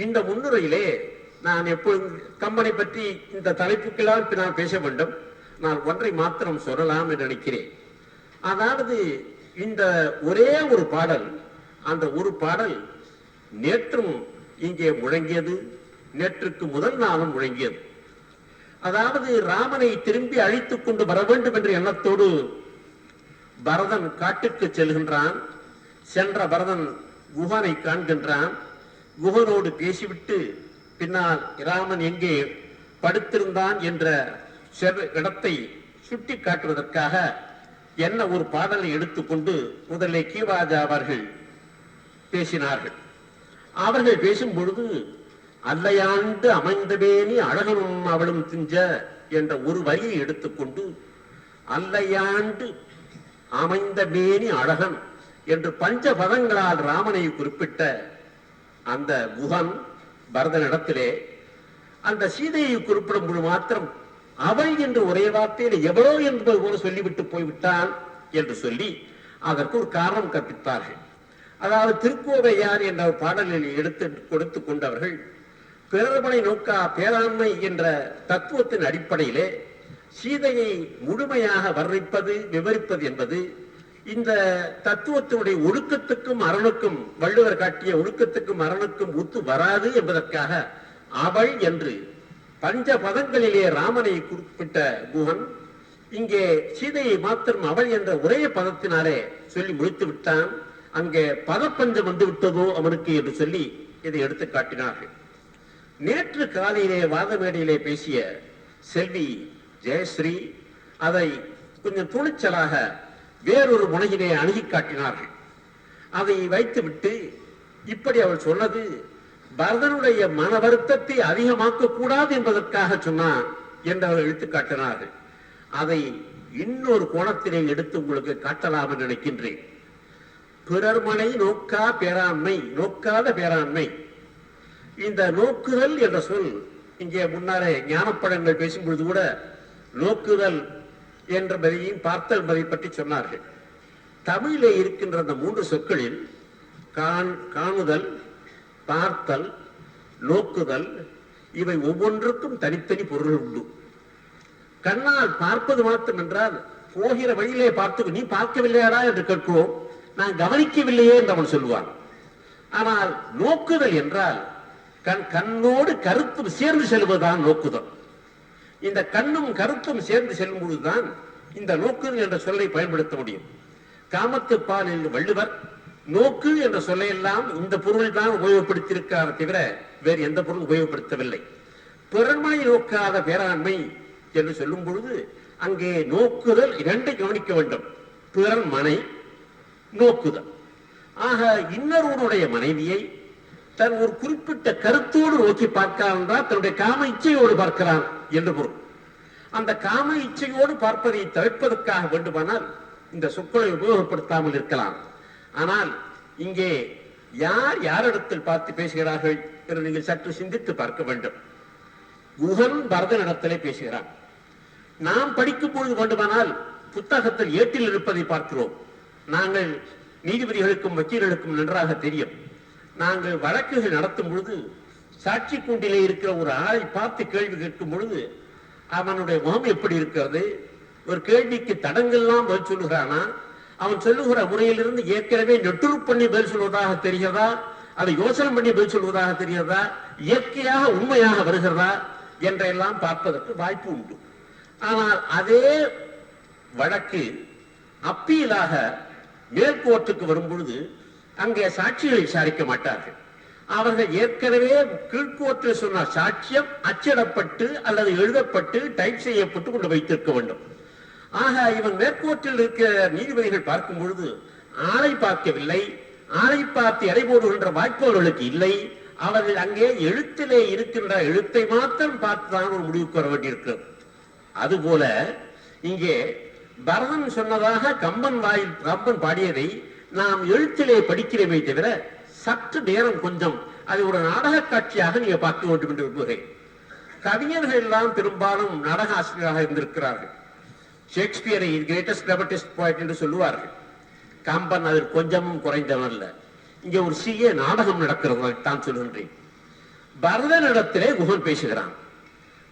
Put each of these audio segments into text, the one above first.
இந்த முன்னுரையிலே நான் எப்பொழுது கம்பனை பற்றி இந்த தலைப்புக்கெல்லாம் நான் பேச வேண்டும். நான் ஒன்றை மாத்திரம் சொல்லலாம் என்று நினைக்கிறேன். அதாவது இந்த ஒரே ஒரு பாடல், அந்த ஒரு பாடல் நேற்றும் இங்கே முழங்கியது, நேற்றுக்கு முதல் நாளும் முழங்கியது. அதாவது ராமனை திரும்பி அழைத்துக் கொண்டு வர வேண்டும் என்ற எண்ணத்தோடு பரதன் காட்டுக்கு செல்கின்றான். சென்ற பரதன் குஹனை காண்கின்றான். குஹனோடு பேசிவிட்டு பின்னால் ராமன் எங்கே படுத்திருந்தான் என்ற இடத்தை சுட்டி காட்டுவதற்காக என்ன ஒரு பாடலை எடுத்துக்கொண்டு முதலில் கீவாஜா அவர்கள் பேசினார்கள். அவர்கள் பேசும் பொழுது அல்லையாண்டு அமைந்தவேனி அழகனும் அவளும் திஞ்ச என்ற ஒரு வரியை எடுத்துக்கொண்டு அல்லையாண்டு அமைந்த மேனி அழகன் என்று பஞ்ச பதங்களால் ராமனை குறிப்பிட்ட அந்த குஹன் பரதனிடத்திலே அந்த சீதையை குறிப்பிடும் பொழுது மாத்திரம் அவள் என்று ஒரே வார்த்தையில் எவ்வளோ என்பது போல சொல்லிவிட்டு போய்விட்டான் என்று சொல்லி அதற்கு ஒரு காரணம் கற்பித்தார்கள். அதாவது திருக்கோவையார் என்ற பாடலில் எடுத்து கொடுத்து கொண்டவர்கள் பிறர்மனை நோக்கா பேராண்மை என்ற தத்துவத்தின் அடிப்படையிலே சீதையை முழுமையாக வர்ணிப்பது விவரிப்பது என்பது இந்த தத்துவத்தினுடைய ஒழுக்கத்துக்கும் அரணுக்கும், வள்ளுவர் காட்டிய ஒழுக்கத்துக்கும் அரணுக்கும் ஒத்து வராது என்பதற்காக அவள் என்று பஞ்ச பதங்களிலே ராமனை குறிப்பிட்ட குஹன் இங்கே சீதையை மாத்திரம் அவள் என்ற ஒரே பதத்தினாலே சொல்லி முடித்து விட்டான். அங்கே பதப்பஞ்சம் வந்து விட்டதோ அவனுக்கு என்று சொல்லி இதை எடுத்து காட்டினார்கள். நேற்று காலையிலே வாதமேடையிலே பேசிய செல்வி ஜெயஸ்ரீ அதை கொஞ்சம் துணிச்சலாக வேறொரு முனையிலே அணுகி காட்டினார்கள். அதை வைத்துவிட்டு இப்படி அவள் சொன்னது பரதனுடைய மன வருத்தத்தை அதிகமாக்க கூடாது என்பதற்காக சொன்னான் என்று அவர்கள் எடுத்து காட்டினார்கள். அதை இன்னொரு கோணத்திலே எடுத்து உங்களுக்கு காட்டலாம் என்று நினைக்கின்றேன். பிறர்மனை நோக்கா பேராண்மை, நோக்காத பேராண்மை. இந்த நோக்குதல் என்ற சொல் இங்கே முன்னாலே ஞானப்படங்கள் பேசும் பொழுது கூட நோக்குதல் என்பதையும் பார்த்தல் என்பதை பற்றி சொன்னார்கள். தமிழிலே இருக்கின்ற அந்த மூன்று சொற்களில் காணுதல், பார்த்தல், நோக்குதல் இவை ஒவ்வொன்றுக்கும் தனித்தனி பொருள் உண்டு. கண்ணால் பார்ப்பது மாத்திரம் என்றால் போகிற வழியிலே பார்த்து நீ பார்க்கவில்லையாடா என்று கேட்கிறோம், நான் கவனிக்கவில்லையே என்று அவன் சொல்லுவான். ஆனால் நோக்குதல் என்றால் கண்ணோடு கருத்தும் சேர்ந்து செல்வதுதான் நோக்குதல். இந்த கண்ணும் கருத்தும் சேர்ந்து செல்லும் பொழுதுதான் இந்த நோக்குதல் என்ற சொல்லை பயன்படுத்த முடியும். காமத்து பாலில் வள்ளுவர் நோக்கு என்ற சொல்லையெல்லாம் இந்த பொருள் தான் உபயோகப்படுத்தியிருக்கார தவிர வேறு எந்த பொருள் உபயோகப்படுத்தவில்லை. பிறன்மனை நோக்காத பேராண்மை என்று சொல்லும் பொழுது அங்கே நோக்குதல் இரண்டை கவனிக்க வேண்டும். பிறன் மனை நோக்குதல். ஆக இன்னொருவனுடைய மனைவியை தன் ஒரு குறிப்பிட்ட கருத்தோடு நோக்கி பார்க்கிறான் என்றால் தன்னுடைய காம இச்சையோடு பார்க்கிறான் என்று பொருள். அந்த காம இச்சையோடு பார்ப்பதை தவிர்ப்பதற்காக வேண்டுமானால் இந்த சொற்களை உபயோகப்படுத்தாமல் இருக்கலாம். ஆனால் இங்கே யார் யாரிடத்தில் பார்த்து பேசுகிறார்கள் என்று நீங்கள் சற்று சிந்தித்து பார்க்க வேண்டும். குஹன் பரதனிடத்திலே பேசுகிறான். நாம் படிக்கும் பொழுது வேண்டுமானால் புத்தகத்தில் ஏட்டில் இருப்பதை பார்க்கிறோம். நாங்கள் நீதிபதிகளுக்கும் வக்கீல்களுக்கும் நன்றாக தெரியும். நாங்கள் வழக்குகள் நடத்தும் பொழுது சாட்சி கூண்டிலே இருக்கிற ஒரு ஆளை பார்த்து கேள்வி கேட்கும் பொழுது அவனுடைய முகம் எப்படி இருக்கிறது, ஒரு கேள்விக்கு தடங்கள்லாம் பதில் சொல்லுகிறானா, அவன் சொல்லுகிற முறையிலிருந்து ஏற்கனவே நெட்டுரு பண்ணி பதில் சொல்வதாக தெரிகிறதா, அதை யோசனை பண்ணி பதில் சொல்வதாக தெரிகிறதா, இயற்கையாக உண்மையாக வருகிறதா என்றெல்லாம் பார்ப்பதற்கு வாய்ப்பு உண்டு. ஆனால் அதே வழக்கு அப்பீலாக மேற்கோர்ட்டுக்கு வரும் பொழுது அங்கே சாட்சிகளை விசாரிக்க மாட்டார்கள். அவர்கள் ஏற்கனவே கீழ்கோர்ட்டில் சொன்ன சாட்சியம் அச்சிடப்பட்டு அல்லது எழுதப்பட்டு டைப் செய்யப்பட்டு கொண்டு வைத்திருக்க வேண்டும். ஆக இவன் மேற்கோர்ட்டில் இருக்கிற நீதிபதிகள் பார்க்கும் பொழுது ஆளை பார்க்கவில்லை, ஆளை பார்த்து எடை போடுகின்ற வாய்ப்பு அவர்களுக்கு இல்லை. அவர்கள் அங்கே எழுத்திலே இருக்கின்ற எழுத்தை மாத்திரம் பார்த்துதான் ஒரு முடிவுக்கு வர வேண்டியிருக்கிறது. அதுபோல இங்கே பரதன் சொன்னதாக கம்பன் பாடியதை நாம் எழுத்திலே படிக்கிறமே தவிர சற்று நேரம் கொஞ்சம் அது ஒரு நாடக காட்சியாக நீங்க பார்க்க வேண்டும் என்று விரும்புகிறேன். கவிஞர்கள் எல்லாம் பெரும்பாலும் நாடக ஆசிரியராக இருந்திருக்கிறார்கள். ஷேக்ஸ்பியரை கிரேட்டஸ்ட் டிராமட்டிஸ்ட் போய்ட் என்று சொல்லுவார்கள். கம்பன் அதில் கொஞ்சமும் குறைந்தவன் அல்ல. இங்கே ஒரு சிறிய நாடகம் நடக்கிறது தான் சொல்கின்றேன். பரதனிடத்திலே குகன் பேசுகிறான்.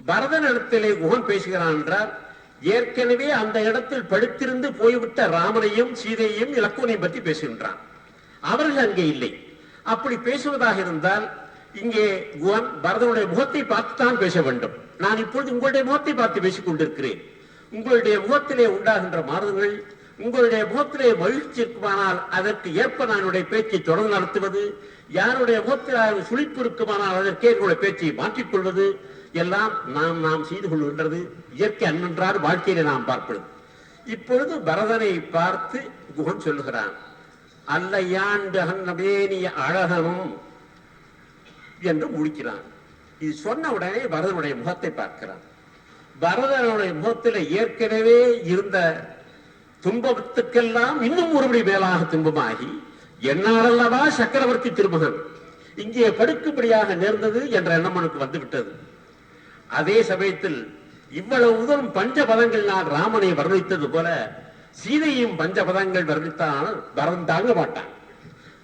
பரதனிடத்திலே குகன் பேசுகிறான் என்றால் ஏற்கனவே அந்த இடத்தில் படுத்திருந்து போய்விட்ட ராமனையும் சீதையையும் இலக்குவனையும் பற்றி பேசுகின்றான். அவர்கள் அங்கே இல்லை. அப்படி பேசுவதாக இருந்தால் இங்கே குகன் பரதனுடைய முகத்தை பார்த்துத்தான் பேச வேண்டும். நான் இப்பொழுது உங்களுடைய முகத்தை பார்த்து பேசிக் கொண்டிருக்கிறேன். உங்களுடைய முகத்திலே உண்டாகின்ற மாறுதல்கள், உங்களுடைய முகத்திலே மகிழ்ச்சி இருக்குமானால் அதற்கு ஏற்ப நான் என்னுடைய பேச்சை தொடர்ந்து நடத்துவது, யாருடைய முகத்தில் சுழிப்பு இருக்குமானால் அதற்கே என்னுடைய பேச்சை மாற்றிக்கொள்வது எல்லாம் நாம் செய்து கொள்கின்றது இயற்கை அன்றென்றார் வாழ்க்கையில நாம் பார்ப்பது. இப்பொழுது பரதனை பார்த்து குகன் சொல்லுகிறான், அல்லையாண்டு அகன்னபேனிய அழகனும் என்று முடிக்கிறான். இது சொன்ன உடனே பரதனுடைய முகத்தை பார்க்கிறான். பரதனுடைய முகத்தில் ஏற்கனவே இருந்த துன்பத்துக்கெல்லாம் இன்னும் ஒருபடி மேலாக துன்பமாகி என்னாலல்லவா சக்கரவர்த்தி திருமகன் இங்கே படுக்கும்படியாக நேர்ந்தது என்ற எண்ணம் எனக்கு வந்துவிட்டது. அதே சமயத்தில் இவ்வளவு முதலும் பஞ்சபதங்கள் நான் ராமனை வர்ணித்தது போல சீதையும் பஞ்சபதங்கள் வர்ணித்தான் பரதன் தாங்க மாட்டான்.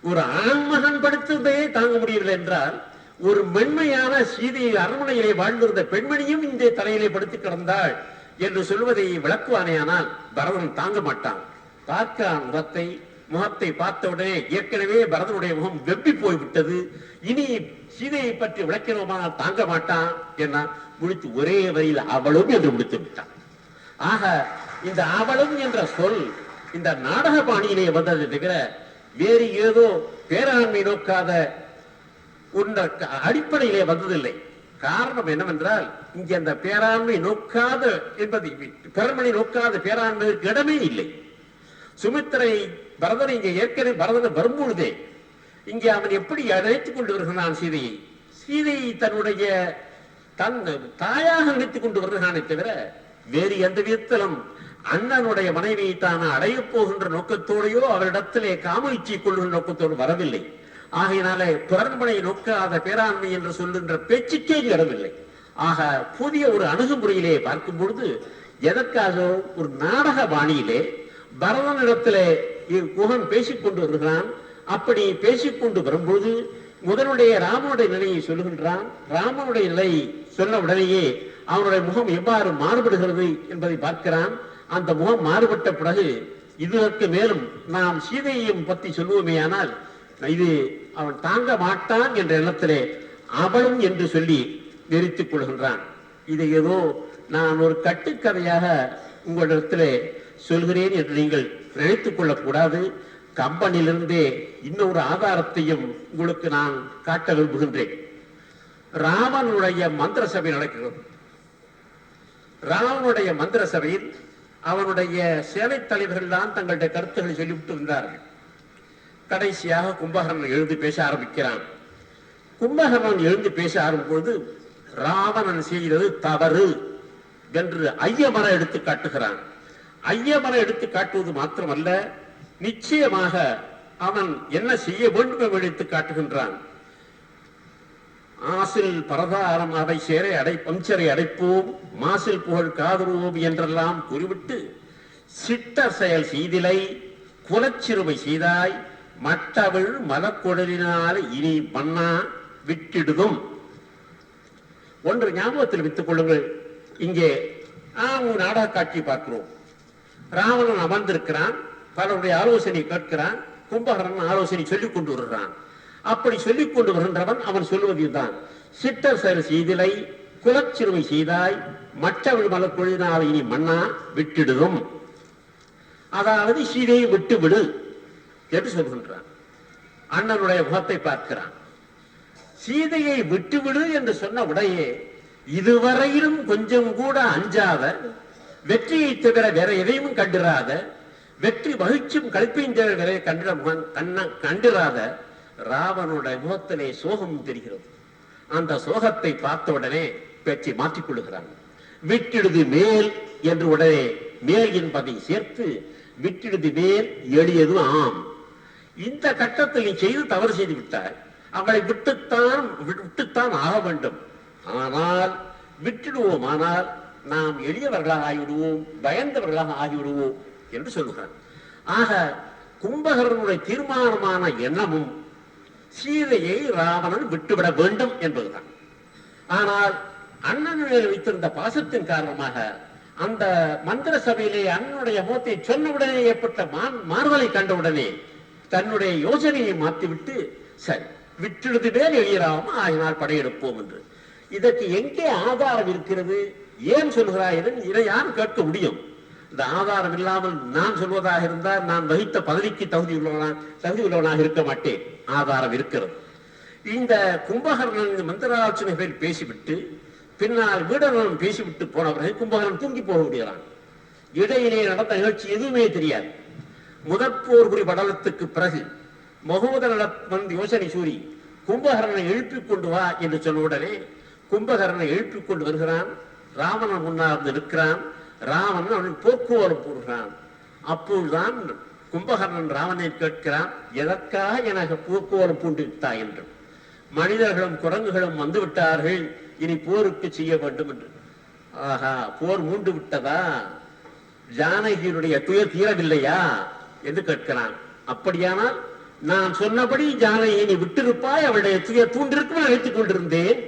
ஒரு ஆண்மகன் படுத்ததே தாங்க முடியவில்லை என்றால் ஒரு மென்மையான சீதையை அரண்மனையிலே வாழ்ந்திருந்த பெண்மணியும் இந்த தலையிலே படுத்து கிடந்தாள் என்று சொல்வதை விளக்குவானேயானால் பரதன் தாங்க மாட்டான். பார்க்கிறான் முகத்தை பார்த்தவுடனே ஏற்கனவே பரதனுடைய முகம் வெப்பி போய்விட்டது. இனி சீதையை பற்றி விளக்கினோமானால் தாங்க மாட்டான் என்ன முடித்து ஒரே வரியில் அவளும் என்று முடித்து விட்டான். ஆக இந்த அவளும் என்ற சொல் இந்த நாடக பாணியிலே வந்ததை தவிர வேறு ஏதோ பேராண்மை நோக்காத அடிப்படையிலே வந்ததில்லை. காரணம் என்னவென்றால் இங்கே அந்த பேராண்மை நோக்காத என்பது பெருமனை நோக்காத பேராண்மைக்கு இடமே இல்லை. சுமித்திரை பரதனை இங்கே ஏற்கனவே பரதனை வரும்பொழுதே இங்கே அவன் எப்படி அழைத்துக் கொண்டு வருகிறான் சீதையை தன்னுடைய தாயாக நினைத்துக் கொண்டு வருகிறானே தவிர வேறு எந்த விதத்திலும் அண்ணனுடைய மனைவியை தான் அடையப் போகின்ற நோக்கத்தோடையோ அவரிடத்திலே காமயிற்சி கொள்கின்ற நோக்கத்தோடு வரவில்லை. ஆகையினாலே பிறன்மனை நோக்காத பேராண்மை என்று சொல்லுகின்ற பேச்சுக்கே இடமில்லை. ஆக புதிய ஒரு அணுகுமுறையிலே பார்க்கும் பொழுது எதற்காக ஒரு நாடக பாணியிலே பரதனிடத்திலே குகன் பேசிக்கொண்டு வருகிறான். அப்படி பேசிக்கொண்டு வரும்போது முதலுடைய ராமனுடைய நிலையை சொல்லுகின்றான். ராமனுடைய நிலை சொன்ன உடனேயே அவனுடைய முகம் எவ்வாறு மாறுபடுகிறது என்பதை பார்க்கிறான். அந்த முகம் மாறுபட்ட பிறகு இதற்கு மேலும் நாம் சீதையையும் பற்றி சொல்லுவோமேயானால் இது அவன் தாங்க மாட்டான் என்ற எண்ணத்திலே அவளும் என்று சொல்லி நெறித்துக் கொள்கின்றான். இதை ஏதோ நான் ஒரு கட்டுக்கதையாக உங்களிடத்திலே சொல்கிறேன் என்று நீங்கள் நினைத்துக் கொள்ளக்கூடாது. கம்பனிலிருந்தே இன்னொரு ஆதாரத்தையும் உங்களுக்கு நான் காட்ட விரும்புகின்றேன். ராமனுடைய மந்திர சபை நடக்கிறது. ராமனுடைய மந்திர சபையில் அவனுடைய சேவை தலைவர்கள் தான் தங்களுடைய கருத்துக்களை சொல்லிவிட்டு இருந்தார்கள். கடைசியாக கும்பகர்ணன் எழுந்து பேச ஆரம்பிக்கிறான். கும்பகர்ணன் எழுந்து பேச ஆரம்பிப்பொழுது ராவணன் செய்தது தவறு என்று ஐயமர எடுத்து காட்டுகிறான். ஐயமர எடுத்து காட்டுவது மாத்திரமல்ல, நிச்சயமாக அவன் என்ன செய்ய வேண்டும் எடுத்து காட்டுகின்றான். ஆசில் பரதாரம் அவை சேரை பஞ்சரை அடைப்போம், மாசில் புகழ் காதுருவோம் என்றெல்லாம் குறிவிட்டு சிட்டர் செயல் செய்திலை குலச்சிறுமை செய்தாய் மட்டவள் மலக்குடலினால் இனி பண்ணா விட்டிடுதும். ஒன்று ஞாபகத்தில் வைத்துக் கொள்ளுங்கள். இங்கே நாடக காட்சி பார்க்கிறோம். ராவணன் அமர்ந்திருக்கிறான், பலருடைய ஆலோசனை கேட்கிறான். கும்பகர்ணன் ஆலோசனை சொல்லிக் கொண்டு வருகிறான். அப்படி சொல்லிக் கொண்டு வருகின்றவன் அவன் சொல்வதுதான், சிட்டர் செயல் செய்திலை குலச்சிறுமை செய்தாய் மற்றவள் மலக்குடலினால் இனி மண்ணா விட்டிடுதும். அதாவது சீதையை விட்டு விடு என்று சொல்கின்றான். அண்ணனுடைய முகத்தை பார்க்கிறான். சீதையை விட்டுவிடு என்று சொன்ன உடையே இதுவரையிலும் கொஞ்சம் கூட அஞ்சாத, வெற்றியை தவிர வேற எதையும் கண்டிராத, வெற்றி மகிழ்ச்சியும் கல்பையும் தவிர வேற கண்டிராத ராவனுடைய முகத்திலே சோகம் தெரிகிறது. அந்த சோகத்தை பார்த்த உடனே பேச்சை மாற்றிக் கொள்ளுகிறான். விட்டிடுது மேல் என்று உடனே மேல் என்பதை சேர்த்து விட்டிடுது மேல் எளியது ஆம். இந்த கட்டத்தில் நீ செய்து தவறு செய்து விட்டாய், அவளை விட்டுத்தான் ஆக வேண்டும். ஆனால் விட்டுடுவோம், ஆனால் நாம் எளியவர்களாக ஆகிவிடுவோம், பயந்தவர்களாக ஆகிவிடுவோம் என்று சொல்லுகிறான். ஆக கும்பகர்ணனுடைய தீர்மானமான எண்ணமும் சீதையை ராவணன் விட்டுவிட வேண்டும் என்பதுதான். ஆனால் அண்ணன் வைத்திருந்த பாசத்தின் காரணமாக அந்த மந்திர சபையிலே அண்ணனுடைய முகத்தை சொன்னவுடனே ஏற்பட்ட மாறுதலை கண்டவுடனே தன்னுடைய யோசனையை மாற்றிவிட்டு சரி விட்டுடுது மேல் எளியராம ஆகினால் படையெடுப்போம் என்று. இதற்கு எங்கே ஆதாரம் இருக்கிறது, ஏன் சொல்கிறாய் இதை யார் கேட்க முடியும்? இந்த ஆதாரம் இல்லாமல் நான் சொல்வதாக இருந்தால் நான் வகித்த பதவிக்கு தகுதி உள்ளவனாக இருக்க மாட்டேன். ஆதாரம் இருக்கிறது. இந்த கும்பகர்ணன் மந்திராலோசனைகள் பேசிவிட்டு பின்னால் வீடனும் பேசிவிட்டு போனவர்கள் கும்பகர்ணன் தூங்கி போக முடியலாம். இடையிலே நடந்த நிகழ்ச்சி எதுவுமே தெரியாது. முதற்போர் குறி படலத்துக்கு பிறகு மகோதரன் யோசனை சூரி கும்பகர்ணனை எழுப்பிக் கொண்டு வா என்று சொன்ன உடனே கும்பகர்ணனை எழுப்பிக் கொண்டு வருகிறான். ராவணன் முன்னார்ந்து இருக்கிறான். ராவணன் அவன் போக்குவரத்து போடுகிறான். அப்போதுதான் கும்பகர்ணன் ராவணனை கேட்கிறான், எதற்காக எனக்கு போக்குவரத்து பூண்டு விட்டாய் என்று. மனிதர்களும் குரங்குகளும் வந்து விட்டார்கள், இனி போருக்கு செய்ய வேண்டும் என்று. ஆஹா, போர் மூண்டு விட்டதா, ஜானகியினுடைய துயர் தீரவில்லையா என்று கேட்கிறான். அப்படியானால் நான் சொன்னபடி ஜானகியை நீ விட்டிருப்பாய், அவளுடைய துயர் தூண்டிருக்கும் நினைத்துக் கொண்டிருந்தேன்.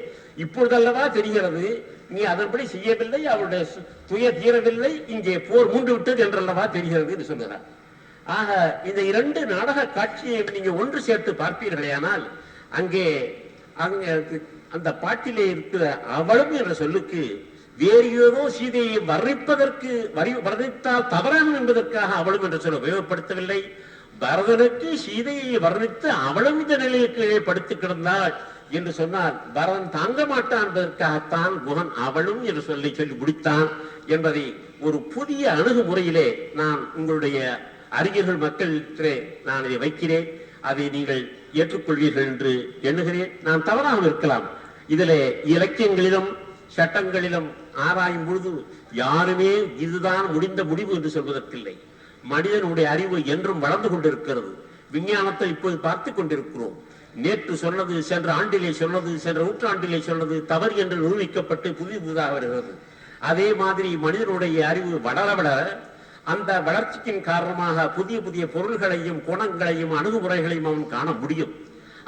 இப்பொழுதல்லவா தெரிகிறது நீ அதன்படி செய்யவில்லை, அவருடைய துயர் தீரவில்லை, இங்கே போர் மூண்டு விட்டது என்றல்லவா தெரிகிறது என்று சொல்கிறார். ஆக இந்த இரண்டு நாடக காட்சியை நீங்க ஒன்று சேர்த்து பார்ப்பீர்களேயானால் அங்கே அந்த பாட்டிலே இருக்கிற அவளும் என்ற சொல்லுக்கு வேறு ஏதோ சீதையை வர்ணித்தால் தவறாகும் என்பதற்காக அவளும் என்ற சொல்ல உபயோகப்படுத்தவில்லை. பரதனுக்கு சீதையை வர்ணித்து அவளும் இந்த நிலைக்கு படுத்து கிடந்தாள் என்று சொன்னால் பரதன் தாங்க மாட்டான் என்பதற்காகத்தான் குகன் அவளும் என்று சொல்லி முடித்தான் என்பதை ஒரு புதிய அணுகுமுறையிலே நான் உங்களுடைய அறிஞர்கள் மக்களிடத்திலே நான் இதை வைக்கிறேன். அதை நீங்கள் ஏற்றுக்கொள்வீர்கள் என்று எண்ணுகிறேன். நான் தவறாக இருக்கலாம். இதிலே இலக்கியங்களிலும் சட்டங்களிலும் ஆராயும் பொழுது யாருமே இதுதான் முடிந்த முடிவு என்று சொல்வதற்கில்லை. மனிதனுடைய அறிவு என்றும் வளர்ந்து கொண்டிருக்கிறது. விஞ்ஞானத்தை இப்போது பார்த்து கொண்டிருக்கிறோம். நேற்று சொன்னது, சென்ற ஆண்டிலே சொன்னது, சென்ற நூற்றாண்டிலே சொன்னது தவறு என்று நிரூபிக்கப்பட்டு புதிதாக வருகிறது. அதே மாதிரி மனிதனுடைய அறிவு வளர வளர அந்த வளர்ச்சியின் காரணமாக புதிய புதிய பொருள்களையும் குணங்களையும் அணுகுமுறைகளையும் அவன் காண முடியும்.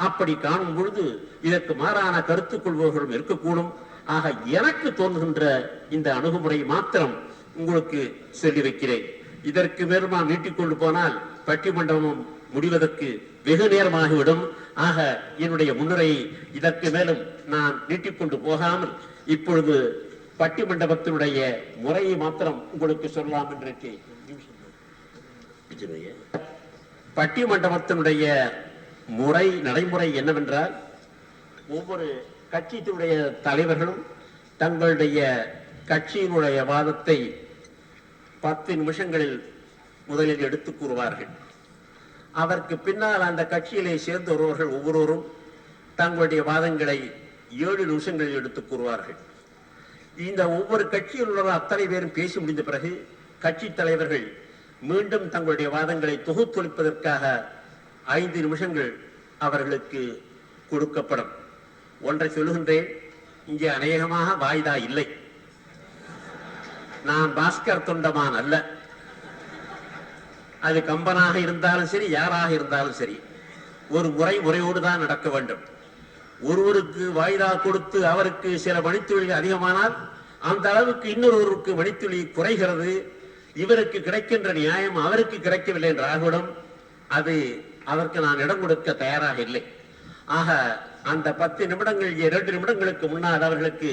அப்படி காணும் பொழுது இதற்கு மாறான கருத்துக் கொள்பவர்களும் இருக்கக்கூடும். ஆக எனக்கு தோன்றுகின்ற இந்த அணுகுமுறை மாத்திரம் உங்களுக்கு சொல்லி வைக்கிறேன். இதற்கு மேலும் நான் நீட்டிக்கொண்டு போனால் பட்டிமண்டபம் முடிவதற்கு வெகு நேரமாகிவிடும். ஆக என்னுடைய முன்னுரையை இதற்கு மேலும் நான் நீட்டிக்கொண்டு போகாமல் இப்பொழுது பட்டிமண்டபத்தினுடைய முறையை மாத்திரம் உங்களுக்கு சொல்லலாம் என்று. பட்டிமண்டபத்தினுடைய முறை நடைமுறை என்னவென்றால் ஒவ்வொரு கட்சியினுடைய தலைவர்களும் தங்களுடைய கட்சியினுடைய வாதத்தை 10 நிமிஷங்களில் முதலில் எடுத்து கூறுவார்கள். அதற்கு பின்னால் அந்த கட்சியிலே சேர்ந்து வருபவர்கள் ஒவ்வொருவரும் தங்களுடைய வாதங்களை 7 நிமிஷங்களில் எடுத்து கூறுவார்கள். இந்த ஒவ்வொரு கட்சியில் உள்ள அத்தனை பேரும் பேசி முடிந்த பிறகு கட்சி தலைவர்கள் மீண்டும் தங்களுடைய வாதங்களை தொகுத்தொழிப்பதற்காக 5 நிமிஷங்கள் அவர்களுக்கு கொடுக்கப்படும். ஒன்றை சொல்லுகின்றேன், இங்கே அநேகமாக வாய்தா இல்லை. நான் பாஸ்கர் தொண்டமான் அல்ல. அது கம்பனாக இருந்தாலும் சரி, யாராக இருந்தாலும் சரி, ஒரு முறையோடு தான் நடக்க வேண்டும். ஒருவருக்கு வாய்தா கொடுத்து அவருக்கு சில மணித்துளிகள் அதிகமானால் அந்த அளவுக்கு இன்னொருவருக்கு மணித்துளி குறைகிறது. இவருக்கு கிடைக்கின்ற நியாயம் அவருக்கு கிடைக்கவில்லை என்ற ஆகிவிடும். அது அதற்கு நான் இடம் கொடுக்க தயாராக இல்லை. ஆக அந்த 10 நிமிடங்கள் 2 நிமிடங்களுக்கு முன்னால் அவர்களுக்கு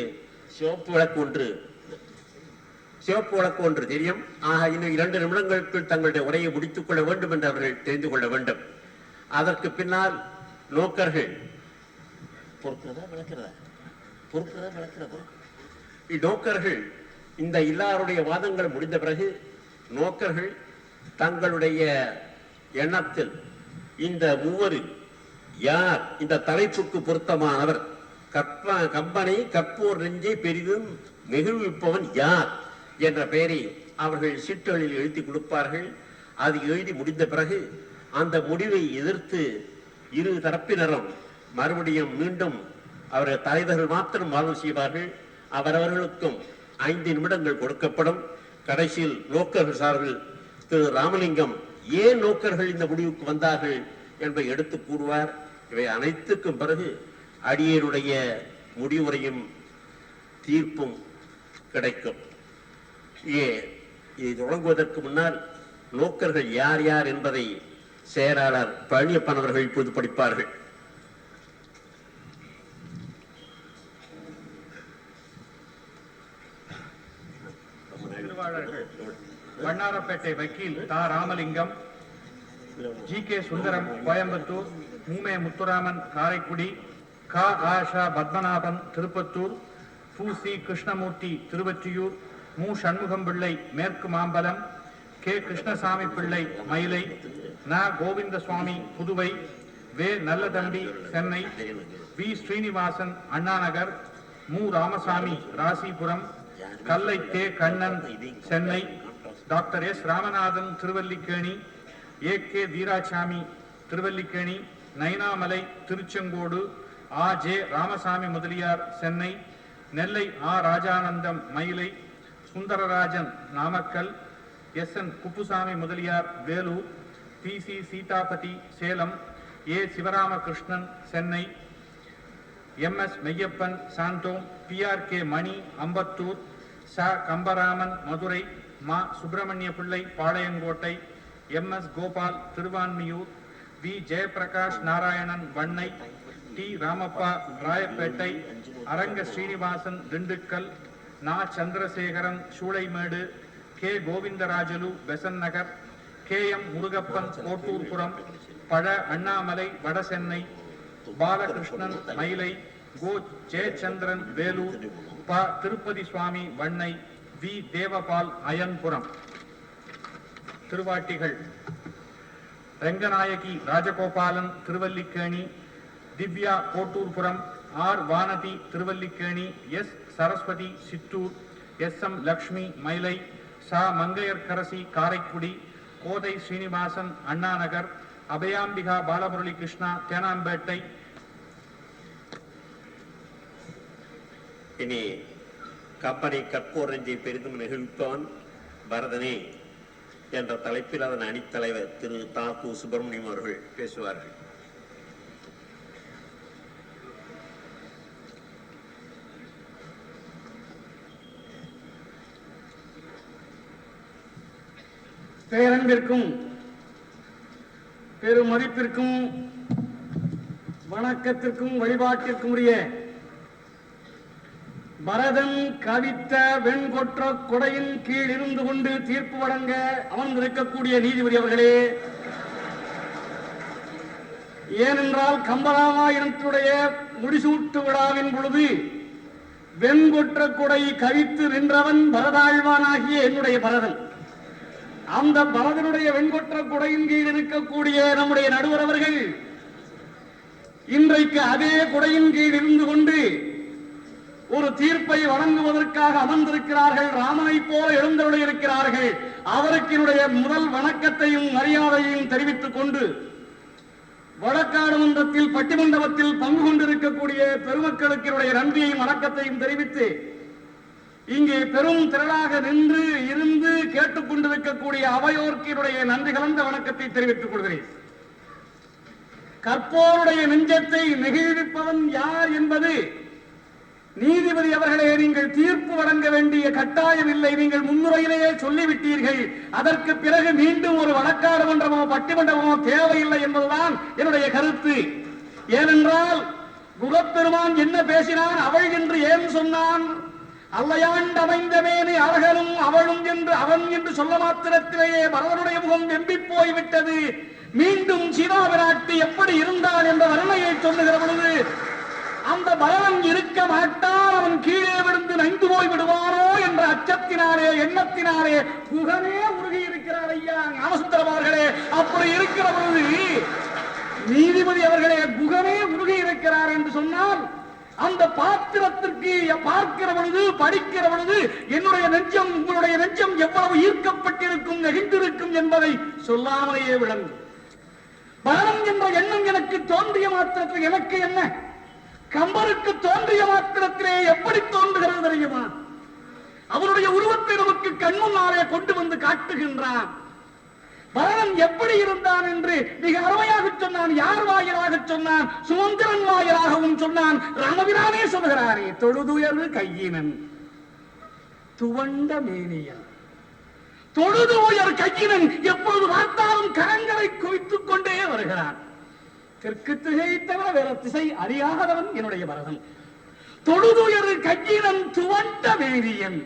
சிவப்பு விளக்கு ஒன்று தெரியும். ஆக இன்னும் 2 நிமிடங்களுக்குள் தங்களுடைய உரையை முடித்துக் கொள்ள வேண்டும் என்று அவர்கள் தெரிந்து கொள்ள வேண்டும். அதற்கு பின்னால் நோக்கர்கள் நோக்கர்கள் இந்த எல்லாருடைய வாதங்கள் முடிந்த பிறகு நோக்கர்கள் தங்களுடைய எண்ணத்தில் இந்த மூவரில் யார் இந்த தலைப்புக்கு பொருத்தமானவர், கம்பனை கற்போர் நெஞ்சை பெரிதும் நெகிழ்விப்பவன் யார் என்ற பெயரை அவர்கள் சீட்டுகளில் எழுதி கொடுப்பார்கள். அது எழுதி முடிந்த பிறகு அந்த முடிவை எதிர்த்து இரு தரப்பினரும் மறுபடியும் மீண்டும் அவர்கள் தலைவர்கள் மாத்திரம் வாதம் செய்வார்கள். அவரவர்களுக்கும் 5 நிமிடங்கள் கொடுக்கப்படும். கடைசியில் நோக்கர்கள் சார்பில் திரு ராமலிங்கம் ஏன் நோக்கர்கள் இந்த முடிவுக்கு வந்தார்கள் என்பதை எடுத்து கூறுவார். இவை அனைத்துக்கும் பிறகு அடியேருடைய முடிவுரையும் தீர்ப்பும் கிடைக்கும். இதை தொடங்குவதற்கு முன்னால் நோக்கர்கள் யார் யார் என்பதை செயலாளர் பழனியப்பன் அவர்கள் இப்போது படிப்பார்கள். வண்ணாரப்பேட்டை வக்கீல் தா ராமலிங்கம், ஜி கே சுந்தரம் கோயம்புத்தூர், மூமே முத்துராமன் காரைக்குடி, கா ஆஷா பத்மநாபன் திருப்பத்தூர், பூ சி கிருஷ்ணமூர்த்தி திருவொற்றியூர், மு சண்முகம் பிள்ளை மேற்கு மாம்பலம், கே கிருஷ்ணசாமி பிள்ளை மயிலை, ந கோவிந்தசுவாமி புதுவை, வே நல்லதம்பி சென்னை, வி ஸ்ரீனிவாசன் அண்ணாநகர், மு ராமசாமி ராசிபுரம், கல்லை தே Kannan Chennai, doctor S Ramanathan Thiruvallikeni, A K Veerasamy Thiruvallikeni, Nainamalai Tiruchengode, ஆ ஜே ராமசாமி முதலியார் சென்னை, நெல்லை ஆ Rajanandam Mylai, Sundararajan Namakkal, S N Kuppusamy Mudaliar Vellore, P C Seethapathi Salem, A Sivaramakrishnan Chennai, M S Meiyappan Santhome, P R K Mani Ambattur, ச கம்பராமன் மதுரை, மா சுப்பிரமணிய பிள்ளை பாளையங்கோட்டை, எம் எஸ் கோபால் திருவான்மியூர், வி ஜெயபிரகாஷ் நாராயணன் வண்ணை, டி ராமப்பா ராயப்பேட்டை, அரங்க ஸ்ரீனிவாசன் திண்டுக்கல், நா Chandrasekaran Choolaimedu, K Govindarajalu Besant Nagar, K M Murugappan Kotturpuram, Pazha Annamalai Vadachennai, Balakrishnan Mylai, கோ ஜெயச்சந்திரன் வேலூர், ப திருப்பதி சுவாமி வண்ணை, வி தேவபால் அயன்புரம். திருவாட்டிகள் Ranganayaki Rajagopalan Thiruvallikeni, Divya Kotturpuram, R Vanathi Thiruvallikeni, S Saraswathi Chittoor, S M Lakshmi Mylai, சா மங்கையர்கரசி காரைக்குடி, கோதை ஸ்ரீனிவாசன் அண்ணாநகர், அபயாம்பிகா பாலமுரளி கிருஷ்ணா தேனாம்பேட்டை. இனி கம்பெனி கற்போர் நெஞ்சை பெரிதும் நெகிழ்ப்பவன் பரதனே என்ற தலைப்பில் அதன் அணித்தலைவர் திரு தாக்கு சுப்பிரமணியம் அவர்கள் பேசுவார்கள். பேரன்பிற்கும் பெருமதிப்பிற்கும் வணக்கத்திற்கும் வழிபாட்டிற்கும் உரிய பரதன் கவித்த வெண்கொற்ற கொடையின் கீழ் இருந்து கொண்டு தீர்ப்பு வழங்க அமர்ந்திருக்கக்கூடிய நீதிபதி அவர்களே, ஏனென்றால் கம்பராமாயணத்துடைய முடிசூட்டு விழாவின் பொழுது வெண்கொற்ற கொடை கவித்து நின்றவன் பரதாழ்வானாகிய என்னுடைய பரதன். அந்த பரதனுடைய வெண்கொற்ற கொடையின் கீழ் இருக்கக்கூடிய நம்முடைய நடுவர் அவர்கள் இன்றைக்கு அதே கொடையின் கீழ் இருந்து கொண்டு ஒரு தீர்ப்பை வழங்குவதற்காக அமர்ந்திருக்கிறார்கள். ராமனை போல எழுந்தருளி இருக்கிறார்கள். அவருக்கு என்னுடைய முதல் வணக்கத்தையும் மரியாதையையும் தெரிவித்துக் கொண்டு வழக்காடு மன்றத்தில் பட்டிமண்டபத்தில் பங்கு கொண்டிருக்கக்கூடிய பெருமக்களுக்கு என்னுடைய நன்றியையும் வணக்கத்தையும் தெரிவித்து இங்கே பெரும் திரளாக நின்று இருந்து கேட்டுக் கொண்டிருக்கக்கூடிய அவையோருக்கு என்னுடைய நன்றி கலந்த வணக்கத்தை தெரிவித்துக் கொள்கிறேன். கற்போருடைய நெஞ்சத்தை நெகிழ்விப்பவன் யார் என்பது நீதிபதி அவர்களே, நீங்கள் தீர்ப்பு வழங்க வேண்டிய கட்டாயம் இல்லை. நீங்கள் முன்னுரையிலேயே சொல்லிவிட்டீர்கள். அதற்கு பிறகு மீண்டும் ஒரு வழக்காடு மன்றமோ பட்டிமன்றமோ தேவையில்லை என்பதுதான் என்னுடைய கருத்து. ஏனென்றால் குகப்பெருமான் என்ன பேசினான்? அவள் என்று ஏன் சொன்னான்? அல்லையாண்டு அமைந்தமேனி அழகனும் அவளும் என்று அவன் என்று சொல்ல மாத்திரத்திலேயே பரதனுடைய முகம் வெம்பி போய்விட்டது. மீண்டும் சீதா பிராட்டி எப்படி இருந்தான் என்ற வர்ணனையை சொல்லுகிற பொழுது அந்த பரதன் இருக்க மாட்டான், அவன் கீழே விழுந்து நைந்து போய் விடுவாரோ என்ற அச்சத்தினாலே எண்ணத்தினாலே குகனே உருகி இருக்கிறார். ஐயா ஞானசுந்தரம் அவர்களே, அப்படி இருக்கிற பொழுது நீதிபதி அவர்களே குகனே உருகி இருக்கிறார் என்று சொன்னால் அந்த பாத்திரத்திற்கு பார்க்கிற பொழுது படிக்கிற பொழுது என்னுடைய நெஞ்சம் உங்களுடைய நெஞ்சம் எவ்வளவு ஈர்க்கப்பட்டிருக்கும் நெகிழ்ந்திருக்கும் என்பதை சொல்லாமலேயே விளங்கும். பரதன் என்ற எண்ணம் எனக்கு தோன்றிய மாத்திரத்தில் எனக்கு என்ன, கம்பருக்கு தோன்றிய மாத்திரத்திலே எப்படி தோன்றுகிறது தெரியுமா? அவருடைய உருவத்தை நமக்கு கண்முன்னாலே கொண்டு வந்து காட்டுகின்றான். பரதன் எப்படி இருந்தான் என்று மிக அருமையாக சொன்னான். யார் வாயிலாக சொன்னான்? சுமந்திரன் வாயிலாகவும் சொன்னான். ராமபிரானே சொல்கிறாரே, தொழுதுயர்வு கையினன் துவண்ட மேனியன். தொழுது உயர் கையினன் எப்பொழுது பார்த்தாலும் கரங்களை குவித்துக் கொண்டே வருகிறான். தெற்கு திசை தவிர வேற திசை அறியாதவன் என்னுடைய பரதன். தொழுதுயர் கையினன் துவண்ட மேனியன்.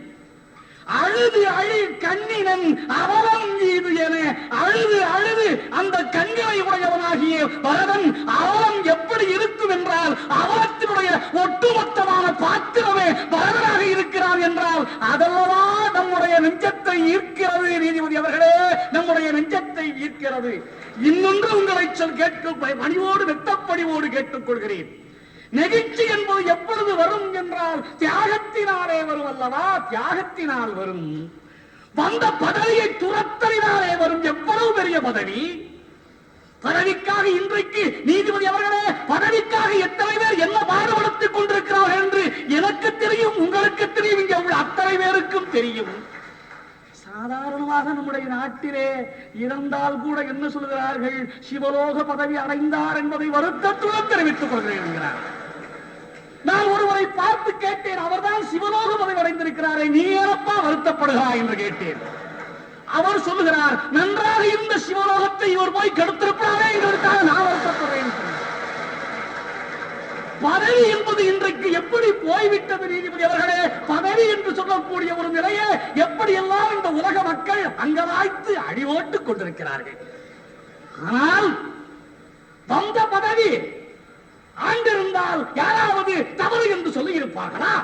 அழுது அழி கண்ணினன் அவலம் இது என அழுது அழுது அந்த கண்களை உடையவனாகிய பரதன் அவலம் எப்படி இருக்கும் என்றால் அவலத்தினுடைய ஒட்டுமொத்தமான பாத்திரமே பரதனாக இருக்கிறான் என்றால் அதல்லவா நம்முடைய நெஞ்சத்தை ஈர்க்கிறது. நீதிபதி அவர்களே, நம்முடைய நெஞ்சத்தை ஈர்க்கிறது. இன்னொன்று உங்களை கேட்க பணிவோடு வெட்டப்படிவோடு கேட்டுக் கொள்கிறேன். நெகிழ்ச்சி என்பது எப்பொழுது வரும் என்றால் தியாகத்தினாலே வரும் அல்லவா? தியாகத்தினால் வரும். வந்த பதவியை துரத்தலினாலே வரும். எவ்வளவு பெரிய பதவி! பதவிக்காக இன்றைக்கு நீதிபதி அவர்களே, பதவிக்காக எத்தனை பேர் என்ன பாடுபடுத்திக் கொண்டிருக்கிறார்கள் என்று எனக்கு தெரியும், உங்களுக்கு தெரியும், இங்கே உள்ள அத்தனை பேருக்கும் தெரியும். சாதாரணமாக நம்முடைய நாட்டிலே இறந்தால் கூட என்ன சொல்கிறார்கள்? சிவலோக பதவி அடைந்தார் என்பதை வருத்தத்துடன் தெரிவித்துக் கொள்கிறேன் என்கிறார். நான் ஒருவரை பார்த்து கேட்டேன், அவர்தான் சிவலோக பதவி அடைந்திருக்கிறாரே, நீ ஏனப்பா வருத்தப்படுகிறாய் என்று கேட்டேன். அவர் சொல்லுகிறார், நன்றாக இருந்த சிவலோகத்தை இவர் போய் கெடுத்திருப்பாரே எங்களுக்காக நான் வருத்தப்படுறேன். பதவி என்பது இன்றைக்கு எப்படி போய்விட்டது நீதிபதி அவர்களே? பதவி என்று சொல்லக்கூடிய ஒரு நிலையை எப்படி எல்லாம் இந்த உலக மக்கள் அங்கலாய்த்து அடிவோட்டுக் கொண்டிருக்கிறார்கள். ஆனால் வந்த பதவி ஆண்டிருந்தால் யாராவது தவறு என்று சொல்லி இருப்பார்களா?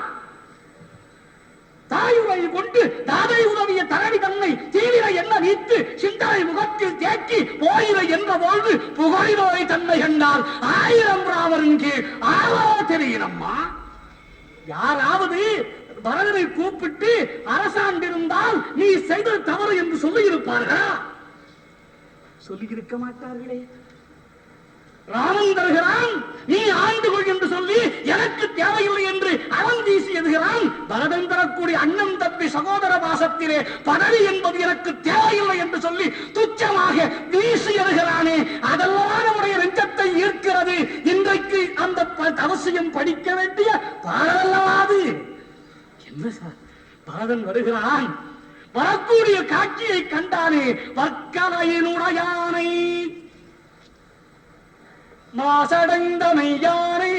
தாயுரை கொண்டு தாதை உதவிய தரணி தன்னை தீவிர என்ன நீத்து சிந்தனை முகத்தில் தேக்கி போயிர என்ற போது புகழினோய் தன்னை கண்டால் 1000 ராமரின் கீழ் ஆவோ தெரியுமம்மா. யாராவது பரதனை கூப்பிட்டு அரசாண்டிருந்தால் நீ செய்த தவறு என்று சொல்லி இருப்பார்களா? சொல்லி இருக்க மாட்டார்களே. ராமன் தருகிறான், நீ ஆண்டு கொள் என்று சொல்லி எனக்கு தேவையில்லை என்று அவன் வீசி எதுகிறான். பரதன் தரக்கூடிய அண்ணன் தம்பி சகோதர பாசத்திலே பதவி என்பது எனக்கு தேவையில்லை என்று சொல்லி துச்சமாக வீசி எதுகிறானே, அதெல்லாம் நம்முடைய நெஞ்சத்தை ஈர்க்கிறது. இன்றைக்கு அந்த அவசியம் படிக்க வேண்டிய பாடலல்லாது என்ன சார்? பரதன் வருகிறான், வரக்கூடிய காட்சியை கண்டானே, வர்க்கலையினுடையானை மாசடைந்தனை யானை,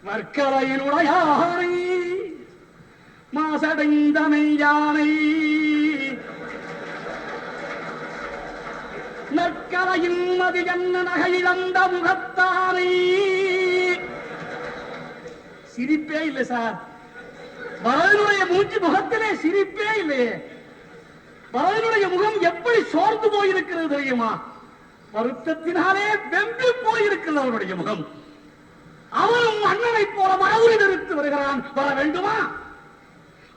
வர்க்கலையினுடையானை மாசடைந்தனை யானை, நற்கலையின் மதி என்ன நகையிழந்த முகத்தானை. சிரிப்பே இல்லை சார். பரதனுடைய மூச்சு முகத்திலே சிரிப்பே இல்லையே. பரதனுடைய முகம் எப்படி சோர்ந்து போயிருக்கிறது தெரியுமா? வருத்தத்தினாலே வெம்பி போயிருக்கிறது அவருடைய முகம். அவனும் அண்ணனை போல மனவுரில் இருந்து வருகிறான். வர வேண்டுமா?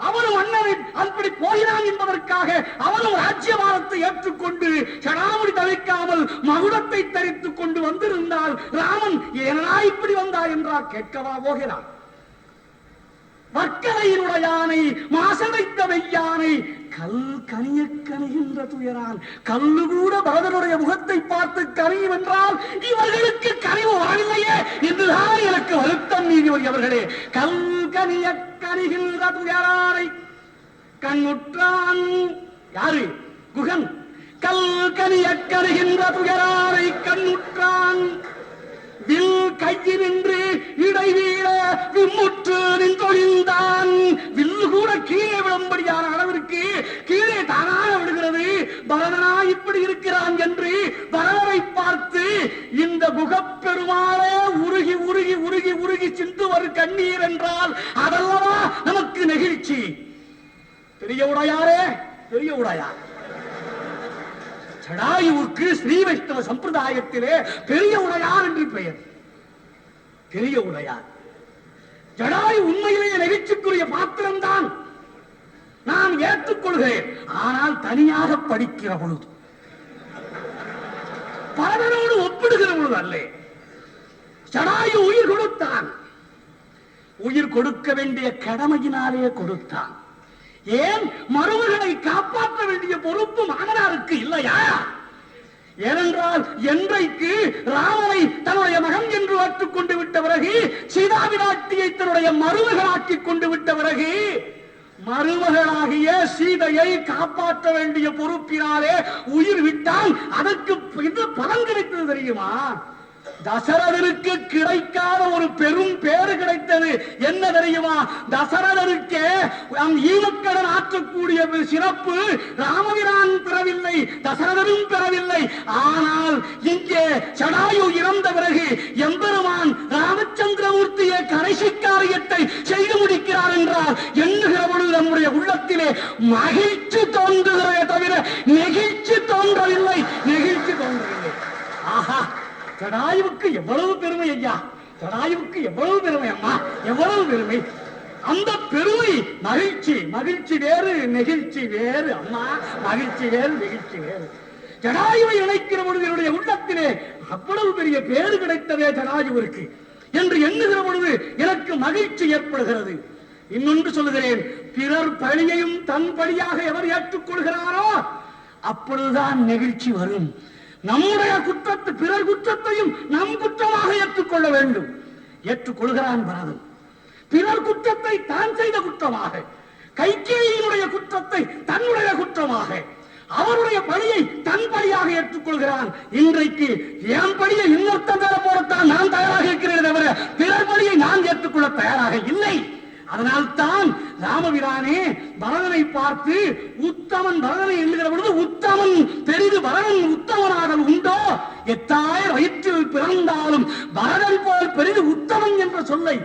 அவனும் அண்ணனை அப்படி போகிறான் என்பதற்காக அவனும் ராஜ்யபாரத்தை ஏற்றுக்கொண்டு சடாமுடி தவிக்காமல் மகுடத்தை தரித்துக் கொண்டு வந்திருந்தால் ராமன் ஏனா இப்படி வந்தார் என்றால் கேட்கவா போகிறான்? வர்க்கலையினுடையானை மாசடைத்த வெய்யானை கல் கனிய கனிகின்ற துயரான். கல்லு கூட பரதனுடைய முகத்தை பார்த்து கனியும் என்றால் இவர்களுக்கு கனிவு வரவில்லையே என்றுதான் எனக்கு வருத்தம் நீதிபதி அவர்களே. கல் கனிய கனிகின்ற துயரானை கண்ணுற்றான். யாரு? குகன். கல் கனிய கனிகின்ற துயரானை கண்ணுற்றான். வில் கையினின்று இடைவீழ விம்முற்று நின்றொழிந்தான். வில்லு கூட கீழே விழும்படியான அளவிற்கு கீழே தானாக விடுகிறது. பரதனா இப்படி இருக்கிறான் என்று பரதனை பார்த்து இந்த குகப்பெருமாளே உருகி உருகி உருகி உருகி சிந்து வரும் கண்ணீர் என்றால் அதல்லவா நமக்கு நெகிழ்ச்சி. பெரிய உடையாரே, பெரிய உடையார். ஜடாயுவுக்கு ஸ்ரீ வைஷ்ணவ சம்பிரதாயத்திலே பெரிய உடையார் என்று பெயர். பெரிய உடையார். ஜடாயு உண்மையிலேயே நெகிழ்ச்சிக்குரிய பாத்திரம்தான், நான் ஏற்றுக்கொள்கிறேன். ஆனால் தனியாக படிக்கிற பொழுது, பரதனோடு ஒப்பிடுகிற பொழுது அல்ல. ஜடாயு உயிர் கொடுத்தான். உயிர் கொடுக்க வேண்டிய கடமையினாலே கொடுத்தான். ஏன் மருமகளை காப்பாற்ற வேண்டிய பொறுப்பு மாமனாருக்கு இல்லையா? ஏனென்றால் என்றைக்கு ராமனை தன்னுடைய மகன் என்று ஏற்றுக் கொண்டு விட்ட பிறகு, சீதா பிராட்டியை தன்னுடைய மருமகளாக்கி கொண்டு விட்ட பிறகு, மருமகளாகிய சீதையை காப்பாற்ற வேண்டிய பொறுப்பினாலே உயிர் விட்டால் அதற்கு பலன் கிடைத்தது தெரியுமா? தசரதனுக்கு கிடைக்காத ஒரு பெரும் பேறு கிடைத்தது. என்ன தெரியுமா? தசரதனுக்கு ஈமக்கடன் ஆற்றக்கூடிய சிறப்பு ராமபிரான் பெறவில்லை, தசரதனும் பெறவில்லை. ஆனால் இங்கே சடாயு இறந்த பிறகு எம்பெருமான் ராமச்சந்திரமூர்த்தியை கடைசி காரியத்தை செய்து முடிக்கிறார் என்றால் எண்ணுகிற பொழுது நம்முடைய உள்ளத்திலே மகிழ்ச்சி தோன்றுகிறதே தவிர நெகிழ்ச்சி தோன்றவில்லை, நெகிழ்ச்சி தோன்றவில்லை. ஆஹா, ஜடாயுவுக்கு எவ்வளவு பெருமை ஐயா, ஜடாயுவுக்கு எவ்வளவு பெருமை அம்மா, எவ்வளவு பெருமை. அந்த பெருமை மகிழ்ச்சி, மகிழ்ச்சி வேறு நெகிழ்ச்சி வேறு அம்மா, மகிழ்ச்சி வேறு நெகிழ்ச்சி வேறு. ஜடாயுவை இணைக்கிற பொழுது என்னுடைய உள்ளத்திலே அவ்வளவு பெரிய பேறு கிடைத்ததே ஜடாயுவிற்கு என்று எண்ணுகிற பொழுது எனக்கு மகிழ்ச்சி ஏற்படுகிறது. இன்னொன்று சொல்லுகிறேன், பிறர் பழியையும் தன் பழியாக எவர் ஏற்றுக்கொள்கிறாரோ அப்பொழுதுதான் நெகிழ்ச்சி வரும். நம்முடைய குற்றத்தை, பிறர் குற்றத்தையும் நம் குற்றமாக ஏற்றுக்கொள்ள வேண்டும். ஏற்றுக்கொள்கிறான் பரதன். பிறர் குற்றத்தை தான் செய்த குற்றமாக, கைகேயினுடைய குற்றத்தை தன்னுடைய குற்றமாக, அவருடைய பழியை தன் பழியாக ஏற்றுக்கொள்கிறான். இன்றைக்கு என் பழியை இன்னொருத்தன் மேல போடத்தான் நான் தயாராக இருக்கிறேன் தவிர பிறர் பழியை நான் ஏற்றுக்கொள்ள தயாராக இல்லை. அதனால் தான் ராமபிரானே பரதனை பார்த்து உத்தமன், பரதனை எண்ணுகிற பொழுது உத்தமன் பெரிது, பரதன் உத்தமனாதல் உண்டோ, எத்தாய வயிற்றில் பிறந்தாலும் பரதன் போல் பெரிது உத்தமன் என்ற சொல்லை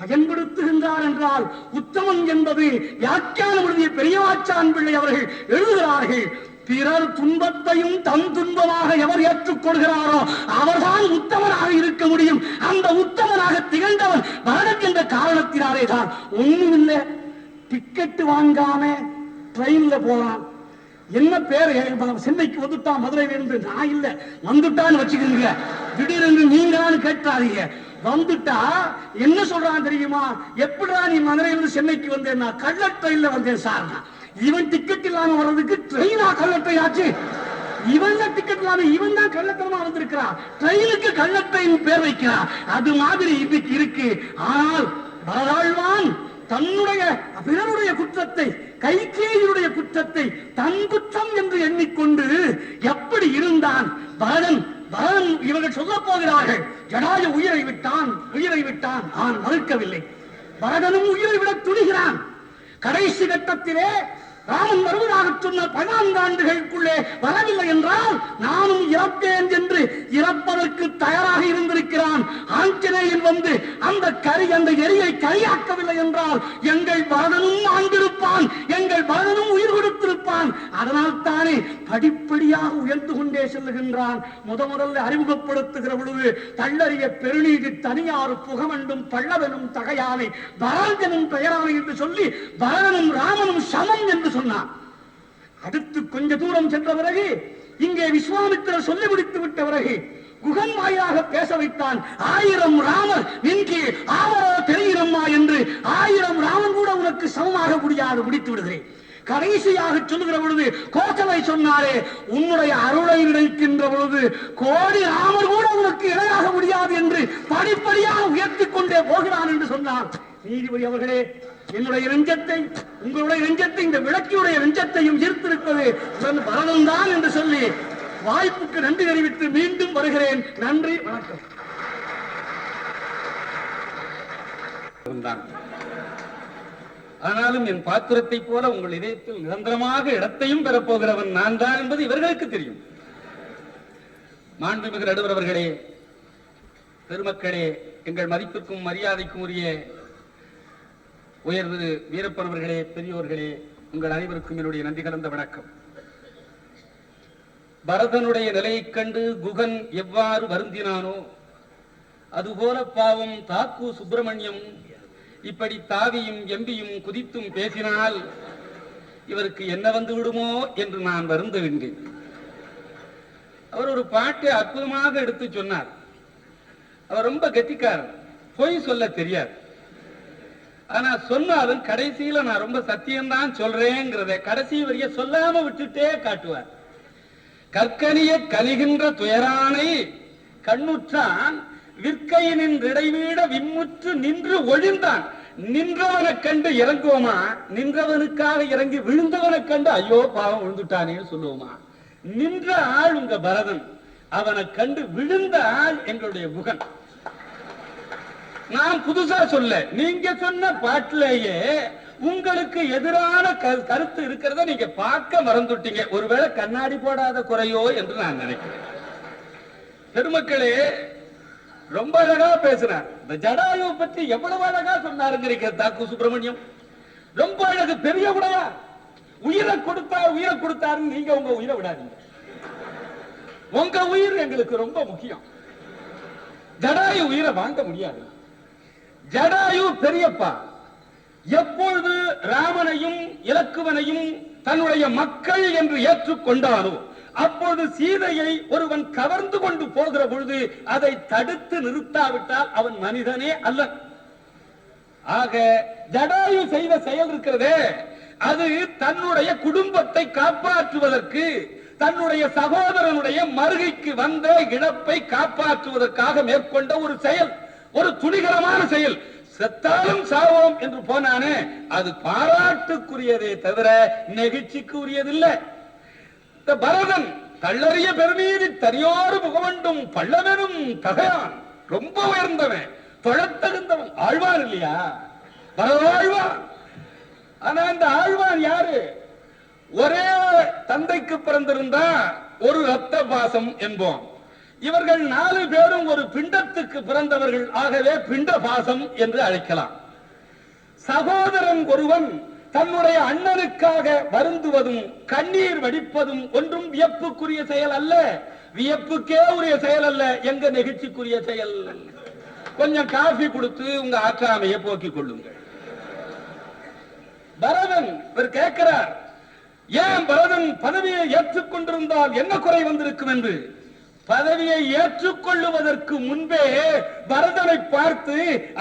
பயன்படுத்துகின்றார். என்றால் உத்தமன் என்பது வியாக்கியானம் எழுதிய பெரியவாச்சான் பிள்ளை அவர்கள் எழுதுகிறார்கள், பிறர் துன்பத்தையும் தன் துன்பமாக எவர் ஏற்றுக்கொள்கிறாரோ அவர்தான் உத்தமனாக இருக்க முடியும். அந்த உத்தமனாக திகழ்ந்தவன் பரதன் என்ற காரணத்தினாலே தான். ஒண்ணும் இல்லை, டிக்கெட் வாங்காம ட்ரெயின்ல போறான். என்ன பேரு, சென்னைக்கு வந்துட்டான் மதுரையில இருந்து. நான் இல்ல, வந்துட்டான்னு வச்சுக்கிறீங்க, திடீரென்று நீங்களான்னு கேட்டாதீங்க. வந்துட்டா என்ன சொல்றான் தெரியுமா? எப்படிடா நீ மதுரையிலிருந்து சென்னைக்கு வந்தேன்? கள்ள ட்ரெயின்ல வந்தேன் சார். இவன் டிக்கெட் இல்லாம வர்றதுக்கு ட்ரெயினா கள்ளட்டை ஆச்சு. இவன் டிக்கெட் இல்லாம இவன் தான் கள்ளத்தனமா வந்திருக்கிறான், ட்ரெயினுக்கு கள்ளட்டையின் பேர் வைக்கிறான். அது மாதிரி இன்னைக்கு இருக்கு. ஆனால் பரதாழ்வான் தன்னுடைய பிறருடைய குற்றத்தை, கைகேயினுடைய குற்றத்தை தன் குற்றம் என்று எண்ணிக்கொண்டு எப்படி இருந்தான் பரதன். பரதன் இவர்கள் சொல்ல போகிறார்கள், ஜடாயு உயிரை விட்டான், உயிரை விட்டான். நான் மறுக்கவில்லை, பரதனும் உயிரை விட துணிகிறான். கடைசி கட்டத்திலே ராமன் வருவதாக சொன்ன 14 ஆண்டுகளுக்குள்ளே வரவில்லை என்றால் நானும் இறப்பேன் என்று இறப்பதற்கு தயாராக இருந்திருக்கிறான். ஆஞ்சநேயன் வந்து அந்த எரியை கரியாக்கவில்லை என்றால் எங்கள் பரதனும் ஆண்டிருப்பான், எங்கள் பரதனும் உயிர் கொடுத்திருப்பான். அதனால் தானே படிப்படியாக உயர்ந்து கொண்டே செல்லுகின்றான். முதல்ல அறிமுகப்படுத்துகிற பொழுது தள்ளறிய பெருநீதி தனியாறு புகமண்டும் பள்ளவனும் தகையானை பரதனும் பெயரானை என்று சொல்லி பரதனும் ராமனும் சமம் என்று சொன்னான். அடுத்து கொஞ்ச தூரம் சென்ற பிறகு இங்கே விஸ்வாமித்திரர் சொல்லி முடித்து விட்ட பிறகு குகன் வாயிலாக பேச வைத்தான். 1000 ராமர் இங்கே ஆவரோ தெரிகிறம்மா என்று 1000 ராமன் கூட உனக்கு சமமாக முடியாது, முடித்து விடுகிறேன். கடைசியாக சொல்லுகிற பொழுது கோசலை சொன்னாரே, உன்னுடைய அருளை நினைக்கின்ற பொழுது கோடி ராமர் கூட உனக்கு இணையாக முடியாது என்று படிப்படியாக உயர்த்திக் கொண்டே போகிறான் என்று சொன்னார். நீதிபதி அவர்களே, என்னுடைய நெஞ்சத்தை, உங்களுடைய நெஞ்சத்தை, இந்த விளக்கியுடைய நெஞ்சத்தையும் ஈர்த்திருப்பது பரதன் தான் என்று சொல்லி வாய்ப்புக்கு நன்றி தெரிவித்து மீண்டும் வருகிறேன். நன்றி, வணக்கம். ஆனாலும் என் பாத்திரத்தை போல உங்கள் இதயத்தில் நிரந்தரமாக இடத்தையும் பெறப்போகிறவன் நான் தான் என்பது இவர்களுக்கு தெரியும். மாண்புமிகு நடுவர் அவர்களே, பெருமக்களே, எங்கள் மதிப்பிற்கும் மரியாதைக்கும் உரிய உயர்வு வீரப்பன் அவர்களே, பெரியோர்களே, உங்கள் அனைவருக்கும் என்னுடைய நன்றி கலந்த வணக்கம். பரதனுடைய நிலையைக் கண்டு குகன் எவ்வாறு வருந்தினானோ அதுபோல பாவம் தாக்கு சுப்பிரமணியம் இப்படி தாவியும் எம்பியும் குதித்தும் பேசினால் இவருக்கு என்ன வந்து விடுமோ என்று நான் வருந்துகின்றேன். அவர் ஒரு பாட்டை அற்புதமாக எடுத்து சொன்னார். அவர் ரொம்ப கெட்டிக்காரர், பொய் சொல்ல தெரியாது. ஆனா சொன்னாலும் கடைசியில நான் ரொம்ப சத்தியம்தான் சொல்றேங்கிறத கடைசி வரிய சொல்லாம விட்டுட்டே காட்டுவார். கற்கனிய கலிகின்ற துயரானை கண்ணுற்றான் விற்கையினின் இடைவீட விம்முற்று நின்று ஒழிந்தான். நின்றவனை கண்டு இறங்குவோமா? நின்றவனுக்காக இறங்கி விழுந்தவனை கண்டு ஐயோ பாவம் விழுந்துட்டானேன்னு சொல்லுவோமா? நின்ற ஆள் உங்க பரதன், அவனை கண்டு விழுந்த ஆள் எங்களுடைய குகன். நான் புதுசா சொல்ல, நீங்க சொன்ன பாட்டிலேயே உங்களுக்கு எதிரான கருத்து இருக்கிறத நீங்க பார்க்க மறந்துட்டீங்க. ஒருவேளை கண்ணாடி போடாத குறையோ என்று நான் நினைக்கிறேன். பெருமக்களே, ரொம்ப அழகா பேசுறார். இந்த ஜடாயு பற்றி எவ்வளவு அழகா சொன்னாருங்கிறீங்க தாக்கு சுப்பிரமணியம். ரொம்ப அழகு, பெரிய உடையா உயிரை கொடுத்தாருன்னு நீங்க உங்க உயிரை விடாதீங்க. உங்க உயிர் எங்களுக்கு ரொம்ப முக்கியம். ஜடாயு உயிரை வாங்க முடியாது. ஜடாயு பெரியப்பா எப்பொழுது ராமனையும் இலக்குவனையும் தன்னுடைய மக்கள் என்று ஏற்றுக்கொண்டாரோ அப்பொழுது சீதையை ஒருவன் கவர்ந்து கொண்டு போகிற பொழுது அதை தடுத்து நிறுத்தாவிட்டால் அவன் மனிதனே அல்ல. ஆக ஜடாயு செய்த செயல் இருக்கிறதே, அது தன்னுடைய குடும்பத்தை காப்பாற்றுவதற்கு, தன்னுடைய சகோதரனுடைய மறுகைக்கு வந்த இழப்பை காப்பாற்றுவதற்காக மேற்கொண்ட ஒரு செயல், ஒரு துணிகரமான செயல். செத்தாலும் சாவோம் என்று போனானே, அது பாராட்டுக்குரியதே தவிர நெகிழ்ச்சிக்கு உரியதில்லை. பரதன் கள்ளறிய பெருமீதி தனியோரு முகவண்டும் பள்ளவனும் தகையான், ரொம்ப உயர்ந்தவன், தொழத்தகுந்தவன், ஆழ்வான் இல்லையா? பரவாழ்வான். ஆனா இந்த ஆழ்வான் யாரு? ஒரே தந்தைக்கு பிறந்திருந்தா ஒரு ரத்த பாசம் என்போம். இவர்கள் 4 பேரும் ஒரு பிண்டத்துக்கு பிறந்தவர்கள், ஆகவே பிண்ட பாசம் என்று அழைக்கலாம். சகோதரன் ஒருவன் தன்னுடைய அண்ணனுக்காக வருந்துவதும் கண்ணீர் வடிப்பதும் ஒன்றும் வியப்புக்குரிய செயல் அல்ல, வியப்புக்கே உரிய செயல் அல்ல, எங்க நெகிழ்ச்சிக்குரிய செயல். கொஞ்சம் காஃபி கொடுத்து உங்க ஆற்றாமையை போக்கிக் கொள்ளுங்கள். பரதன் இவர் கேட்கிறார், ஏன் பரதன் பதவியை ஏற்றுக்கொண்டிருந்தால் என்ன குறை வந்திருக்கும் என்று. பதவியை ஏற்றுக்கொள்ளுவதற்கு முன்பே பரதனை பார்த்து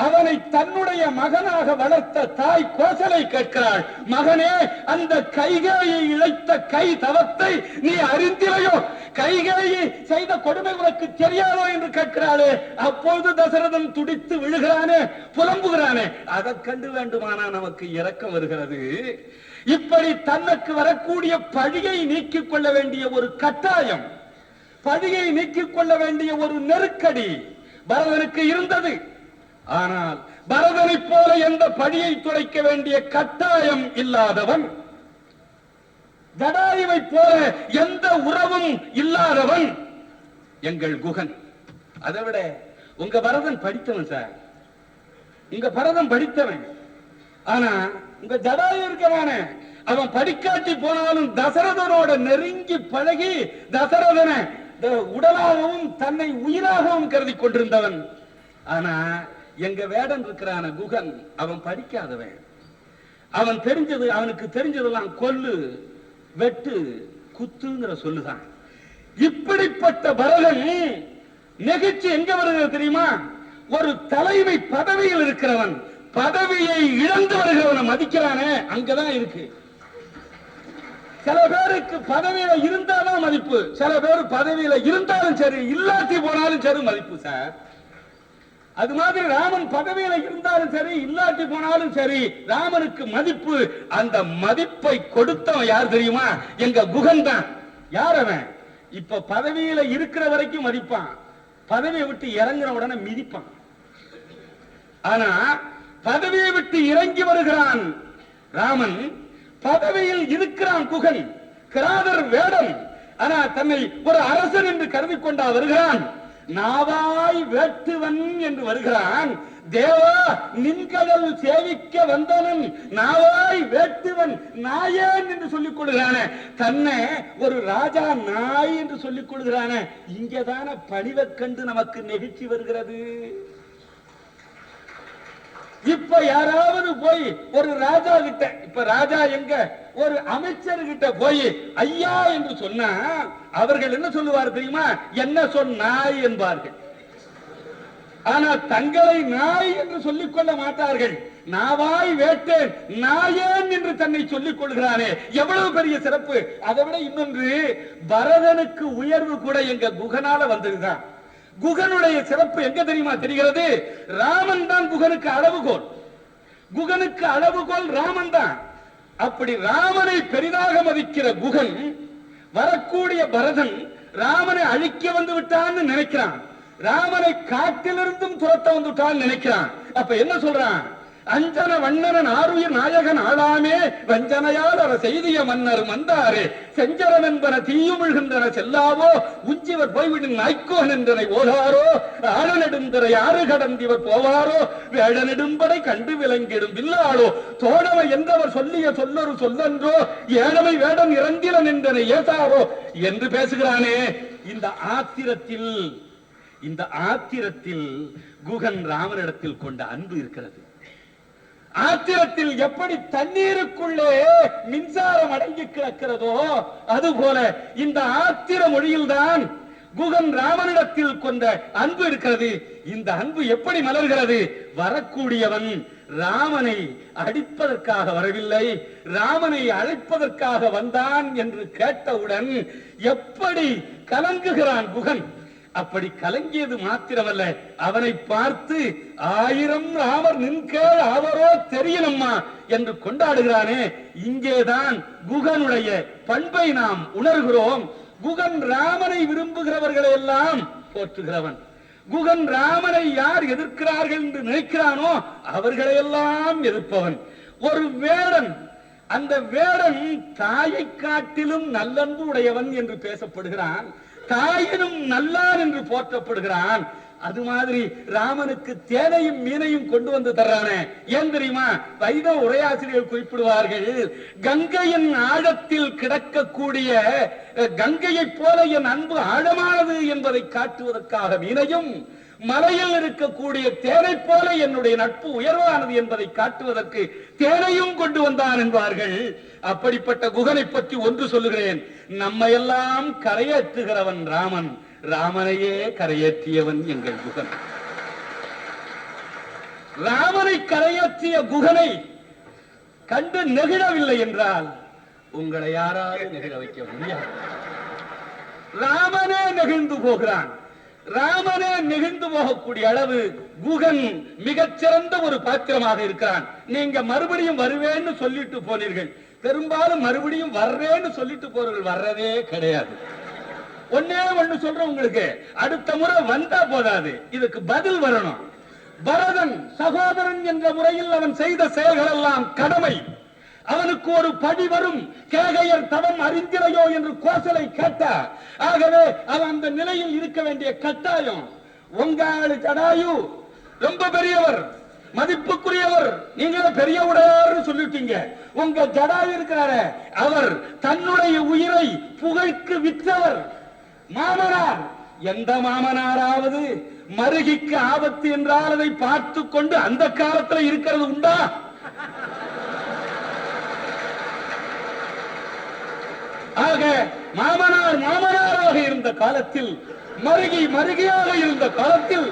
அவனை தன்னுடைய மகனாக வளர்த்த தாய் கோசலை கேட்கிறாள், மகனே, அந்த கைகேயை இழைத்த கை தவத்தை நீ அறிந்திலையோ? கைகேயை செய்த கொடுமை உனக்கு தெரியாதோ என்று கேட்கிறாளே. அப்பொழுது தசரதன் துடித்து விழுகிறானே, புலம்புகிறானே. அதை கண்டு வேண்டுமானா நமக்கு இரக்கம் வருகிறது. இப்படி தனக்கு வரக்கூடிய பழியை நீக்கிக் கொள்ள வேண்டிய ஒரு கட்டாயம், பழியை நீக்கிக் கொள்ள வேண்டிய ஒரு நெருக்கடி பரதனுக்கு இருந்தது. ஆனால் பரதனை போல எந்த பழியை துடைக்க வேண்டிய கட்டாயம் இல்லாதவன், ஜடாயுவை போல எந்த உறவும் இல்லாதவன் எங்கள் குகன். அதை விட உங்க பரதன் படித்தவன் சார், உங்க பரதன் படித்தவன். ஆனா உங்க ஜடாயு இருக்கவானே, அவன் படிக்காட்டி போனாலும் தசரதனோட நெருங்கி பழகி தசரதனை உடலாகவும் தன்னை உயிராகவும் கருதி கொண்டிருந்தவன். ஆனா எங்க வேடன் இருக்கிறான குகன், அவன் படிக்காதவன். அவன் தெரிஞ்சது, அவனுக்கு தெரிஞ்சதெல்லாம் கொல்லு, வெட்டு, குத்துங்கிற சொல்லுதான். இப்படிப்பட்ட பரதன் நெகிழ்ச்சி எங்க வருகிறது தெரியுமா? ஒரு தலைமை பதவியில் இருக்கிறவன் பதவியை இழந்து வருகிறவனை மதிக்கிறானே, அங்கதான் இருக்கு. சில பேருக்கு பதவியில இருந்தாலும் மதிப்பு, சில பேர் பதவியில இருந்தாலும் சரி, இல்லாட்டி போனாலும் சரி மதிப்பு சார். அது மாதிரி ராமன் பதவியில இருந்தாலும் சரி, இல்லாட்டி போனாலும் சரி, ராமனுக்கு மதிப்பு. அந்த மதிப்பை கொடுத்தவன் யார் தெரியுமா? எங்க குகன் தான். யார் அவன்? இப்ப பதவியில இருக்கிற வரைக்கும் மதிப்பான், பதவியை விட்டு இறங்குற உடனே மிதிப்பான். ஆனா பதவியை விட்டு இறங்கி வருகிறான் ராமன், பதவியில் இருக்கிறான் குகன், கிராதர் வேடம். ஆனா தன்னை ஒரு அரசன் என்று கருதி கொண்டா வருகிறான். நாவாய் வேட்டுவன் என்று வருகிறான். தேவா நின்கடல் சேவிக்க வந்தவன் நாவாய் வேட்டுவன் நாயன் என்று சொல்லிக் கொள்கிறானே, தன்னை ஒரு ராஜா நாய் என்று சொல்லிக் கொள்கிறானே. இங்கதான பணிவை கண்டு நமக்கு நெகிழ்ச்சி வருகிறது. இப்ப யாராவது போய் ஒரு ராஜா கிட்ட, இப்ப ராஜா எங்க, ஒரு அமைச்சர் கிட்ட போய் ஐயா என்று சொன்னா அவர்கள் என்ன சொல்லுவார் தெரியுமா? என்ன சொன்னாய் என்பார்கள். ஆனால் தங்களை நாய் என்று சொல்லிக் கொள்ள மாட்டார்கள். நாவாய் வேட்டேன் நாயேன் என்று தன்னை சொல்லிக் கொள்கிறானே, எவ்வளவு பெரிய சிறப்பு! அதை விட இன்னொன்று, பரதனுக்கு உயர்வு கூட எங்க குகனால வந்ததுதான். குகனுடைய சிறப்பு எங்க தெரியுமா தெரிகிறது? ராமன் தான் குகனுக்கு அளவுகோல். குகனுக்கு அளவுகோல் ராமன் தான். அப்படி ராமனை பெரிதாக மதிக்கிற குகன், வரக்கூடிய பரதன் ராமனை அழிக்க வந்து விட்டான்னு நினைக்கிறான். ராமனை காட்டிலிருந்தும் துரத்த வந்து விட்டான்னு நினைக்கிறான். அப்ப என்ன சொல்றான்? அஞ்சன வண்ணனன் ஆருயிர் நாயகன் ஆளாமே வஞ்சனையால் அவ செய்திய மன்னர் மந்தாரே செஞ்சரம் என்பன தீயுமிழ்கின்றன செல்லாவோ உஞ்சிவர் போய்விடும் நாய்க்கோன் என்றனை ஓதாரோ ஆழநெடுந்தரை ஆறு கடந்திவர் போவாரோ வேடநெடும்படை கண்டு விளங்கிடும் வில்லாளோ தோழமை என்றவர் சொல்லிய சொல்லொரு சொல்லன்றோ ஏழமை வேடன் இறந்திலன் என்றனை ஏசாரோ என்று பேசுகிறானே. இந்த ஆத்திரத்தில் குகன் ராமனிடத்தில் கொண்ட அன்பு இருக்கிறது. ஆத்திரத்தில் எப்படி தண்ணீருக்குள்ளே மின்சாரம் அடங்கி கிடக்கிறதோ அதுபோல இந்த ஆத்திர மொழியில்தான் குகன் ராமனிடத்தில் கொண்ட அன்பு இருக்கிறது. இந்த அன்பு எப்படி மலர்கிறது? வரக்கூடியவன் ராமனை அடிப்பதற்காக வரவில்லை, ராமனை அழைப்பதற்காக வந்தான் என்று கேட்டவுடன் எப்படி கலங்குகிறான் குகன். அப்படி கலங்கியது மாத்திரமல்ல, அவனை பார்த்து 1000 ராமர் நின்கேள் அவரோ தெரியலம்மா என்று கொண்டாடுகிறானே. இங்கேதான் குகனுடைய பண்பை நாம் உணர்கிறோம். குகன் ராமனை விரும்புகிறவர்களை எல்லாம் போற்றுகிறவன். குகன் ராமனை யார் எதிர்க்கிறார்கள் என்று நினைக்கிறானோ அவர்களையெல்லாம் எதிர்ப்பவன். ஒரு வேடன், அந்த வேடன் தாயை காட்டிலும் நல்லன்பு உடையவன் என்று பேசப்படுகிறான், தாயினும் நல்லான் என்று போற்றப்படுகிறான். அது மாதிரி ராமனுக்கு தேனையும் மீனையும் கொண்டு வந்து தர்றானே, ஏன் தெரியுமா? வைணவ உரையாசிரியர்கள் குறிப்பிடுவார்கள், கங்கையின் ஆழத்தில் கிடக்கக்கூடிய கங்கையை போல என் அன்பு ஆழமானது என்பதை காட்டுவதற்காக மீனையும், மலையில் இருக்கக்கூடிய தேனை போல என்னுடைய நட்பு உயர்வானது என்பதை காட்டுவதற்கு தேனையும் கொண்டு வந்தான் என்பார்கள். அப்படிப்பட்ட குகனை பற்றி ஒன்று சொல்லுகிறேன். நம்மையெல்லாம் கரையேற்றுகிறவன் ராமன், ராமனையே கரையேற்றியவன் எங்கள் குகன். ராமனை கரையேற்றிய குகனை கண்டு நெகிழவில்லை என்றால் உங்களை யாராலும் நெகிழ வைக்க முடியாது. ராமனே நெகிழ்ந்து போகிறான். ராமனே நெகிழ்ந்து போகக்கூடிய அளவு குகன் மிகச்சிறந்த ஒரு பாத்திரமாக இருக்கிறான். நீங்க மறுபடியும் வருவேன்னு சொல்லிட்டு போனீர்கள். பெரும்பாலும் மறுபடியும் வர்றேன்னு சொல்லிட்டு போறவர்கள் வர்றதே கிடையாது. ஒன்னே ஒண்ணு சொல்றேன் உங்களுக்கு, அடுத்த முறை வந்தா போதாது, இதுக்கு பதில் வரணும். பரதன் சகோதரன் என்ற முறையில் அவன் செய்த செயல்கள் எல்லாம் கடமை. அவனுக்கு ஒரு படி வரும். கேகையர் தவம் அறிந்திரையோ என்று கோசலை கேட்டார். ஆகவே அவன் அந்த நிலையில் இருக்க வேண்டிய கட்டாயம். உங்காளு ஜடாயு ரொம்ப பெரியவர், மதிப்புக்குரியவர், நீங்களே பெரிய உடையார்னு சொல்லிட்டீங்க. உங்க ஜடாயு இருக்கிறாரு, அவர் தன்னுடைய உயிரை புகழ்க்கு விற்றவர். மாமனார், எந்த மாமனாராவது மருகிக்கு ஆபத்து என்றால் அதை பார்த்து கொண்டு அந்த காலத்தில் இருக்கிறது உண்டா? ஆக மாமனாராக இருந்த காலத்தில், மருகியாக இருந்த காலத்தில்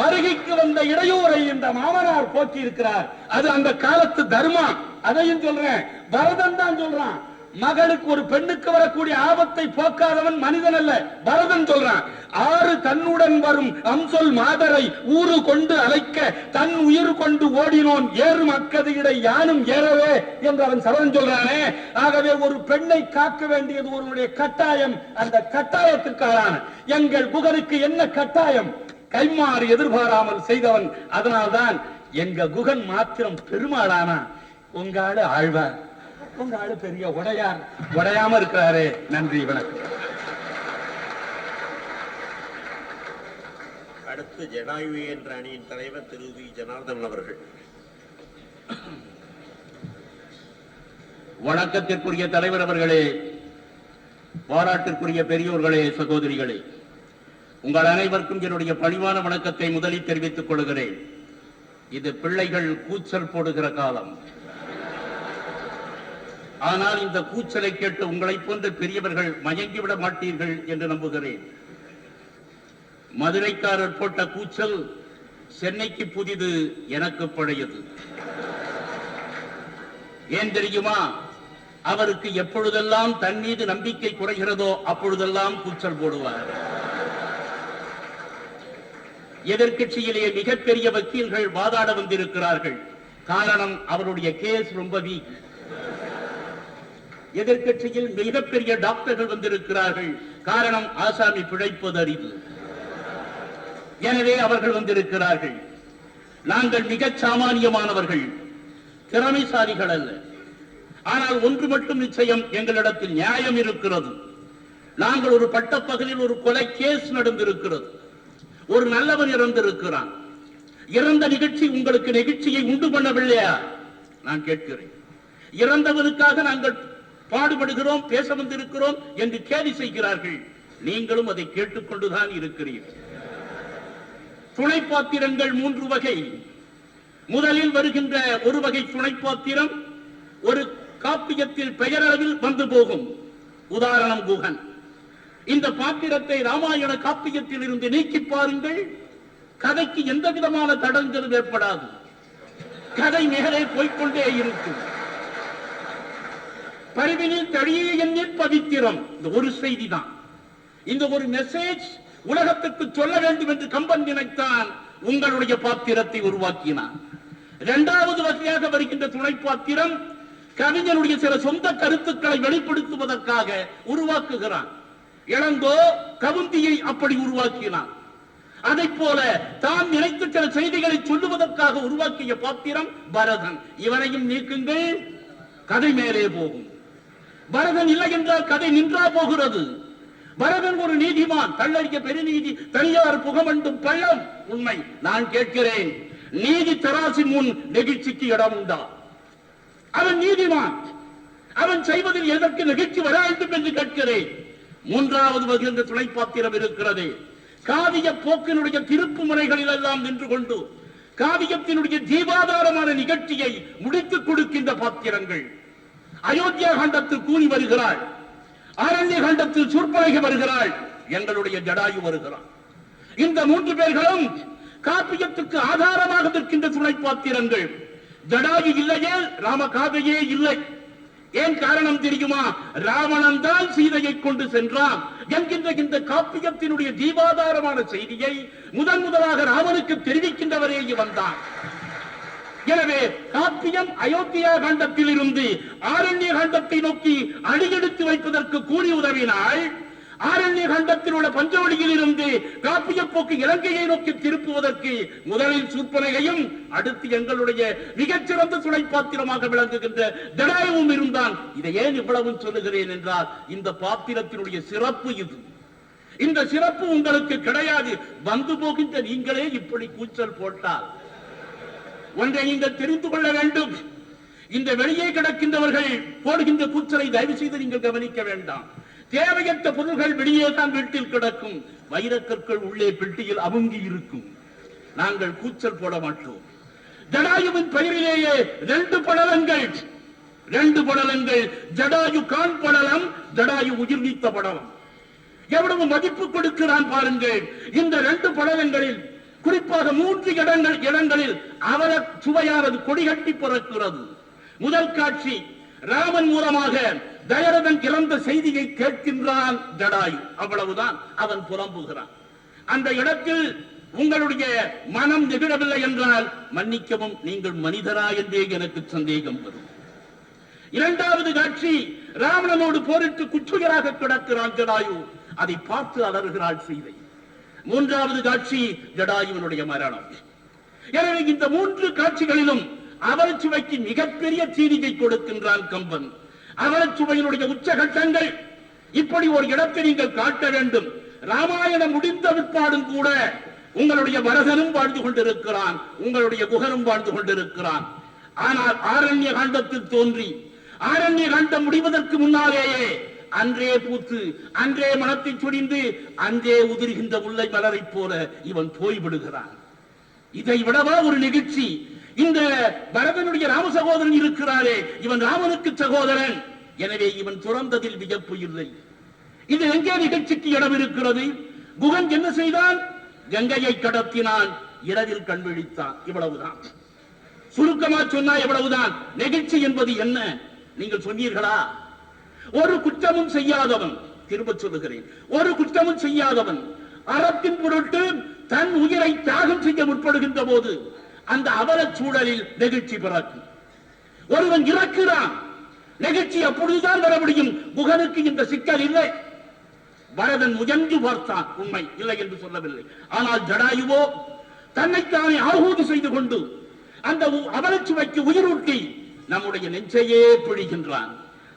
மருகிக்கு வந்த இடையூறை இந்த மாமனார் போக்கி இருக்கிறார். அது அந்த காலத்து தர்மம். அதையும் சொல்றேன், பரதன் தான் சொல்றான். மகளுக்கு ஒரு பெண்ணுக்கு வரக்கூடிய ஆபத்தை போக்காதவன் மனிதன் அல்ல, பரதன் சொல்றான். 6 தன்னுடன் வரும் அம்சொல் மாதரை ஊறு கொண்டு அழைக்க தன் உயிர் கொண்டு ஓடினோன் ஏறு மக்கது இடை யானும் ஏறவே என்று அவன் சபதம் சொல்றானே. ஆகவே ஒரு பெண்ணை காக்க வேண்டியது ஒருவருடைய கட்டாயம். அந்த கட்டாயத்திற்கான எங்கள் குகனுக்கு என்ன கட்டாயம்? கைமாறு எதிர்பாராமல் செய்தவன். அதனால்தான் எங்க குகன் மாத்திரம் பெருமாளானா. உங்க ஆளு ஆழ்வார், உங்க ஆளு பெரிய உடையார், உடையாம இருக்கிறாரே. நன்றி, வணக்கம். அடுத்து ஜடாயு என்ற அணியின் தலைவர் திரு வி. ஜனார்தன் அவர்கள். வணக்கத்திற்குரிய தலைவர் அவர்களே, பாராட்டிற்குரிய பெரியோர்களே, சகோதரிகளே, உங்கள் அனைவருக்கும் என்னுடைய பணிவான வணக்கத்தை முதலில் தெரிவித்துக் கொள்கிறேன். இது பிள்ளைகள் கூச்சல் போடுகிற காலம். ஆனால் இந்த கூச்சலை கேட்டு உங்களை போன்ற பெரியவர்கள் மயங்கிவிட மாட்டீர்கள் என்று நம்புகிறேன். மதுரைக்காரர் போட்ட கூச்சல் சென்னைக்கு புதிது, எனக்கு பழையது. ஏன் தெரியுமா? அவருக்கு எப்பொழுதெல்லாம் தன் மீது நம்பிக்கை குறைகிறதோ அப்பொழுதெல்லாம் கூச்சல் போடுவார். எதிர்க்கட்சியிலே மிகப்பெரிய வக்கீல்கள் வாதாட வந்திருக்கிறார்கள். காரணம், அவருடைய கேஸ் ரொம்ப வீக். எதிர்க்கட்சியில் மிகப்பெரிய டாக்டர்கள் வந்திருக்கிறார்கள். காரணம், ஆசாமி பிழைப்பது அரிது. எனவே அவர்கள் வந்திருக்கிறார்கள். நாங்கள் மிகச் சாமானியமானவர்கள், திறமைசாலிகள் அல்ல. ஆனால் ஒன்று மட்டும் நிச்சயம், எங்களிடத்தில் நியாயம் இருக்கிறது. நாங்கள் ஒரு பட்டப்பகலில் ஒரு கொலை கேஸ் நடந்திருக்கிறது. ஒரு நல்லவன் இறந்திருக்கிறான். இறந்த நிகழ்ச்சி உங்களுக்கு நெகிழ்ச்சியை உண்டு பண்ணவில்லையா? நான் கேட்கிறேன். இறந்தவனுக்காக நாங்கள் பாடுபடுகிறோம், பேச வந்திருக்கிறோம் என்று கேலி செய்கிறார்கள். நீங்களும் அதை கேட்டுக்கொண்டுதான் இருக்கிறீர்கள். துணை பாத்திரங்கள் 3 வகை. முதலில் வருகின்ற ஒரு வகை துணை பாத்திரம் ஒரு காப்பியத்தில் பெயரளவில் வந்து போகும். உதாரணம் குகன். இந்த பாத்திரத்தை ராமாயண காப்பியத்தில் இருந்து நீக்கி பாருங்கள், கதைக்கு எந்த விதமான தடங்களும் ஏற்படாது. கதை மேலே போய்கொண்டே இருக்கும். பரிவினில் தழியே எண்ணில் பவித்திரம். இந்த ஒரு செய்தி தான். இந்த ஒரு மெசேஜ் உலகத்துக்கு சொல்ல வேண்டும் என்று கம்பன் நினைத்தான். உங்களுடைய பாத்திரத்தை உருவாக்கினான். இரண்டாவது வகையாக வருகின்ற துணை பாத்திரம் கவிஞனுடைய சில சொந்த கருத்துக்களை வெளிப்படுத்துவதற்காக உருவாக்குகிறான். இளங்கோ கவுந்தியை அப்படி உருவாக்கினான். அதை போல தான் நினைத்த சில செய்திகளை சொல்லுவதற்காக உருவாக்கிய பாத்திரம் பரதன். இவனையும் நீக்குங்கள், கதை மேலே போகும். பரதன் இல்லை என்றால் கதை நின்றா போகிறது. பரதன் ஒரு நீதிமான், தள்ளறிய பெருநீதி தனியார் புகமண்டும் பள்ளம். உண்மை. நான் கேட்கிறேன், நீதி தராசின் முன் நெகிழ்ச்சிக்கு இடம் உண்டா? அவன் நீதிமான். அவன் செய்வதில் எதற்கு நெகிழ்ச்சி வர வேண்டும் என்று கேட்கிறேன். மூன்றாவது வகின்ற துணை பாத்திரம் இருக்கிறது. காவிய போக்கினுடைய திருப்பு முறைகளில் எல்லாம் நின்று கொண்டு காவியத்தினுடைய ஜீவாதாரமான நிகழ்ச்சியை முடித்துக் கொடுக்கின்ற பாத்திரங்கள். அயோத்தியா காண்டத்தில் கூறி வருகிறாள், ஆரண்ய காண்டத்தில் சூர்பனகை வருகிறாள், எங்களுடைய ஜடாயு வருகிறான். இந்த 3 பேர்களும் காப்பியத்துக்கு ஆதாரமாக நிற்கின்ற துணை பாத்திரங்கள். ஜடாயு இல்லையே ராமகாதையே இல்லை. ஏன் காரணம் தெரியுமா? ராவணன் தான் சீதையை கொண்டு சென்றான் என்கின்ற இந்த காப்பியத்தினுடைய ஜீவாதாரமான செய்தியை முதலாக ராவனுக்கு தெரிவிக்கின்றவரே வந்தான். எனவே காப்பியம் அயோத்தியா காண்டத்தில் இருந்து ஆரண்ய காண்டத்தை நோக்கி அடியெடுத்து வைப்பதற்கு கூறி உதவினால், ஆரண்ய காண்டத்தில் உள்ள பஞ்சவடியில் இருந்து காப்பிய போக்கு இலங்கையை நோக்கி திருப்புவதற்கு முதலில் சூர்பனகையும் அடுத்து எங்களுடைய மிகச்சிறந்த துணை பாத்திரமாக விளங்குகின்ற ஜடாயுவும் இருந்தான். இதை ஏன் இவ்வளவு சொல்லுகிறேன் என்றால், இந்த பாத்திரத்தினுடைய சிறப்பு இது. இந்த சிறப்பு உங்களுக்கு கிடையாது. வந்து போகின்ற நீங்களே இப்படி கூச்சல் போட்டால் ஒன்றை நீங்கள் தெரிந்து கொள்ள வேண்டும். இந்த வெளியே கிடக்கின்றவர்கள் போடுகின்ற கூச்சலை தயவு செய்து நீங்கள் கவனிக்க வேண்டாம். தேவையற்ற பொருள்கள் வெளியே தான் வீட்டில் கிடக்கும். வைரக்கற்கள் உள்ளே பெட்டியில் அமுங்கி இருக்கும். நாங்கள் கூச்சல் போட மாட்டோம். ஜடாயுவின் பெயரிலேயே 2 படலங்கள். 2 படலங்கள். ஜடாயு கான் படலம், ஜடாயு உயிர் நீத்த படலம். எவ்வளவு மதிப்பு கொடுக்கிறான் பாருங்கள். இந்த 2 படலங்களில் குறிப்பாக 3 இடங்களில் அவர சுவையானது கொடிகட்டி பிறக்கிறது. முதல் காட்சி, ராமன் மூலமாக தயரதன் இறந்த செய்தியை கேட்கின்றான் ஜடாயு. அவ்வளவுதான். அவன் புலம்புகிறான். அந்த இடத்தில் உங்களுடைய மனம் நெகிழவில்லை என்றால் மன்னிக்கவும், நீங்கள் மனிதரா என்றே எனக்கு சந்தேகம் வரும். இரண்டாவது காட்சி, ராவணனோடு போரிட்டு குற்றுயிராக கிடக்கிறான் ஜடாயு. அதை பார்த்து அலறுகிறாள் சீதை. மூன்றாவது காட்சி, ஜடாயுவினுடைய மரணம். எனவே இந்த 3 காட்சிகளிலும் அவரச்சுவைக்கு மிகப்பெரிய தீனிகை கொடுக்கின்றான் கம்பன். அவரச்சுவையினுடைய உச்சகட்டங்கள். இப்படி ஒரு இடத்தை நீங்கள் காட்ட வேண்டும். ராமாயணம் முடிந்த விற்பாடும் கூட உங்களுடைய பரதனும் வாழ்ந்து கொண்டிருக்கிறான், உங்களுடைய குகனும் வாழ்ந்து கொண்டிருக்கிறான். ஆனால் ஆரண்ய காண்டத்தில் தோன்றி ஆரண்ய காண்டம் முடிவதற்கு முன்னாலேயே அன்றே பூத்து அன்றே மனத்தை சுடிந்து அன்றே உதிர்கின்ற முல்லை மலரை போல இவன் போய்விடுகிறான். இதை விடவா ஒரு நிகழ்ச்சி? இந்த பரதனுடைய ராம சகோதரன் இருக்கிறாரே, இவன் ராமனுக்கு சகோதரன். எனவே இவன் துறந்ததில் வியப்பு இல்லை. இது எங்கே நிகழ்ச்சிக்கு இடம் இருக்கிறது? குகன் என்ன செய்தான்? கங்கையை கடத்தினான். இரவில் கண் விழித்தான். இவ்வளவுதான். சுருக்கமா சொன்னா எவ்வளவுதான். நெகிழ்ச்சி என்பது என்ன நீங்கள் சொன்னீர்களா? ஒரு குற்றமும் செய்யாதவன், திரும்ப சொல்லுகிறேன், ஒரு குற்றமும் செய்யாதவன் அறத்தின் பொருட்டு தன் உயிரை தியாகம் செய்ய முற்படுகின்ற போது அந்த அவலச் சூழலில் நெகிழ்ச்சி பிறக்கும். ஒருவன் இறக்கிறான், நெகிழ்ச்சி அப்பொழுதுதான் வர முடியும். குகனுக்கு இந்த சிக்கல் இல்லை. பரதன் முயன்று பார்த்தான், உண்மை இல்லை என்று சொல்லவில்லை. ஆனால் ஜடாயுவோ தன்னைத்தானே ஆகூதி செய்து கொண்டு அந்த அவலச்சுவைக்கு உயிரூட்டி நம்முடைய நெஞ்சையே பிழிகின்றான்.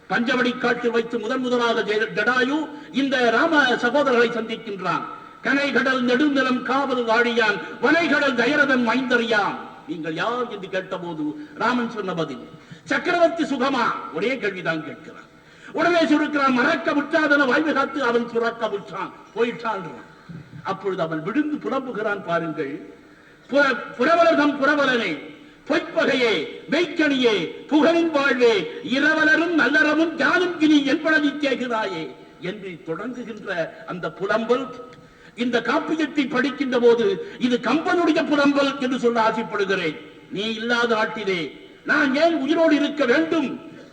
பஞ்சவடி காட்டில் வைத்து முதலாக ஜடாயு இந்த ராம சகோதரரை சந்திக்கின்றான். கனைகடல் நெடுநிலம் காவல் வாழியான், வனைகடல் தயரதன் மைந்தறியான். நீங்கள் யார் என்று கேட்டபோது ராமன் சொன்ன பதில், சக்கரவர்த்தி சுகமா? ஒரே கேள்விதான் கேட்கிறான். உடனே சுருக்கிறான், மறக்க முற்றாதன வாய்வு காத்து அவன் சுரக்க முற்றான், போயிட்டான். அப்பொழுது அவன் விழுந்து புலம்புகிறான். பாருங்கள், புரவலர்தம் புரவலனே, பொய்ப்பகையே, மெய்க்கணியே, புகழின் வாழ்வே, இரவலரும் நல்லறமும் யானும் கினி என்பனதி கேகிறாயே என்று தொடங்குகின்ற அந்த புலம்பல் இந்த காப்பியத்தை படிக்கின்ற போது இது கம்பனுடைய புலம்பல் என்று சொல்ல ஆசைப்படுகிறேன். நீ இல்லாத நாட்டிலே நான் ஏன் உயிரோடு இருக்க வேண்டும்?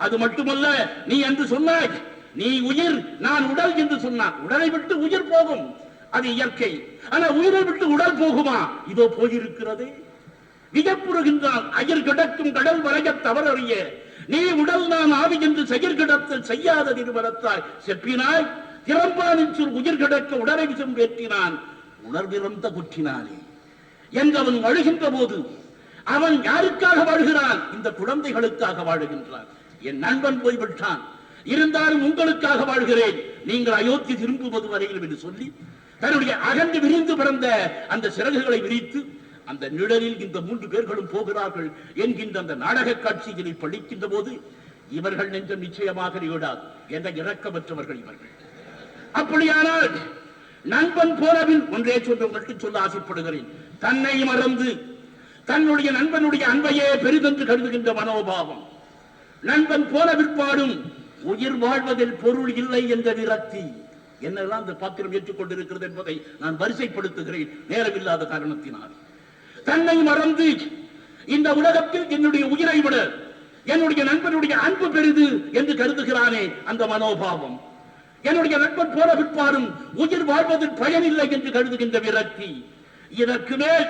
அது மட்டுமல்ல, நீ என்று சொன்னாய், நீ உயிர் நான் உடல் என்று சொன்னான். உடலை விட்டு உயிர் போகும், அது இயற்கை. ஆனா உயிரை விட்டு உடல் போகுமா? இதோ போயிருக்கிறது. வியப்புறுகின்றான். அயர் கிடக்கும் கடல் வரைய தவறறிய நீ உடல் நான் ஆவி என்று செயல் கிடத்தல் செய்யாத திருமணத்தாய் செப்பினாய். திறம்பானின் சொல் உயிர் கிடக்க உடலை விஷம் வேற்றினான், உணர்விறந்த குற்றினானே என்று அவன் அழுகின்ற போது அவன் யாருக்காக வாழ்கிறான்? இந்த குழந்தைகளுக்காக வாழுகின்றான். என் நண்பன் போய்விட்டான், இருந்தாலும் உங்களுக்காக வாழ்கிறேன், நீங்கள் அயோத்தி திரும்புவது வரையில் என்று சொல்லி தன்னுடைய அகன்று விரிந்து பிறந்த அந்த சிறகுகளை விரித்து அந்த நிழலில் இந்த 3 பேர்களும் போகிறார்கள் என்கின்ற அந்த நாடக காட்சிகளை படிக்கின்ற போது இவர்கள் நெஞ்சம் நிச்சயமாக நீடாது என்ற இரக்கமற்றவர்கள் இவர்கள். அப்படியானால் நண்பன் போனபின் ஒன்றே சொல்ல சொல்ல ஆசைப்படுகிறேன். தன்னை மறந்து தன்னுடைய நண்பனுடைய அன்பையே பெரிதென்று கருதுகின்ற மனோபாவம், நண்பன் போன பிற்பாடும் உயிர் வாழ்வதில் பொருள் இல்லை என்ற விரக்தி, என்னெல்லாம் இந்த பாத்திரம் ஏற்றுக்கொண்டிருக்கிறது என்பதை நான் வரிசைப்படுத்துகிறேன் நேரமில்லாத காரணத்தினால். தன்னை மறந்து இந்த உலகத்தில் என்னுடைய உயிரை விட என்னுடைய நண்பனுடைய அன்பு பெரிது என்று கருதுகிறானே அந்த மனோபாவம், என்னுடைய நண்பன் போன பிற்பாடும் உயிர் வாழ்வதில் பயனில்லை என்று கருதுகின்ற விரக்தி, இதற்கு மேல்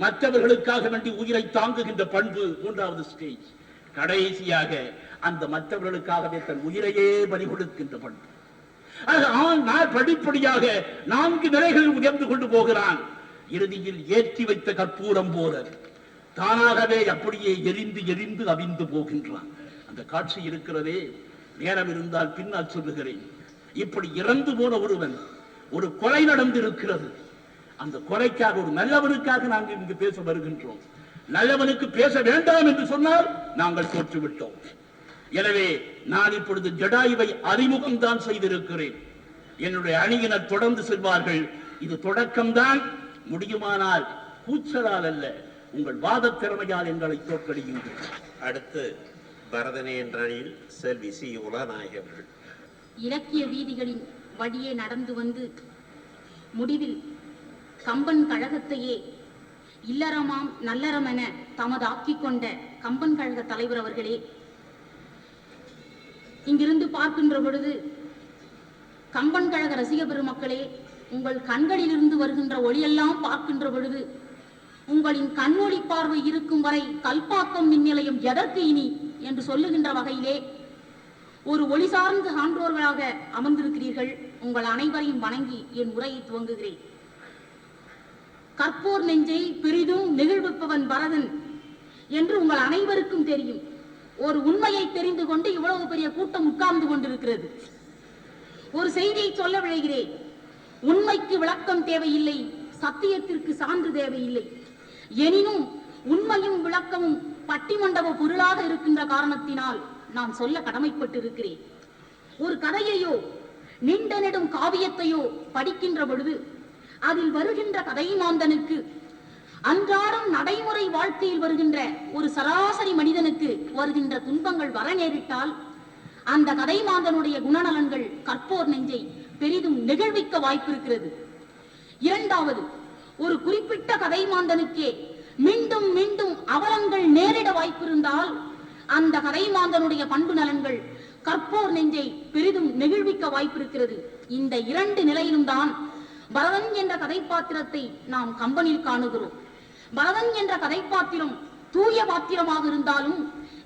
மற்றவர்களுக்காக வேண்டி உயிரை தாங்குகின்ற பண்பு 3வது ஸ்டேஜ். கடைசியாக அந்த மற்றவர்களுக்காகவே தன் உயிரையே பலி கொடுக்கின்ற பண்பு. நான் படிப்படியாக 4 நிலைகளில் உயர்ந்து கொண்டு போகிறான். இறுதியில் ஏற்றி வைத்த கற்பூரம் போல தானாகவே அப்படியே எரிந்து எரிந்து அவிந்து போகின்றான். அந்த காட்சி இருக்கிறதே, நேரம் இருந்தால் பின்னால் சொல்லுகிறேன். இப்படி இறந்து போன ஒருவன், ஒரு கொலை நடந்திருக்கிறது, அந்த கொலைக்காக ஒரு நல்லவனுக்காக நாங்கள் இங்கு பேச வருகின்றோம். நல்லவனுக்கு பேச வேண்டாம் என்று சொன்னால் நாங்கள் தோற்றுவிட்டோம். எனவே நான் இப்பொழுது ஜடாயுவை அறிமுகம் தான் செய்திருக்கிறேன். என்னுடைய அணியினர் தொடர்ந்து செல்வார்கள். இது தொடக்கம்தான். முடியுமானால் கூச்சலால் அல்ல, உங்கள் வாத திறமையால் எங்களை தோற்கடியுங்கள். அடுத்து பரதனே என்ற அணியில் செல்வி சி உலநாயகி அவர்கள். இலக்கிய வீதிகளின் வழியே நடந்து வந்து முடிவில் கம்பன் கழகத்தையே இல்லறமாம் நல்லறம் என தமதாக்கிக் கொண்ட கம்பன் கழக தலைவர் அவர்களே, இங்கிருந்து பார்க்கின்ற பொழுது கம்பன் கழக ரசிக பெருமக்களே, உங்கள் கண்களிலிருந்து வருகின்ற ஒளியெல்லாம் பார்க்கின்ற பொழுது உங்களின் கண்ணொளி பார்வை இருக்கும் வரை கல்பாக்கம் மின் நிலையம் எதற்கு இனி என்று சொல்லுகின்ற வகையிலே ஒரு ஒளி சார்ந்த சான்றோர்களாக அமர்ந்திருக்கிறீர்கள். உங்கள் அனைவரையும் வணங்கி என் உரையை துவங்குகிறேன். கற்போர் நெஞ்சை பெரிதும் நெகிழ்விப்பவன் பரதன் என்று உங்கள் அனைவருக்கும் தெரியும். ஒரு உண்மையை தெரிந்து கொண்டு இவ்வளவு பெரிய கூட்டம் உட்கார்ந்து கொண்டிருக்கிறது. ஒரு செய்தியை சொல்ல விழைகிறேன். உண்மைக்கு விளக்கம் தேவையில்லை, சத்தியத்திற்கு சான்று தேவையில்லை. எனினும் உண்மையும் விளக்கமும் பட்டிமண்டப பொருளாக இருக்கின்ற காரணத்தினால் நான் சொல்ல கடமைப்பட்டிருக்கிறேன். ஒரு கதையையோ நீண்ட நெடும் காவியத்தையோ படிக்கின்ற பொழுது அதில் வருகின்ற கதை மாந்தனுக்கு அன்றாடம் நடைமுறை வாழ்க்கையில் வருகின்ற ஒரு சராசரி மனிதனுக்கு வருகின்ற துன்பங்கள் வர நேரிட்டால் அந்த கதை மாந்தனுடைய குணநலன்கள் கற்போர் நெஞ்சை பெரிதும் நெகிழ்விக்க வாய்ப்பு இருக்கிறது. இரண்டாவது, ஒரு குறிப்பிட்ட கதை மாந்தனுக்கே மீண்டும் மீண்டும் அவலங்கள் நேரிட வாய்ப்பிருந்தால் அந்த கதை மாந்தனுடைய பண்பு நலன்கள் கற்போர் நெஞ்சை பெரிதும் நெகிழ்விக்க வாய்ப்பிருக்கிறது. இந்த இரண்டு நிலையிலும் தான் பரதன் என்ற கதைப்பாத்திரத்தை நாம் கம்பனில் காணுகிறோம். பரதன் என்ற கதைப்பாத்திரம் தூய பாத்திரமாக இருந்தாலும்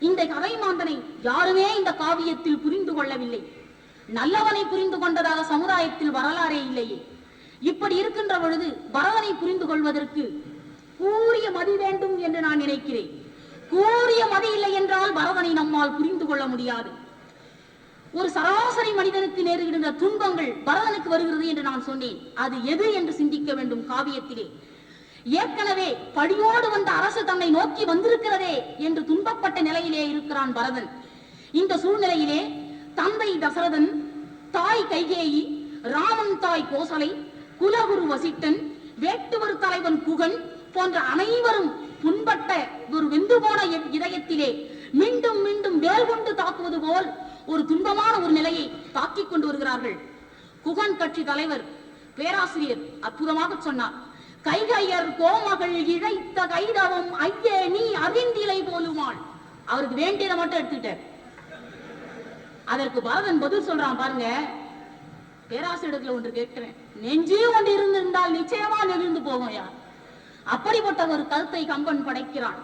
இந்த கதை மாந்தனை யாருமே இந்த காவியத்தில் புரிந்து கொள்ளவில்லை. நல்லவனை புரிந்து கொண்டதாக சமுதாயத்தில் வரலாறே இல்லையே. இப்படி இருக்கின்ற பொழுது பரதனை புரிந்து கொள்வதற்கு கூரிய மதி வேண்டும் என்று நான் நினைக்கிறேன். கூரிய மதி இல்லை என்றால் பரதனை நம்மால் புரிந்து கொள்ள முடியாது. ஒரு சராசரி மனிதனுக்கு நேருகின்ற துன்பங்கள் பரதனுக்கு வருகிறது என்று நான் சொன்னேன். அது எது என்று சிந்திக்க வேண்டும். காவியத்திலே ஏற்கனவே பழியோடு வந்த அரசு தன்னை நோக்கி வந்திருக்கிறதே என்று துன்பப்பட்ட நிலையிலே இருக்கிறான் பரதன். இந்த சூழ்நிலையிலே தந்தை தசரதன், தாய் கைகேயி, ராமன் தாய் கோசலை, குலகுரு வசிட்டன், வேட்டுவர் தலைவன் குகன் போன்ற அனைவரும் புண்பட்ட ஒரு வெந்து போன இதயத்திலே மீண்டும் மீண்டும் வேல் கொண்டு தாக்குவது போல் ஒரு துன்பமான ஒரு நிலையை தாக்கிக் கொண்டு வருகிறார்கள். குகன் கட்சி தலைவர் பேராசிரியர் அற்புதமாக சொன்னார். கைகையர் கோமகள் இழைத்த கைதவம் ஐயே நீ அறிந்திலை போலுமாள். அவருக்கு வேண்டியதை மட்டும் எடுத்துட்டார். அதற்கு பரதன் பதில் சொல்றான் பாருங்க. பேராசிரியத்துல ஒன்று கேட்கிறேன், நெஞ்சே ஒன்று இருந்திருந்தால் நிச்சயமா நெகிழ்ந்து போகும் யார். அப்படிப்பட்ட ஒரு கருத்தை கம்பன் படைக்கிறான்.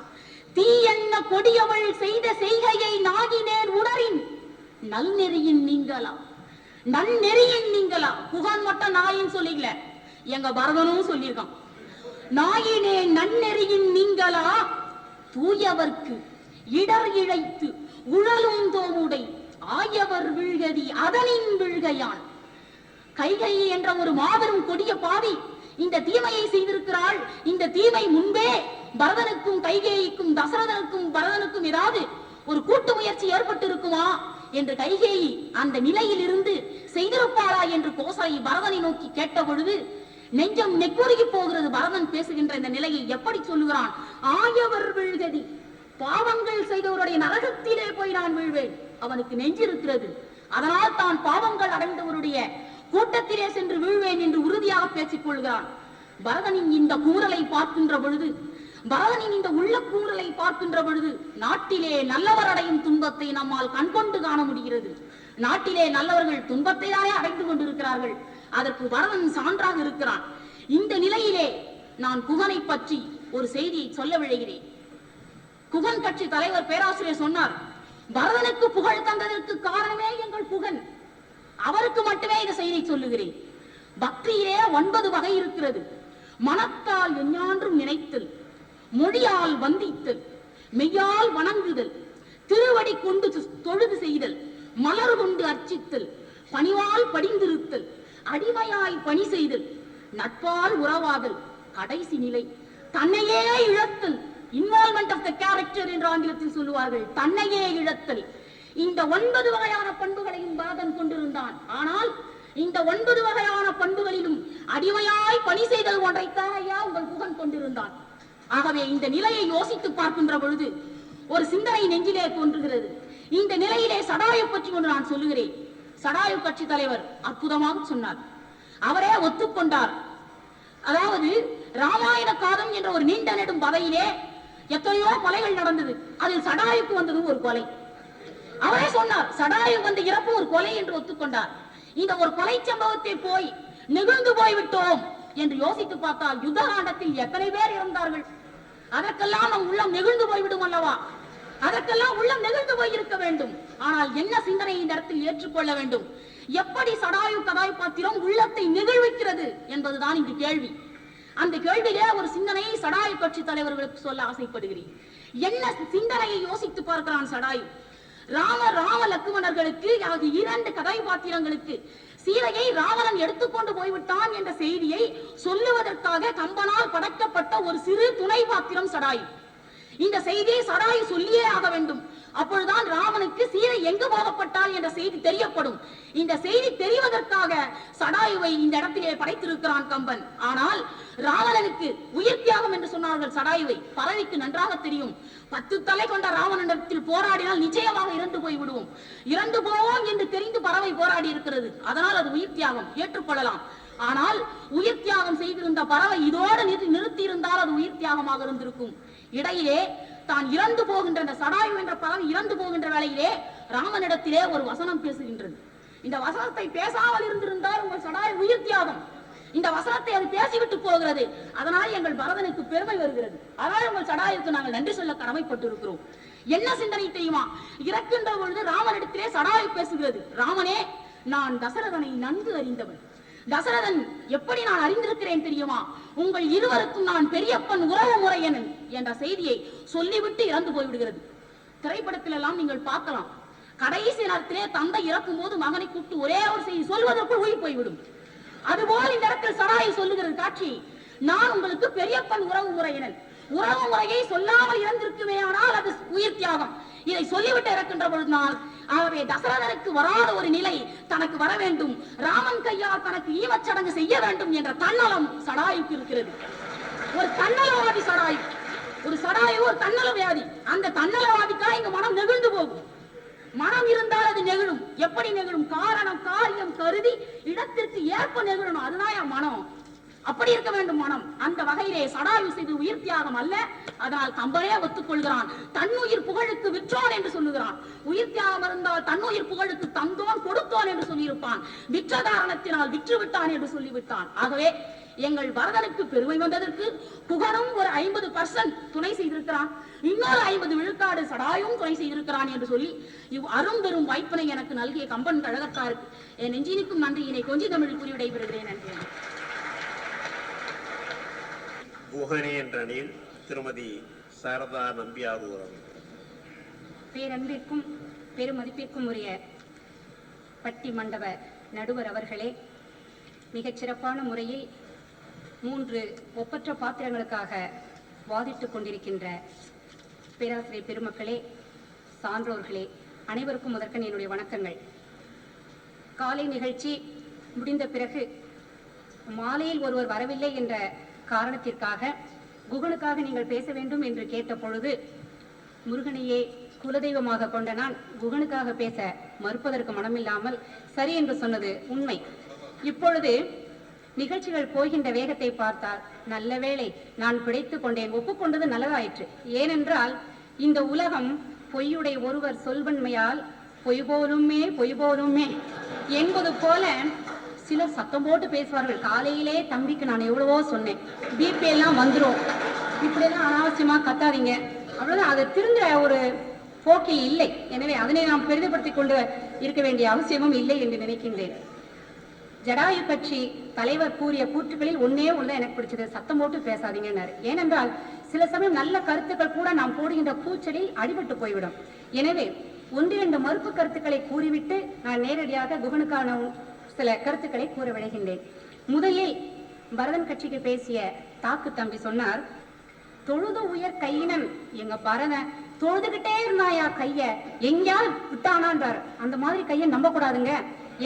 தீ என்ன கொடியவள் செய்த செய்கையை நாகினேர் உணரின் நல்நெறியின் நீங்களா. நன்னெறியின் நீங்களா. குகன் மட்டும் நாயின் சொல்லிக்கல, எங்க பரதனும் சொல்லியிருக்கான். நாயினே நன்னெறியின் நீங்களா தூயவர்க்கு இடர் இழைத்து உழலும் தோமுடை ஆயவர் விழ்கதி அதனின் விழ்கையான். கைகை என்ற ஒரு மாபெரும் கொடிய பாவி இந்த தீமையை செய்திருக்கிறாள். இந்த தீமை முன்பே பரதனுக்கும் கைகேயிக்கும் தசரதனுக்கும் பரதனுக்கும் ஏதாவது ஒரு கூட்டு முயற்சி ஏற்பட்டு இருக்குமா என்று கைகேயி அந்த நிலையில் இருந்து செய்திருப்பாளா என்று கோசலை பரதனை நோக்கி கேட்ட பொழுது நெஞ்சம் நெக்குருகி போகிறது. பரதன் பேசுகின்ற இந்த நிலையை எப்படி சொல்லுகிறான்? ஆயவர் விழ்கதி, பாவங்கள் செய்தவருடைய நரகத்திலே போய் நான் வீழ்வேன். அவனுக்கு நெஞ்சு இருக்கிறது, அதனால் தான் பாவங்கள் அடைந்தவருடைய கூட்டத்திலே சென்று வீழ்வேன் என்று உறுதியாக பேசிக் கொள்கிறான். பரதனின் இந்த கூறலை பார்க்கின்ற பொழுது, பரதனின் இந்த உள்ள கூறலை பார்க்கின்ற பொழுது நாட்டிலே நல்லவர் அடையும் துன்பத்தை நம்மால் கண்கொண்டு காண முடிகிறது. நாட்டிலே நல்லவர்கள் துன்பத்தை தானே அடைந்து கொண்டிருக்கிறார்கள். அதற்கு பரதன் சான்றாக இருக்கிறான். இந்த நிலையிலே நான் குகனை பற்றி ஒரு செய்தியை சொல்ல விழைகிறேன். குகன் கட்சி தலைவர் பேராசிரியர் சொன்னார், பரதனுக்கு புகழ் தந்ததற்கு காரணமே எங்கள் குகன். அவருக்கு மட்டுமே இந்த செய்தியை சொல்லுகிறேன். பக்தியிலே 9 வகை இருக்கிறது. மனத்தால் எஞ்ஞான்றும் நினைத்தல், மொழியால் வந்தித்தல், மெய்யால் வணங்குதல், திருவடி கொண்டு தொழுது செய்தல், மலர் கொண்டு அர்ச்சித்தல், பணிவால் படிந்திருத்தல், அடிமையாய் பணி செய்தல், நட்பால் உறவாதல், கடைசி நிலை தன்னையே இழத்தல். இன்வால்மெண்ட் ஆஃப் த கேரக்டர் என்று ஆங்கிலத்தில் சொல்லுவார்கள். தன்னையே இழத்தல். இந்த 9 வகையான பண்புகளையும் பரதன் கொண்டிருந்தான். ஆனால் இந்த 9 வகையான பண்புகளிலும் அடிமையாய் பணி செய்தல் ஒன்றைத்தான் ஐயா உங்கள் குகன் கொண்டிருந்தான். ஆகவே இந்த நிலையை யோசித்து பார்க்கின்ற பொழுது ஒரு சிந்தனை நெஞ்சிலே தோன்றுகிறது. இந்த நிலையிலே சடாயு பற்றி ஒன்று நான் சொல்லுகிறேன். சடாயு கட்சி தலைவர் அற்புதமாக சொன்னார். அவரே ஒத்துக்கொண்டார். அதாவது ராமாயண காதம் என்ற ஒரு நீண்ட நெடும் பதையிலே எத்தனையோ கொலைகள் நடந்தது. அதில் சடாயுக்கு வந்தது ஒரு கொலை. அவரே சொன்னார், சடாயு வந்த இறப்பு ஒரு கொலை என்று ஒத்துக்கொண்டார். இந்த ஒரு கொலை சம்பவத்தை போய் நெகிழ்ந்து போய்விட்டோம் என்று யோசித்து பார்த்தால் யுத்த காண்டத்தில் எத்தனை பேர் இறந்தார்கள். அதற்கெல்லாம் நம் உள்ளம் நெகிழ்ந்து போய்விடும் அல்லவா? அதற்கெல்லாம் உள்ளம் நெகிழ்ந்து போயிருக்க வேண்டும். ஆனால் என்ன சிந்தனை இந்த இடத்தில் ஏற்றுக்கொள்ள வேண்டும்? எப்படி சடாயு கதாபாத்திரம் உள்ளத்தை நெகிழ்விக்கிறது என்பதுதான் இங்கு கேள்வி. அந்த கேள்வியிலே ஒரு சிந்தனையை சடாயு கட்சி தலைவர்களுக்கு சொல்ல ஆசைப்படுகிறேன். என்ன சிந்தனையை யோசித்து பார்க்கிறான் சடாயு? ராம லக்குவணர்களுக்கு 2 கதாபாத்திரங்களுக்கு சீதையை ராவணன் எடுத்துக்கொண்டு போய்விட்டான் என்ற செய்தியை சொல்லுவதற்காக கம்பனால் படைக்கப்பட்ட ஒரு சிறு துணை பாத்திரம் சடாயு. இந்த செய்தியை சடாயு சொல்லியே ஆக வேண்டும். அப்பொழுதுதான் ராவனுக்கு சீதை எங்கு போகப்பட்டால் என்ற செய்தி தெரியப்படும். இந்த செய்தி தெரிவதற்காக சடாயுவை இந்த இடத்திலே படைத்திருக்கிறான் கம்பன். ஆனால் ராவணனுக்கு உயிர் தியாகம் என்று சொன்னார்கள் சடாயுவை. பறவைக்கு நன்றாக தெரியும், 10 தலை கொண்ட ராவணனிடத்தில் போராடினால் நிச்சயமாக இறந்து போய் விடுவோம். இறந்து போவோம் என்று தெரிந்து பறவை போராடி இருக்கிறது. அதனால் அது உயிர் தியாகம், ஏற்றுக்கொள்ளலாம். ஆனால் உயிர் தியாகம் செய்திருந்த பறவை இதோடு நிறுத்தி இருந்தால் அது உயிர் தியாகமாக இருந்திருக்கும். இடையிலே தான் இறந்து போகின்ற அந்த சடாயு என்ற பறவை இறந்து போகின்ற வேளையிலே ராமனிடத்திலே ஒரு வசனம் பேசுகின்றது. இந்த வசனத்தை பேசாமல் இருந்திருந்தால் உங்கள் சடாயு உயிர் தியாகம். இந்த வசனத்தை அது பேசிவிட்டு போகிறது. அதனால் எங்கள் பரதனுக்கு பெருமை வருகிறது. அதனால் உங்கள் சடாயுக்கு நாங்கள் நன்றி சொல்ல கடமைப்பட்டு இருக்கிறோம். என்ன சிந்தனை தெரியுமா? இறக்கின்ற பொழுது ராமனிடத்திலே சடாயு பேசுகிறது. ராமனே, நான் தசரதனை நன்கு அறிந்தவன். தசரதன் எப்படி நான் அறிந்திருக்கிறேன் தெரியுமா? உங்கள் இருவருக்கும் நான் பெரியப்பன் உறவு முறையன் என்ற செய்தியை சொல்லிவிட்டு இறந்து போய்விடுகிறது. திரைப்படத்தில் எல்லாம் நீங்கள் பார்க்கலாம். கடைசி நேரத்திலே தந்தை இறக்கும் போது மகனை கூப்பிட்டு ஒரே ஒரு செய்தி சொல்வதற்குள் உயிர் போய்விடும். அதுபோல் இந்த இடத்தில் சடாயு சொல்லுகிறது காட்சி, நான் உங்களுக்கு பெரியப்பன் உறவு முறையினன். உறவு முறையை சொல்லாமல் இறந்திருக்குமே ஆனால் அது உயிர் தியாகம். இதை சொல்லிவிட்டு இறக்கின்ற பொழுதுனால் ஆகவே தசரதனுக்கு வராத ஒரு நிலை தனக்கு வர வேண்டும், ராமன் கையால் தனக்கு ஈமச்சடங்கு செய்ய வேண்டும் என்ற தன்னலம் சடாயுக்கு இருக்கிறது. ஒரு தன்னலவாதி சடாயு, ஒரு சடாயு ஒரு தன்னலவாதி. அந்த தன்னலவாதிக்காக இங்க மனம் நெகிழ்ந்து போகும். மனம் இருந்தால் அது நெகிழும். எப்படி நெகிழும்? காரணம் காரியம் கருதி இடத்திற்கு ஏற்ப நெகிழணும். அதுதான் என் மனம். அப்படி இருக்க வேண்டும் மனம். அந்த வகையிலே சடாயு செய்து உயிர் தியாகம் அல்ல. அதனால் கம்பனே ஒத்துக்கொள்கிறான். தன்னுயிர் புகழுக்கு விற்றோன் என்று சொல்லுகிறான். உயிர் தியாகம் இருந்தால் தன்னுயிர் புகழுக்கு தந்தோன் கொடுத்தோன் என்று சொல்லியிருப்பான். விற்ற காரணத்தினால் விற்று விட்டான் என்று சொல்லிவிட்டான். ஆகவே எங்கள் பரதனுக்கு பெருமை வந்ததற்கு புகழும் ஒரு 50% துணை செய்திருக்கிறான். இன்னொரு 50 விழுக்காடு சடாயும் துணை செய்திருக்கிறான் என்று சொல்லி அரும்பெரும் வாய்ப்பினை எனக்கு நல்கிய கம்பன் கழகத்தாருக்கு என் நெஞ்சினுக்கும் நன்றியினை கொஞ்சி தமிழ் கூறி விடைபெறுகிறேன். நன்றி. குகனே என்ற அணியில் திருமதி சாரதா நம்பியார் அவர்கள். பேரன்பிற்கும் பெருமதிப்பிற்கும் உரிய பட்டி மண்டப நடுவர் அவர்களே, மிகச் சிறப்பான முறையில் 3 ஒப்பற்ற பாத்திரங்களுக்காக வாதிட்டுக் கொண்டிருக்கின்ற பேராசிரியர் பெருமக்களே, சான்றோர்களே, அனைவருக்கும் முதற்கண் என்னுடைய வணக்கங்கள். காலை நிகழ்ச்சி முடிந்த பிறகு மாலையில் ஒருவர் வரவில்லை என்ற காரணத்திற்காக குகனுக்காக நீங்கள் பேச வேண்டும் என்று கேட்ட பொழுது, முருகனையே குலதெய்வமாக கொண்ட நான் குகனுக்காக பேச மறுப்பதற்கு மனமில்லாமல் சரி என்று சொன்னது உண்மை. இப்பொழுது நிகழ்ச்சிகள் போகின்ற வேகத்தை பார்த்தால் நல்ல வேளை நான் பிழைத்துக் கொண்டேன். ஒப்புக்கொண்டது நல்லதாயிற்று. ஏனென்றால் இந்த உலகம் பொய்யுடைய ஒருவர் சொல்வன்மையால் பொய் போலுமே என்பது போல சிலர் சத்தம் போட்டு பேசுவார்கள். காலையிலே தம்பிக்கு நான் எவ்வளவோ சொன்னேன், பிபி எல்லாம் வந்துடும், இப்படி எல்லாம் அனாவசியமா கத்தாதீங்க, அவ்வளவுதான். அதை திருந்த ஒரு போக்கில் இல்லை. எனவே அதனை நாம் பெரிதுபடுத்திக் கொண்டு இருக்க வேண்டிய அவசியமும் இல்லை என்று நினைக்கின்றேன். ஜடாயு கட்சி தலைவர் கூறிய கூற்றுகளில் ஒன்னே ஒன்று எனக்கு பிடிச்சது, சத்தம் போட்டு பேசாதீங்கன்னாரு. ஏனென்றால் சில சமயம் நல்ல கருத்துக்கள் கூட நாம் போடுகின்ற கூச்சலில் அடிபட்டு போய்விடும். எனவே 1-2 மறுப்பு கருத்துக்களை கூறிவிட்டு நான் நேரடியாக குகனுக்கான சில கருத்துக்களை கூற விளைகின்றேன். முதலில் பரதன் கட்சிக்கு பேசிய தாக்கு தம்பி சொன்னார், தொழுது உயர் கையினன் எங்க பரதன் தொழுதுகிட்டே இருந்தாயா கைய எங்கேயாவது விட்டானான்றார். அந்த மாதிரி கையை நம்ப கூடாதுங்க.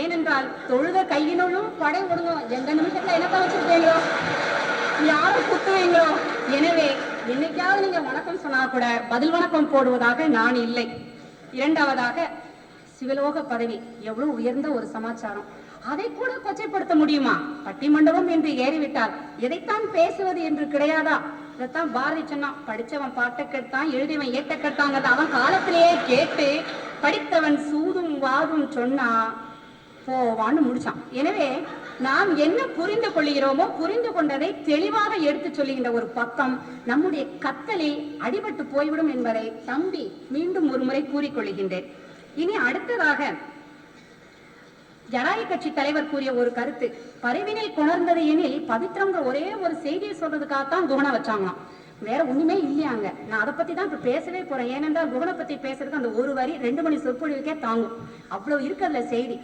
ஏனென்றால் தொழுத கையினும் படை ஒடுங்கும். எந்த நிமிஷத்துல என்னப்பா வச்சிருக்கீங்களோ, யாரும் குத்துவீங்களோ. எனவே என்னைக்காவது நீங்க வணக்கம் சொன்னா கூட பதில் வணக்கம் போடுவதாக நான் இல்லை. இரண்டாவதாக, சிவலோக பதவி எவ்வளவு உயர்ந்த ஒரு சமாச்சாரம், அதை கூட கொச்சைப்படுத்த முடியுமா? பட்டிமண்டபம் என்று ஏறிவிட்டால் எதைத்தான் பேசுவது என்று கிடையாதா? இதைத்தான் பாரதி சொன்னான், படிச்சவன் பாட்டை கேட்டான், எழுதியவன் ஏட்ட கேட்டாங்க. அவன் காலத்திலேயே கேட்டு படித்தவன் சூதும் வாதும் சொன்னா போவான்னு முடிச்சான். எனவே நாம் என்ன புரிந்து கொள்கிறோமோ புரிந்து கொண்டதை தெளிவாக எடுத்து சொல்லுகின்ற ஒரு பக்கம் நம்முடைய கத்தலில் அடிபட்டு போய்விடும் என்பதை தம்பி மீண்டும் ஒரு முறை கூறிக்கொள்கின்றேன். இனி அடுத்ததாக ஜடாயு கட்சி தலைவர் கூறிய ஒரு கருத்து, பரிவினில் கொணர்ந்தது எனில் பவித்திரம்ங்கிற ஒரே ஒரு செய்தியை சொல்றதுக்காகத்தான் குகனை வச்சாங்களாம், வேற ஒண்ணுமே இல்லையாங்க. நான் அதை பத்தி தான் இப்ப பேசவே போறேன். ஏனென்றால் குகனை பத்தி பேசுறதுக்கு அந்த ஒரு வரி 2 மணி சொற்பொழிவுக்கே தாங்கும், அவ்வளவு இருக்கிறதுல செய்தி.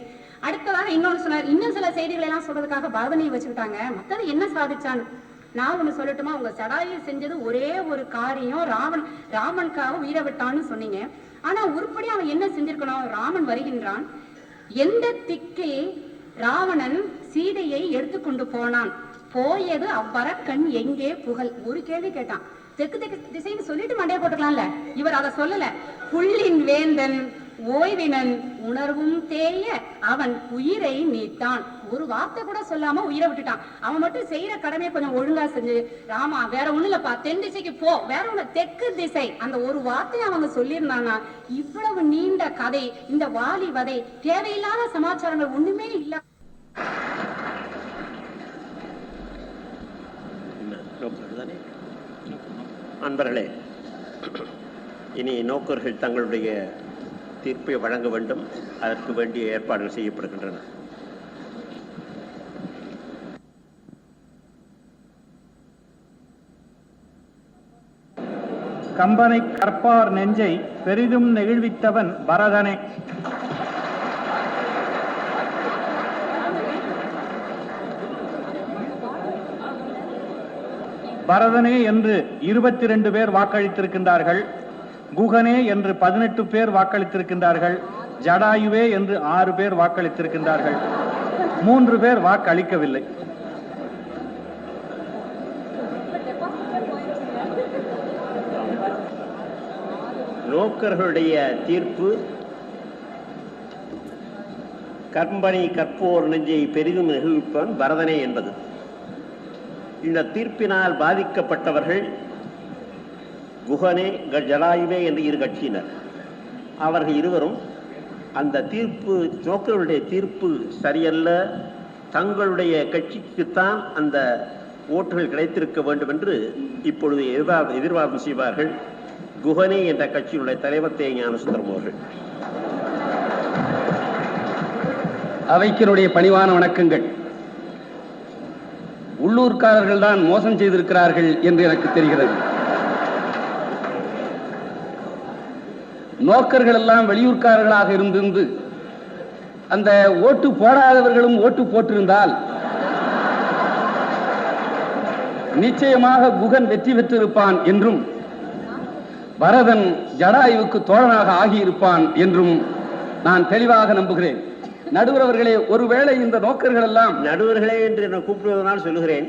அடுத்ததாக இன்னொன்னு சொன்னார், இன்னும் சில செய்திகளை எல்லாம் சொல்றதுக்காக பரதனையை வச்சுக்கிட்டாங்க, மத்தது என்ன சாதிச்சான்னு. நான் ஒண்ணு சொல்லட்டுமா? உங்க சடாயு செஞ்சது ஒரே ஒரு காரியம், ராமனுக்காக உயிரை விட்டான்னு சொன்னீங்க. ஆனா உருப்படி அவன் என்ன செஞ்சிருக்கணும்? ராமன் வருகின்றான், எந்த திக்கில் ராவணன் சீதையை எடுத்துக்கொண்டு போனான், போயது அவ்வரக்கண் எங்கே புகழ். ஒரு கேள்வி கேட்டான், தெற்கு திசைன்னு சொல்லிட்டு மண்டைய போட்டுக்கலாம்ல. இவர் அதை சொல்லல. புள்ளின் வேந்தன் ஓய்வினன் உணர்வும் தேய அவன் உயிரை நீத்தான். ஒரு வார்த்தை கூட சொல்லாம உயிரை விட்டுட்டான். அவன் மட்டும் செய்யற கடமையை கொஞ்சம் ஒழுங்கா செஞ்சு, ராமா வேற ஒண்ணு இல்லப்பா, தென் திசைக்கு போ, வேற ஒண்ணு தெற்கு திசை, அந்த ஒரு வார்த்தையை அவங்க சொல்லியிருந்தாங்க. இவ்வளவு நீண்ட கதை, இந்த வாலி வதை, தேவையில்லாத சமாச்சாரங்கள் ஒண்ணுமே இல்ல. அன்பர்களே, இனி நோக்கர்கள் தங்களுடைய தீர்ப்பை வழங்க வேண்டும். அதற்கு வேண்டிய ஏற்பாடுகள் செய்யப்படுகின்றன. கம்பனை கற்பார் நெஞ்சை பெரிதும் நெகிழ்வித்தவன் பரதனே. பரதனே என்று 22 பேர் வாக்களித்திருக்கின்றார்கள். குகனே என்று 18 பேர் வாக்களித்திருக்கின்றார்கள். ஜடாயுவே என்று 6 பேர் வாக்களித்திருக்கின்றார்கள். 3 பேர் வாக்களிக்கவில்லை. நோக்கர்களுடைய தீர்ப்பு கம்பனை கற்போர் நெஞ்சை பெரிதும் நெகிழ்விப்பவன் பரதனே என்பது. இந்த தீர்ப்பினால் பாதிக்கப்பட்டவர்கள் குகனே ஜடாயுவே என்று 2 கட்சியினர். அவர்கள் இருவரும் அந்த தீர்ப்பு, நோக்கர்களுடைய தீர்ப்பு சரியல்ல, தங்களுடைய கட்சிக்குத்தான் அந்த ஓட்டுகள் கிடைத்திருக்க வேண்டும் என்று இப்பொழுது எதிர்வாதம் செய்வார்கள். குகனே என்ற கட்சியினுடைய தலைவர் தே. ஞானசுந்தரம் அவர்கள். அவைக்கினுடைய பணிவான வணக்கங்கள். உள்ளூர்காரர்கள் தான் மோசம் செய்திருக்கிறார்கள் என்று எனக்கு தெரிகிறது. நோக்கர்கள் எல்லாம் வெளியூர்காரர்களாக இருந்து அந்த ஓட்டு போடாதவர்களும் ஓட்டு போட்டிருந்தால் நிச்சயமாக குகன் வெற்றி பெற்றிருப்பான் என்றும் பரதன் ஜடாயுவுக்கு தோழனாக ஆகியிருப்பான் என்றும் நான் தெளிவாக நம்புகிறேன். நடுவர் அவர்களே, ஒருவேளை இந்த நோக்கர்கள் எல்லாம் நடுவர்களே என்று நான் கூப்பிடுவதனால் சொல்லுகிறேன்,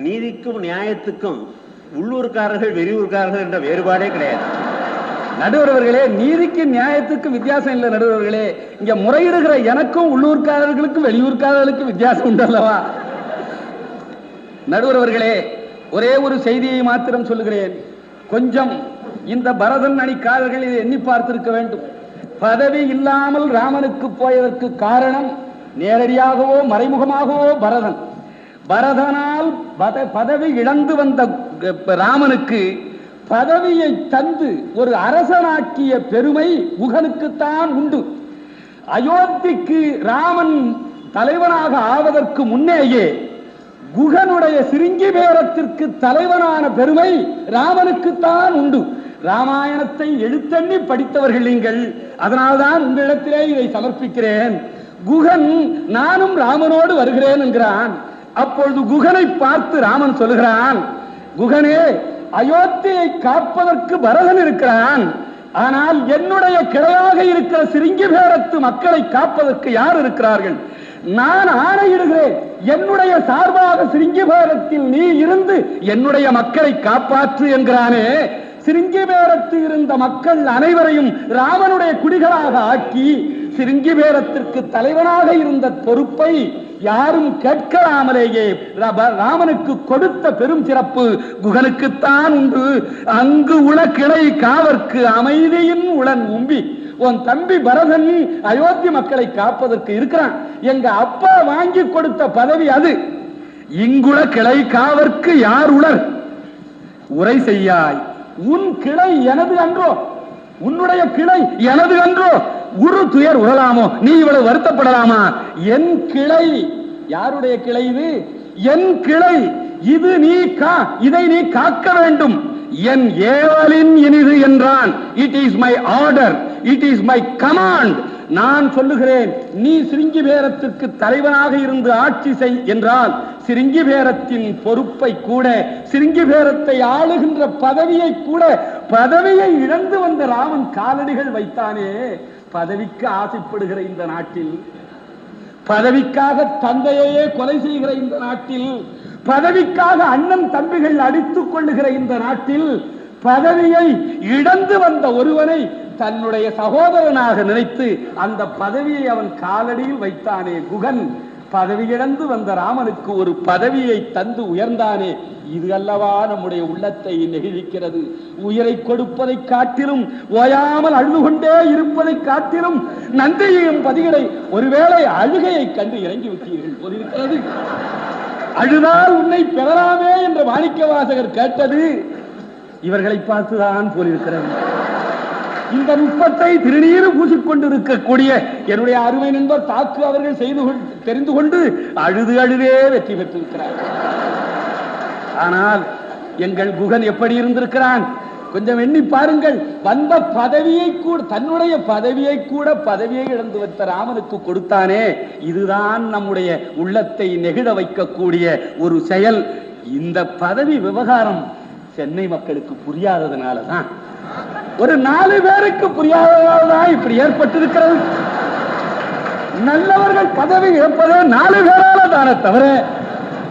நீதிக்கும் நியாயத்துக்கும் உள்ளூர்காரர்கள் வெளியூர்காரர்கள் என்ற வேறுபாடே கிடையாது. நடுவர் அவர்களே, நீதிக்கு நியாயத்துக்கு வித்தியாசம் இல்லை. நடுவர் அவர்களே, இங்க முறையிடுகிற எனக்கும் உள்ளூர்காரர்களுக்கும் வெளியூர்காரர்களுக்கும் வித்தியாசம் உண்டு அல்லவா? நடுவர் அவர்களே, ஒரே ஒரு செய்தியை மாத்திரம் சொல்லுகிறேன். கொஞ்சம் இந்த பரதன் அணிக்காரர்கள் இதை எண்ணி பார்த்திருக்க வேண்டும். பதவி இல்லாமல் ராமனுக்கு போயதற்கு காரணம் நேரடியாகவோ மறைமுகமாகவோ பரதனால் பதவி இழந்து வந்த ராமனுக்கு பதவியை தந்து ஒரு அரசனாக்கிய பெருமை குகனுக்குத்தான் உண்டு. அயோத்திக்கு ராமன் தலைவனாக ஆவதற்கு முன்னேயே குகனுடைய சிருங்கி பேரத்திற்கு தலைவனான பெருமை ராமனுக்குத்தான் உண்டு. ராமாயணத்தை எழுத்தண்ணி படித்தவர்கள் நீங்கள், அதனால்தான் உங்களிடத்திலே இதை சமர்ப்பிக்கிறேன். குகன் நானும் ராமனோடு வருகிறேன் என்கிறான். அப்பொழுது குகனை பார்த்து ராமன் சொல்லுகிறான், குகனே, அயோத்தியை காப்பதற்கு பரதன் இருக்கிறான், ஆனால் என்னுடைய கிளையாக இருக்கிற சிருங்கி பேரத்து மக்களை காப்பதற்கு யார் இருக்கிறார்கள்? நான் ஆணையிடுகிறேன், என்னுடைய சார்பாக சிருங்கி பேரத்தில் நீ இருந்து என்னுடைய மக்களை காப்பாற்று என்கிறானே. சிருங்கி பேரத்தில் இருந்த மக்கள் அனைவரையும் ராமனுடைய குடிகளாக ஆக்கி சிருங்கி பேரத்திற்கு தலைவனாக இருந்த பொறுப்பை யாரும் கேட்கலாமலேயே ராமனுக்கு கொடுத்த பெரும் சிறப்பு குகனுக்குத்தான் உண்டு. அங்கு உள கிளை காவற்கு அமைதியின் உளன் உம்பி. உன் தம்பி பரதன் அயோத்தி மக்களை காப்பதற்கு இருக்கிறான். எங்க அப்பா வாங்கி கொடுத்த பதவி அது. இங்குள கிளை காவற்கு யார் உளர் உரை செய்யாய். உன் கிளை எனது அன்றோ, உன்னுடைய கிளை எனது அன்றோ, ஒரு துயர் உழலாமோ, நீ இவ்வளவு வருத்தப்படலாமா? என் கிளை, யாருடைய கிளை இது? என் கிளை இது, இதை நீ காக்க வேண்டும். என் ஏவலின் இனிது என்றான். It is my order, it is my command. நான் சொல்லுகிறேன், நீ சிருங்கி பேரத்திற்கு தலைவனாக இருந்து ஆட்சி செய் என்றால் சிருங்கி பேரத்தின் பொறுப்பை கூட, சிருங்கி பேரத்தை ஆளுகின்ற பதவியை கூட, பதவியை இழந்து வந்த ராமன் காலடிகள் வைத்தானே. பதவிக்கு ஆசைப்படுகிற இந்த நாட்டில், பதவிக்காக தந்தையையே கொலை செய்கிற இந்த நாட்டில், பதவிக்காக அண்ணன் தம்பிகள் அடித்துக் கொள்ளுகிற இந்த நாட்டில், பதவியை இழந்து வந்த ஒருவனை தன்னுடைய சகோதரனாக நினைத்து அந்த பதவியை அவன் காலடியில் வைத்தானே குகன். பதவி இழந்து வந்த ராமனுக்கு ஒரு பதவியை தந்து உயர்ந்தானே, இது அல்லவா நம்முடைய உள்ளத்தை நெகிழிக்கிறது. உயிரை கொடுப்பதை காட்டிலும், ஓயாமல் அழுது கொண்டே இருப்பதை காட்டிலும் நன்றியையும் பதிகளை ஒருவேளை அழுகையை கண்டு இறங்கி விட்டீர்கள் போலிருக்கிறது. அழுதால் உன்னை பெறலாமே என்ற மாணிக்க வாசகர் கேட்டது இவர்களை பார்த்துதான் போலிருக்கிறது. இந்த நுட்பத்தை திருநீறு பூசிக்கொண்டிருக்கக்கூடிய என்னுடைய அருமை நண்பர் தாக்கு அவர்கள் தெரிந்து கொண்டு அழுது அழுதே வெற்றி பெற்றிருக்கிறார். ஆனால் எங்கள் குகன் எப்படி இருந்திருக்கிறான் கொஞ்சம் எண்ணி பாருங்கள். வந்த பதவியை கூட, தன்னுடைய பதவியை இழந்து வைத்த ராமனுக்கு கொடுத்தானே, இதுதான் நம்முடைய உள்ளத்தை நெகிழ வைக்கக்கூடிய ஒரு செயல். இந்த பதவி விவகாரம் சென்னை மக்களுக்கு புரியாததுனாலதான், ஒரு 4 பேருக்கு புரியாததால்தான் இப்படி ஏற்பட்டிருக்கிறது. நல்லவர்கள் பதவி இழப்பதே 4 பேரால தானே தவிர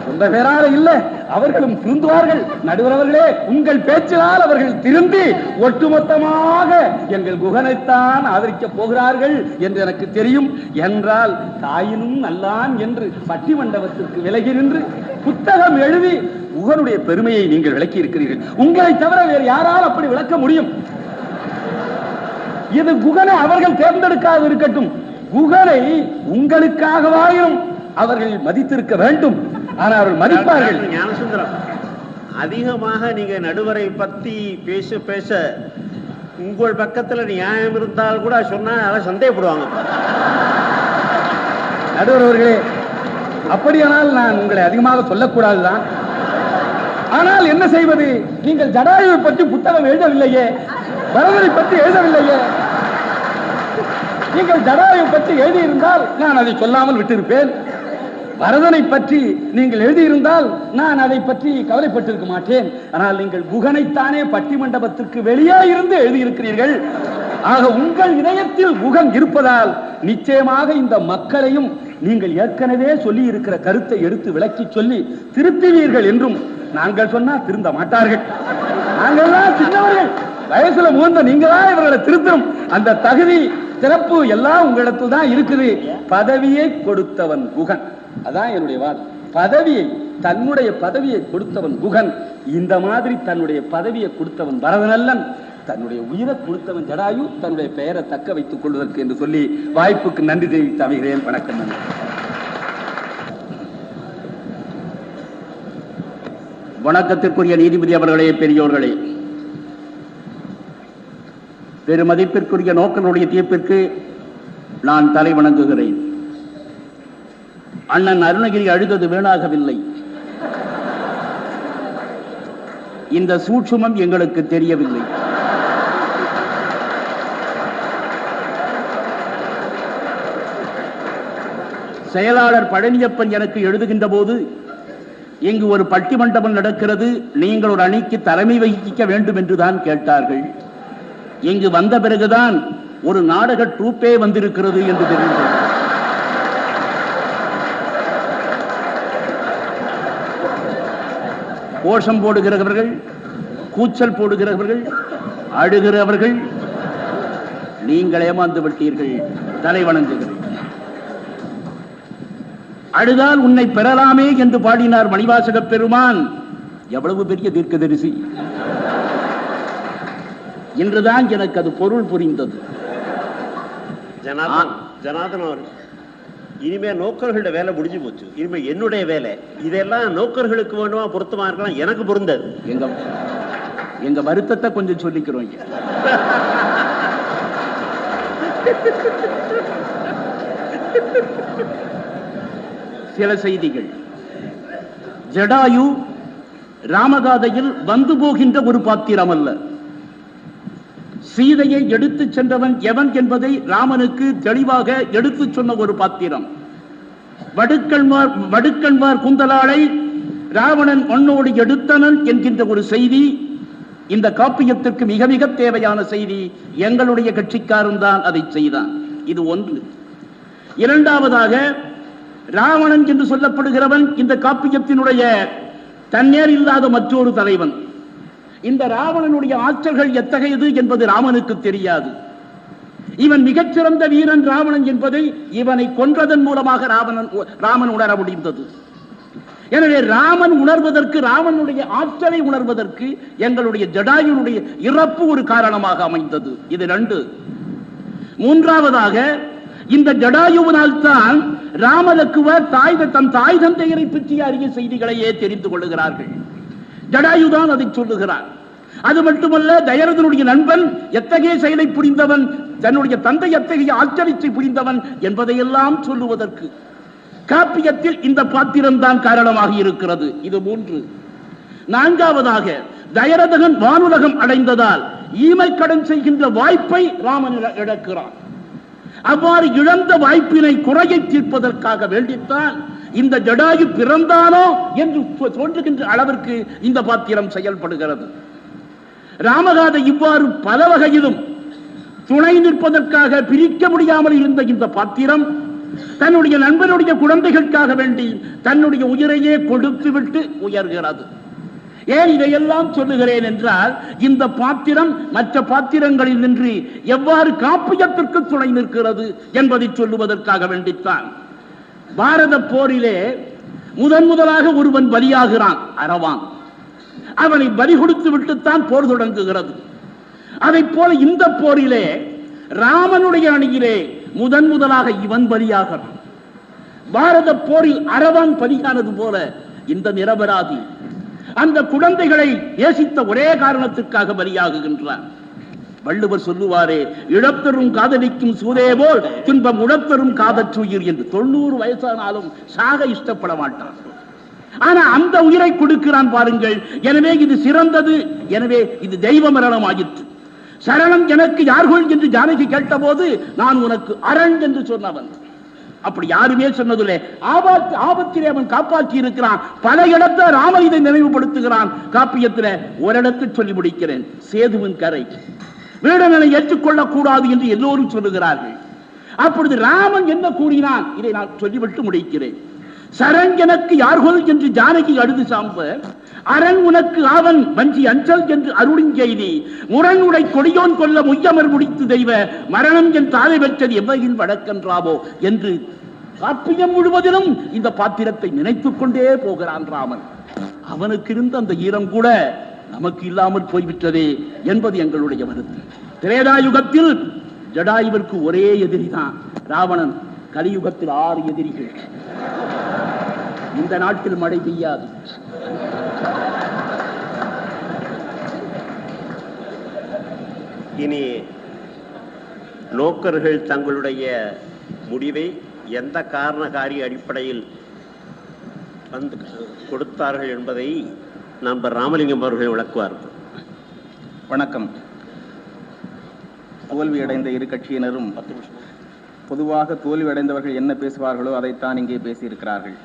சொந்த பேரால இல்ல. அவர்களும் திருந்துவார்கள். நடுவர் அவர்களே, உங்கள் பேச்சினால் அவர்கள் திருந்தி ஒட்டுமொத்தமாக எங்கள் குகனைத்தான் ஆதரிக்கப் போகிறார்கள் என்று எனக்கு தெரியும். என்றால் தாயினும் நல்லான் என்று பட்டிமண்டபத்திற்கு விலகி நின்று புத்தகம் எழுதி குகனுடைய பெருமையை நீங்கள் விளக்கி இருக்கிறீர்கள். உங்களை தவிர வேறு யாரால் அப்படி விளக்க முடியும்? இது குகனை அவர்கள் தேர்ந்தெடுக்காது இருக்கட்டும், குகனை உங்களுக்காகவாயும் அவர்கள் மதித்திருக்க வேண்டும். ஆனால் அவர்கள் மதிப்பார்கள். ஞானசுந்தரம், அதிகமாக நீங்க நடுவரை பத்தி பேச பேச உங்கள் பக்கத்துல நியாயம் இருந்தால் கூட சொன்னா அதை சந்தேகப்படுவாங்க. நடுவர் அவர்களே, அப்படியானால் நான் உங்களை அதிகமாக சொல்லக்கூடாதுதான். ஆனால் என்ன செய்வது? நீங்கள் ஜடாயுவை பற்றி புத்தகம் எழுதவில்லையே, பரதனை பற்றி எழுதவில்லையே. நீங்கள் ஜடாயுவை பற்றி எழுதியிருந்தால் நான் அதை சொல்லாமல் விட்டிருப்பேன். பரதனை பற்றி நீங்கள் எழுதியிருந்தால் நான் அதை பற்றி கவலைப்பட்டிருக்க மாட்டேன். ஆனால் நீங்கள் குகனைத்தானே பட்டிமண்டபத்திற்கு வெளியே இருந்து எழுதியிருக்கிறீர்கள். ஆக உங்கள் இதயத்தில் குகன் இருப்பதால் நிச்சயமாக இந்த மக்களையும் நீங்கள் ஏற்கனவே சொல்லி இருக்கிற கருத்தை எடுத்து விளக்கி சொல்லி திருத்துவீர்கள் என்றும் நாங்கள் சொன்னா திருந்த மாட்டார்கள். நாங்கள் தான் சின்னவர்கள், வயசுல மூந்த நீங்க தான் இவர்களை திருத்தணும். அந்த தகுதி சிறப்பு எல்லாம் உங்களிடத்தில் தான் இருக்குது. பதவியை கொடுத்தவன் குகன், அதான் என்னுடைய வாதம். பதவியை, தன்னுடைய பதவியை கொடுத்தவன் குகன். இந்த மாதிரி தன்னுடைய பதவியை கொடுத்தவன் பரதனல்லன், தன்னுடைய உயிரை கொடுத்தவன் ஜடாயு. தன்னுடைய பெயரை தக்க வைத்துக் கொள்வதற்கு என்று சொல்லி வாய்ப்புக்கு நன்றி தெரிவித்து அமைகிறேன். வணக்கம். நன்றி. வணக்கத்திற்குரிய நீதிபதி அவர்களே, பெரியோர்களே, பெருமதிப்பிற்குரிய நோக்கனுடைய தீர்ப்பிற்கு நான் தலை வணங்குகிறேன். அண்ணன் அருணகிரி அழுதது வீணாகவில்லை. இந்த சூட்சுமம் எங்களுக்கு தெரியவில்லை. செயலாளர் பழனியப்பன் எனக்கு எழுதுகின்ற போது, இங்கு ஒரு பட்டிமண்டபம் நடக்கிறது, நீங்கள் ஒரு அணிக்கு தலைமை வகிக்க வேண்டும் என்றுதான் கேட்டார்கள். இங்கு வந்த பிறகுதான் ஒரு நாடக ட்ரூப்பே வந்திருக்கிறது என்று தெரிந்தது. கோஷம் போடுகிறவர்கள், கூச்சல் போடுகிறவர்கள், அழுகிறவர்கள், நீங்கள் ஏமாந்து விட்டீர்கள். தலை வணங்குகிறேன். அழுதால் உன்னை பெறலாமே என்று பாடினார் மணிவாசக பெருமான். எவ்வளவு பெரிய தீர்க்கதரிசி! இன்றுதான் எனக்கு அது பொருள் புரிந்தது. ஜனார்தன் அவர்கள், இனிமே நோக்கர்களோட வேலை முடிஞ்சு போச்சு. இனிமே என்னுடைய வேலை. இதெல்லாம் நோக்கர்களுக்கு வேண்டுமா பொருத்தமா இருக்கலாம், எனக்கு பொருந்தது. எங்க வருத்தத்தை கொஞ்சம் சொல்லிக்கிறோம். சில செய்திகள். ஜடாயு ராமகாதையில் வந்து போகின்ற ஒரு பாத்திரம் அல்ல. சீதையை எடுத்துச் சென்றவன் எவன் என்பதை ராமனுக்கு தெளிவாக எடுத்துச் சொன்ன ஒரு பாத்திரம். வடுக்கண்வார் குந்தலாளை ராவணன் மண்ணோடு எடுத்தனன் என்கின்ற ஒரு செய்தி இந்த காப்பியத்திற்கு மிக மிக தேவையான செய்தி. எங்களுடைய கட்சிக்காரன் தான் அதை செய்தான். இது ஒன்று. இரண்டாவதாக, ராவணன் என்று சொல்லப்படுகிறவன் இந்த காப்பியத்தினுடைய தன்னேர் இல்லாத மற்றொரு தலைவன். இந்த ராவணனுடைய ஆற்றல்கள் எத்தகையது என்பது ராமனுக்கு தெரியாது. இவன் மிகச்சிறந்த வீரன் ராவணன் என்பதை இவனை கொன்றதன் மூலமாக ராமன் உணர முடிந்தது. எனவே ராமன் உணர்வதற்கு, ராமனுடைய ஆற்றலை உணர்வதற்கு எங்களுடைய ஜடாயுனுடைய இறப்பு ஒரு காரணமாக அமைந்தது. இது 2. மூன்றாவதாக, இந்த ஜடாயுவினால் தான் ராமலக்குவர் தன் தாய் தந்தையரை பற்றிய அரிய செய்திகளையே தெரிந்து கொள்ளுகிறார்கள். ஜடாயுதான் அதை சொல்லுகிறார். அது மட்டுமல்ல, தயரதனுடைய நண்பன் எத்தகைய செயலை புரிந்தவன், தன்னுடைய தந்தை எத்தகைய ஆச்சரியத்தை புரிந்தவன் என்பதையெல்லாம் சொல்லுவதற்கு காப்பியத்தில் இந்த பாத்திரம்தான் காரணமாக இருக்கிறது. இது 3. நான்காவதாக, தயரதகன் வானுலகம் அடைந்ததால் ஈமை கடன் செய்கின்ற வாய்ப்பை ராமன் இழக்கிறான். அவ்வாறு இழந்த வாய்ப்பினை குறையை தீர்ப்பதற்காக வேண்டித்தான் இந்த ஜடாயு பிறந்தானோ என்று தோன்றுகின்ற அளவிற்கு இந்த பாத்திரம் செயல்படுகிறது. ராமகாதை இவ்வாறு பல வகையிலும் துணை நிற்பதற்காக பிரிக்க முடியாமல் இருந்த இந்த பாத்திரம் தன்னுடைய நண்பனுடைய குழந்தைகளுக்காக வேண்டி தன்னுடைய உயிரையே கொடுத்துவிட்டு உயர்கிறது. ஏன் இதையெல்லாம் சொல்லுகிறேன் என்றால், இந்த பாத்திரம் மற்ற பாத்திரங்களில் நின்று எவ்வாறு காப்பியத்திற்கு துணை நிற்கிறது என்பதை சொல்லுவதற்காக வேண்டித்தான். பாரத போரிலே முதலாக ஒருவன் பலியாகிறான், அரவான். அவனை பலி கொடுத்து விட்டுத்தான் போர் தொடங்குகிறது. அதை போல இந்த போரிலே ராமனுடைய அணியிலே முதலாக இவன் பலியாகிறான். பாரத போரில் அரவான் பலியானது போல இந்த நிரபராதி அந்த குழந்தைகளை நேசித்த ஒரே காரணத்திற்காக பலியாகுகின்றான். வள்ளுவர் சொல்லுவாரே, இழப்பெறும் காதலிக்கும் சூதேபோல் துன்பம் உழப்பெறும் காதற்றுயிர் என்று. 90 வயசானாலும் சாக இஷ்டப்பட மாட்டான். ஆனா அந்த உயிரை கொடுக்கிறான் பாருங்கள். எனவே இது சிறந்தது, எனவே இது தெய்வ மரணம் ஆயிற்று. சரணம் எனக்கு யார்கள் என்று ஜானகி கேட்டபோது நான் உனக்கு அரண் என்று சொன்னவன். அப்படி யாருமே சொன்னதில்லை. ஆபத்திலே அவன் காப்பாற்றி இருக்கிறான். பல இடத்தை ராமன் இதை நினைவுபடுத்துகிறான். காப்பியத்தில் ஒரு இடத்தில் சொல்லி முடிக்கிறேன். சேதுவின் கரை வீடனை ஏற்றுக்கொள்ளக் கூடாது என்று எல்லோரும் சொல்லுகிறார்கள். அப்பொழுது ராமன் என்ன கூறினான், இதை நான் சொல்லிவிட்டு முடிக்கிறேன். சரண் எனக்கு யார்கள் என்று ஜானகி அழுது சாம்ப, அரண் உனக்கு ஆவன் வஞ்சி அஞ்சல் என்று அருளிஞ்செய்தி, முரண் உடை கொடியோன் கொல்ல முய்யமர் முடித்து தெய்வ மரணம் என் தாதை பெற்றது எவ்வகையில் வழக்கன்றாவோ என்று காப்பியம் முழுவதிலும் இந்த பாத்திரத்தை நினைத்துக் கொண்டே போகிறான் ராமன். அவனுக்கு இருந்த அந்த ஈரம் கூட நமக்கு இல்லாமல் போய்விட்டதே என்பது எங்களுடைய வருத்தம். திரேதாயுகத்தில் ஜடாயுவிற்கு ஒரே எதிரிதான் ராவணன். கலியுகத்தில் 6 எதிரிகள். இந்த நாட்டில் மழை பெய்யாது. இனி நோக்கர்கள் தங்களுடைய முடிவை எந்த காரண காரிய அடிப்படையில் வந்து கொடுத்தார்கள் என்பதை நண்பர் ராமலிங்கம் அவர்கள் விளக்குவார்கள். வணக்கம். தோல்வியடைந்த இரு கட்சியினரும் பொதுவாக தோல்வியடைந்தவர்கள் என்ன பேசுவார்களோ அதைத்தான் இங்கே பேசியிருக்கிறார்கள்.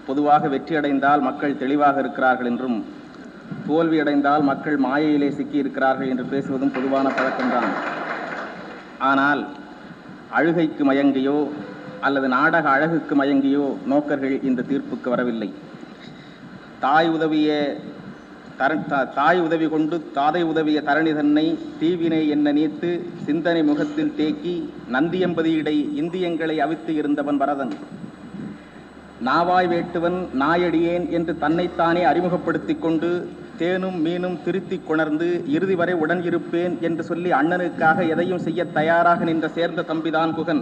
பொதுவாக வெற்றியடைந்தால் மக்கள் தெளிவாக இருக்கிறார்கள் என்றும், தோல்வியடைந்தால் மக்கள் மாயையிலே சிக்கி இருக்கிறார்கள் என்று பேசுவதும் பொதுவான பழக்கம்தான். ஆனால் அழுகைக்கு மயங்கியோ அல்லது நாடக அழகுக்கு மயங்கியோ நோக்கர்கள் இந்த தீர்ப்புக்கு வரவில்லை. தாய் உதவி கொண்டு தாதை உதவிய தரணி தன்னை தீவினை என்ன நீத்து சிந்தனை முகத்தில் தேக்கி நந்தியம்பதியிடை இந்தியங்களை அவித்து இருந்தவன் பரதன். நாவாய் வேட்டுவன் நாயடியேன் என்று தன்னைத்தானே அறிமுகப்படுத்திக் கொண்டு தேனும் மீனும் திருத்தி கொணர்ந்து இறுதி வரை உடன் இருப்பேன் என்று சொல்லி அண்ணனுக்காக எதையும் செய்ய தயாராக நின்ற சேர்ந்த தம்பிதான் குகன்.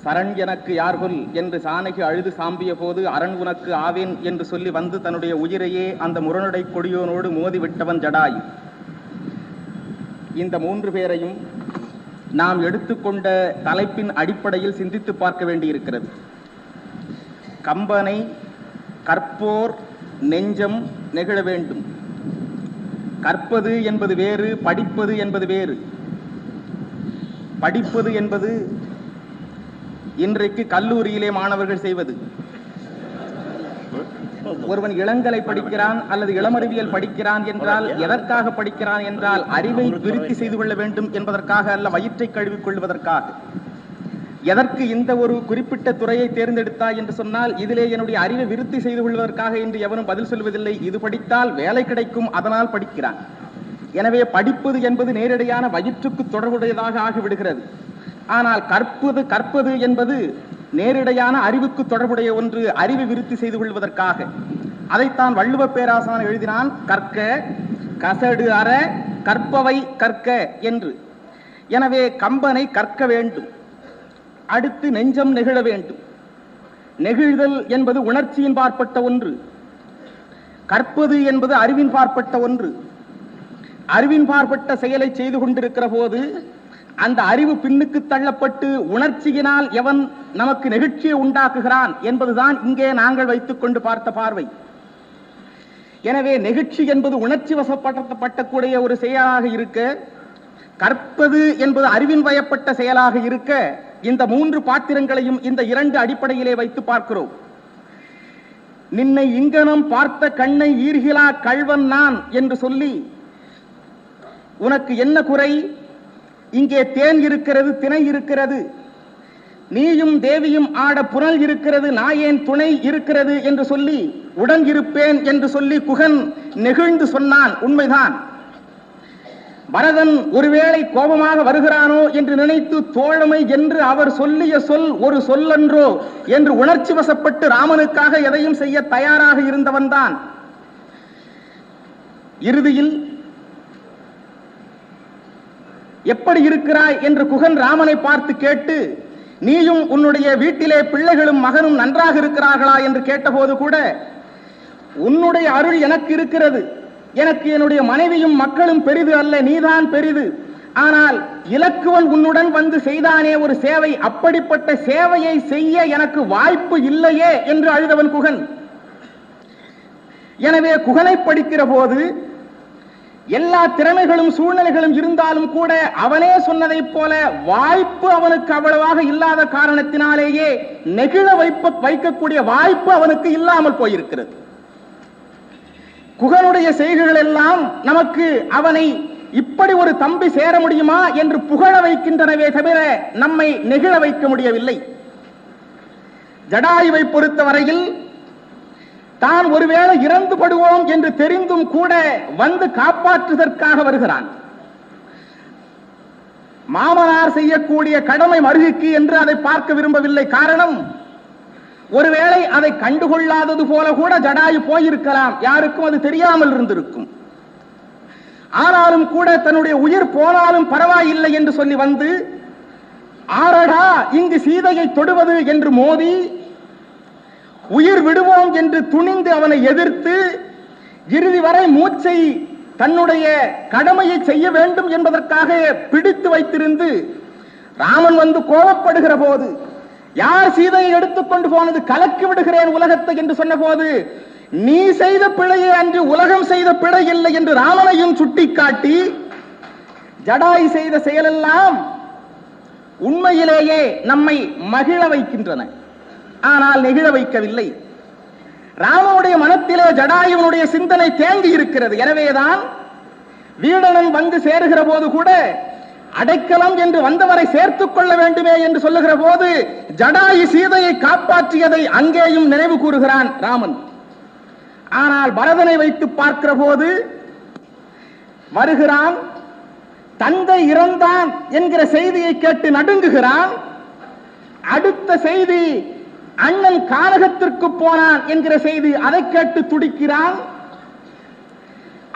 சரண் எனக்கு யார்கொல் என்று சானகி அழுது சாம்பிய போது அரண் உனக்கு ஆவேன் என்று சொல்லி வந்து தன்னுடைய உயிரையே அந்த முரணுடை கொடியோனோடு மோதிவிட்டவன் ஜடாயு. இந்த 3 பேரையும் நாம் எடுத்துக்கொண்ட தலைப்பின் அடிப்படையில் சிந்தித்து பார்க்க வேண்டியிருக்கிறது. கம்பனை கற்போர் நெஞ்சம் நெகிழ வேண்டும். கற்பது என்பது வேறு, படிப்பது என்பது வேறு. படிப்பது என்பது இன்றைக்கு கல்லூரியிலே மாணவர்கள் செய்வது. ஒருவன் இளங்கலை படிக்கிறான் அல்லது இளமறிவியல் படிக்கிறான் என்றால் எதற்காக படிக்கிறான் என்றால் அறிவை விருத்தி செய்து கொள்ள வேண்டும் என்பதற்காக அல்ல, வயிற்றை கழுவிக் கொள்வதற்காக. எதற்கு இந்த ஒரு குறிப்பிட்ட துறையை தேர்ந்தெடுத்தாய் என்று சொன்னால் இதிலே என்னுடைய அறிவை விருத்தி செய்து கொள்வதற்காக என்று எவரும் பதில் சொல்வதில்லை. இது படித்தால் வேலை கிடைக்கும், அதனால் படிக்கிறான். எனவே படிப்பது என்பது நேரடியான வயிற்றுக்கு தொடர்புடையதாக ஆகிவிடுகிறது. ஆனால் கற்பது என்பது நேரடியான அறிவுக்கு தொடர்புடைய ஒன்று, அறிவை விருத்தி செய்து கொள்வதற்காக. அதைத்தான் வள்ளுவ பேராசான் எழுதினான், கற்க கசடு அற கற்பவை கற்க என்று. எனவே கம்பனை கற்க வேண்டும். அடுத்து நெஞ்சம் நெகிழ வேண்டும். நெகிழ்தல் என்பது உணர்ச்சியின் பார்ப்பட்ட ஒன்று, கற்பது என்பது அறிவின் பார்ப்பட்ட ஒன்று. அறிவின் பார்ப்பட்ட செயலை செய்து கொண்டிருக்கிற போது அந்த அறிவு பின்னுக்கு தள்ளப்பட்டு உணர்ச்சியினால் எவன் நமக்கு நெகிழ்ச்சியை உண்டாக்குகிறான் என்பதுதான் இங்கே நாங்கள் வைத்துக் கொண்டு பார்த்த பார்வை. எனவே நெகிழ்ச்சி என்பது உணர்ச்சி வசப்படக்கூடிய ஒரு செயலாக இருக்க, கற்பது என்பது அறிவின் வயப்பட்ட செயலாக இருக்க, இந்த மூன்று பாத்திரங்களையும் இந்த இரண்டு அடிப்படையிலே வைத்து பார்க்கிறோம். நின்னை இங்கனம் பார்த்த கண்ணை ஈர்கிலா கள்வன் நான் என்று சொல்லி, உனக்கு என்ன குறை? இங்கே தேன் இருக்கிறது, திணை இருக்கிறது, நீயும் தேவியும் ஆட புனல் இருக்கிறது, நாயேன் துணை இருக்கிறது என்று சொல்லி உடன் இருப்பேன் என்று சொல்லி குகன் நெகிழ்ந்து சொன்னான். உண்மைதான். பரதன் ஒருவேளை கோபமாக வருகிறானோ என்று நினைத்து தோழமை என்று அவர் சொல்லிய சொல் ஒரு சொல்லன்றோ என்று உணர்ச்சி வசப்பட்டு ராமனுக்காக எதையும் செய்ய தயாராக இருந்தவன் தான். இறுதியில் எப்படி இருக்கிறாய் என்று குகன் ராமனை பார்த்து கேட்டு, நீயும் உன்னுடைய வீட்டிலே பிள்ளைகளும் மகனும் நன்றாக இருக்கிறார்களா என்று கேட்டபோது கூட, உன்னுடைய அருள் எனக்கு இருக்கிறது, எனக்கு என்னுடைய மனைவியும் மக்களும் பெரிது அல்ல, நீதான் பெரிது. ஆனால் இலக்குவன் உன்னுடன் வந்து செய்தானே ஒரு சேவை, அப்படிப்பட்ட சேவையை செய்ய எனக்கு வாய்ப்பு இல்லையே என்று அழுதவன் குகன். எனவே குகனை படிக்கிற போது எல்லா திறமைகளும் சூழ்நிலைகளும் இருந்தாலும் கூட அவனே சொன்னதைப் போல வாய்ப்பு அவனுக்கு அவ்வளவாக இல்லாத காரணத்தினாலேயே நெகிழ வைக்கக்கூடிய வாய்ப்பு அவனுக்கு இல்லாமல் போயிருக்கிறது. குகனுடைய செய்கைகள் எல்லாம் நமக்கு அவனை இப்படி ஒரு தம்பி சேர முடியுமா என்று புகழ வைக்கின்றனவே தவிர நம்மை நெகிழ வைக்க முடியவில்லை. ஜடாயுவை பொறுத்தவரையில் தான் ஒருவேளை இறந்து படுவோம் என்று தெரிந்தும் கூட வந்து காப்பாற்றுவதற்காக வருகிறான். மாமனார் செய்யக்கூடிய கடமை மருகுக்கு என்று அதை பார்க்க விரும்பவில்லை. காரணம், ஒருவேளை அதை கண்டுகொள்ளாதது போல கூட ஜடாயு போயிருக்கலாம், யாருக்கும் அது தெரியாமல் இருந்திருக்கும். ஆனாலும் கூட தன்னுடைய உயிர் போனாலும் பரவாயில்லை என்று சொல்லி வந்து, ஆரடா இங்கு சீதையை தொடுவது என்று மோதி, உயிர் விடுவோம் என்று துணிந்து அவனை எதிர்த்து இறுதி வரை மூச்சை தன்னுடைய கடமையை செய்ய வேண்டும் என்பதற்காக பிடித்து வைத்திருந்து ராமன் வந்து கோபப்படுகிற போது, யார் சீதையை எடுத்துக்கொண்டு போனது, கலக்கி விடுகிறேன் உலகத்தை என்று சொன்ன போது, நீ செய்த பிழையே அன்று உலகம் செய்த பிழை இல்லை என்று ராமனையும் சுட்டிக்காட்டி, ஜடாயு செய்த செயலெல்லாம் உண்மையிலேயே நம்மை மகிழ வைக்கின்றன, ஆனால் நெகிழ வைக்கவில்லை. ராமனுடைய மனத்திலே ஜடாயுவனுடைய சிந்தனை தேங்கி இருக்கிறது. எனவேதான் வீடனன் வந்து சேருகிற போது கூட அடைக்கலம் என்று வந்தவரை சேர்த்துக் கொள்ள வேண்டுமே என்று சொல்லுகிற போது ஜடாயு சீதையை காப்பாற்றியதை அங்கேயும் நினைவு கூறுகிறான் ராமன். ஆனால் பரதனை வைத்து பார்க்கிற போது வருகிறான், தந்தை இறந்தான் என்கிற செய்தியை கேட்டு நடுங்குகிறான். அடுத்த செய்தி அண்ணன் கானகத்திற்கு போனான் என்கிற செய்தி, அதை கேட்டு துடிக்கிறான்.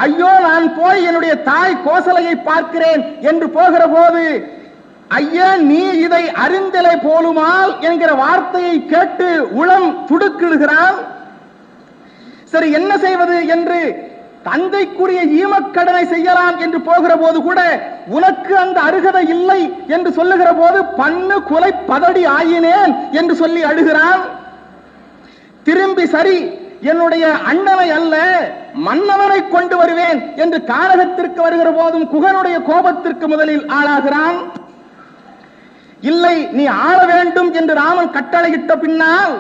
ஐயோ நான் போய் என்னுடைய தாய் கோசலையை பார்க்கிறேன் என்று போகிற போது, ஐயா நீ இதை அறிந்தலை போலுமால் என்கிற வார்த்தையை கேட்டு உளம் துடுக்கிடுகிறான். சரி என்ன செய்வது என்று தந்தைக்குரிய ஈமக்கடனை செய்யலாம் என்று போகிற போது கூட உனக்கு அந்த அருகதை இல்லை என்று சொல்லுகிற போது பண்ணு கொலை பதடி ஆயினேன் என்று சொல்லி அழுகிறான். திரும்பி சரி என்னுடைய அண்ணனை அல்ல மன்னவனை கொண்டு வருவேன் என்று கானகத்திற்கு வருகிற போதும் குகனுடைய கோபத்திற்கு முதலில் ஆளாகிறான். இல்லை நீ ஆள வேண்டும் என்று ராமன் கட்டளையிட்ட பின்னால்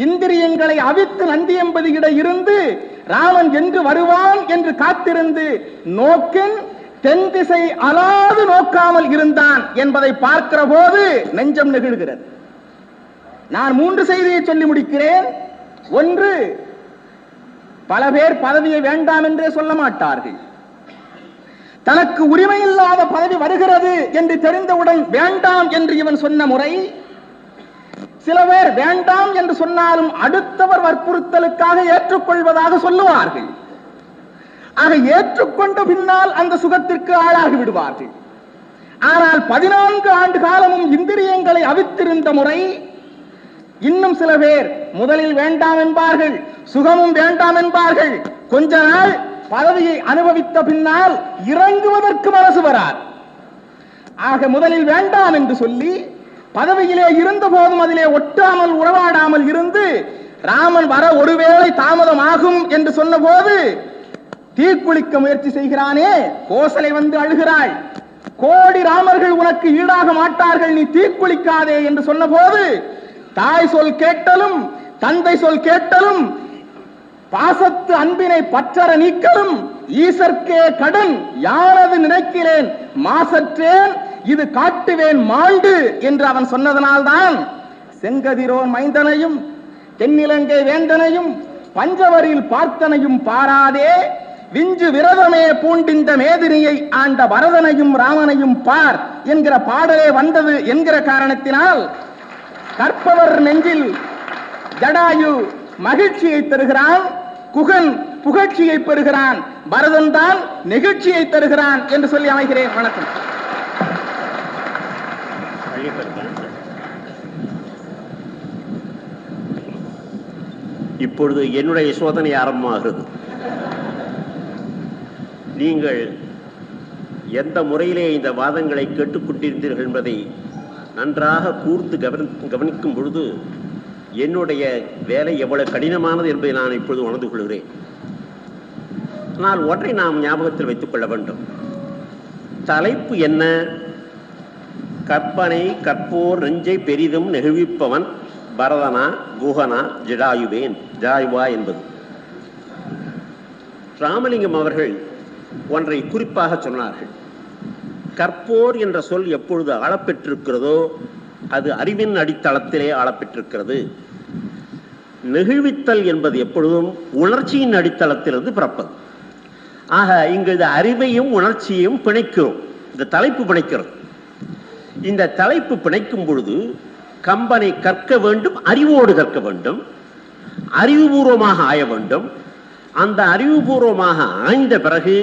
இந்திரியங்களை அவித்து நந்தியம்பதியிட இருந்து ராமன் என்று வருவான் என்று காத்திருந்து நோக்கின் தென் திசை அலாது நோக்காமல் இருந்தான் என்பதை பார்க்கிற போது நெஞ்சம் நெகிழ்கிறது. நான் 3 செய்தியை சொல்லி முடிக்கிறேன். ஒன்று, பல பேர் பதவியை வேண்டாம் என்றே சொல்ல மாட்டார்கள். தனக்கு உரிமையில்லாத பதவி வருகிறது என்று தெரிந்தவுடன் வேண்டாம் என்று இவன் சொன்ன முறை, சில பேர் வேண்டாம் என்று சொன்னாலும் அடுத்தவர் வற்புறுத்தலுக்காக ஏற்றுக்கொள்வதாக சொல்லுவார்கள். ஆக ஏற்றுக்கொண்ட பின்னால் அந்த சுகத்திற்கு ஆளாகி விடுவார்கள். ஆனால் 14 ஆண்டு காலமும் இந்திரியங்களை அவித்திருந்த முறை, இன்னும் சில பேர் முதலில் வேண்டாம் என்பார்கள், சுகமும் வேண்டாம் என்பார்கள். கொஞ்ச நாள் பதவியை அனுபவித்த பின்னால் இறங்குவதற்கு மனசு வரார். ஆக முதலில் வேண்டாம் என்று சொல்லி பதவியிலே இருந்த போதும் அதிலே ஒட்டாமல் உறவாடாமல் இருந்து, ராமன் வர ஒருவேளை தாமதமாகும் என்று சொன்ன போது தீக்குளிக்க முயற்சி செய்கிறானே, கோசலை வந்து அழுகிறாள். கோடி ராமர்கள் உனக்கு ஈடாக மாட்டார்கள், நீ தீக்குளிக்காதே என்று சொன்ன போது, தாய் சொல் கேட்டலும் தந்தை சொல் கேட்டலும் பாசத்து அன்பினை பற்றற நீக்கலும் ஈசர்க்கே கடன் யாரது நினைக்கிறேன் மாசற்றேன் இது காட்டுவேன் மாண்டு என்று அவன் சொன்னதனால்தான் செங்கதிரோன் மைந்தனையும் தென்னிலங்கை வேந்தனையும் பஞ்சவரில் பார்த்தனையும் பாராதே விஞ்சு விரதமே பூண்டிந்த மேதினியை ஆண்ட பரதனையும் ராமனையும் பார் என்கிற பாடலே வந்தது என்கிற காரணத்தினால் கற்பவர் நெஞ்சில் ஜடாயு மகிழ்ச்சியை தருகிறான், குகன் புகழ்ச்சியை பெறுகிறான், பரதன் தான் நெகிழ்ச்சியை தருகிறான் என்று சொல்லி அமைகிறேன். வணக்கம். இப்பொழுது என்னுடைய சோதனை ஆரம்பமாகிறது. நீங்கள் எந்த முறையிலே இந்த வாதங்களை கேட்டுக்கொண்டிருந்தீர்கள் என்பதை நன்றாக கூர்ந்து கவனிக்கும் பொழுது என்னுடைய வேலை எவ்வளவு கடினமானது என்பதை நான் இப்பொழுது உணர்ந்து கொள்கிறேன். ஆனால் ஒன்றை நாம் ஞாபகத்தில் வைத்துக் கொள்ள வேண்டும். தலைப்பு என்ன? கற்பனை கற்போர் நெஞ்சை பெரிதும் நெகிழ்விப்பவன் பரதனா குஹனா ஜடாயுவா என்பது. ராமலிங்கம் அவர்கள் ஒன்றை குறிப்பாக சொன்னார்கள். கற்போர் என்ற சொல் எப்பொழுது ஆளப்பெற்றிருக்கிறதோ அது அறிவின் அடித்தளத்திலே ஆளப்பெற்றிருக்கிறது. நெகிழ்வித்தல் என்பது எப்பொழுதும் உணர்ச்சியின் அடித்தளத்திலிருந்து பிறப்பது. ஆக இங்கு இந்த அறிவையும் உணர்ச்சியையும் பிணைக்கிறோம். இந்த தலைப்பு பிணைக்கிறது. இந்த தலைப்பு பிணைக்கும் பொழுது கம்பனை கற்க வேண்டும், அறிவோடு கற்க வேண்டும், அறிவுபூர்வமாக ஆய வேண்டும். அந்த அறிவுபூர்வமாக ஆய்ந்த பிறகு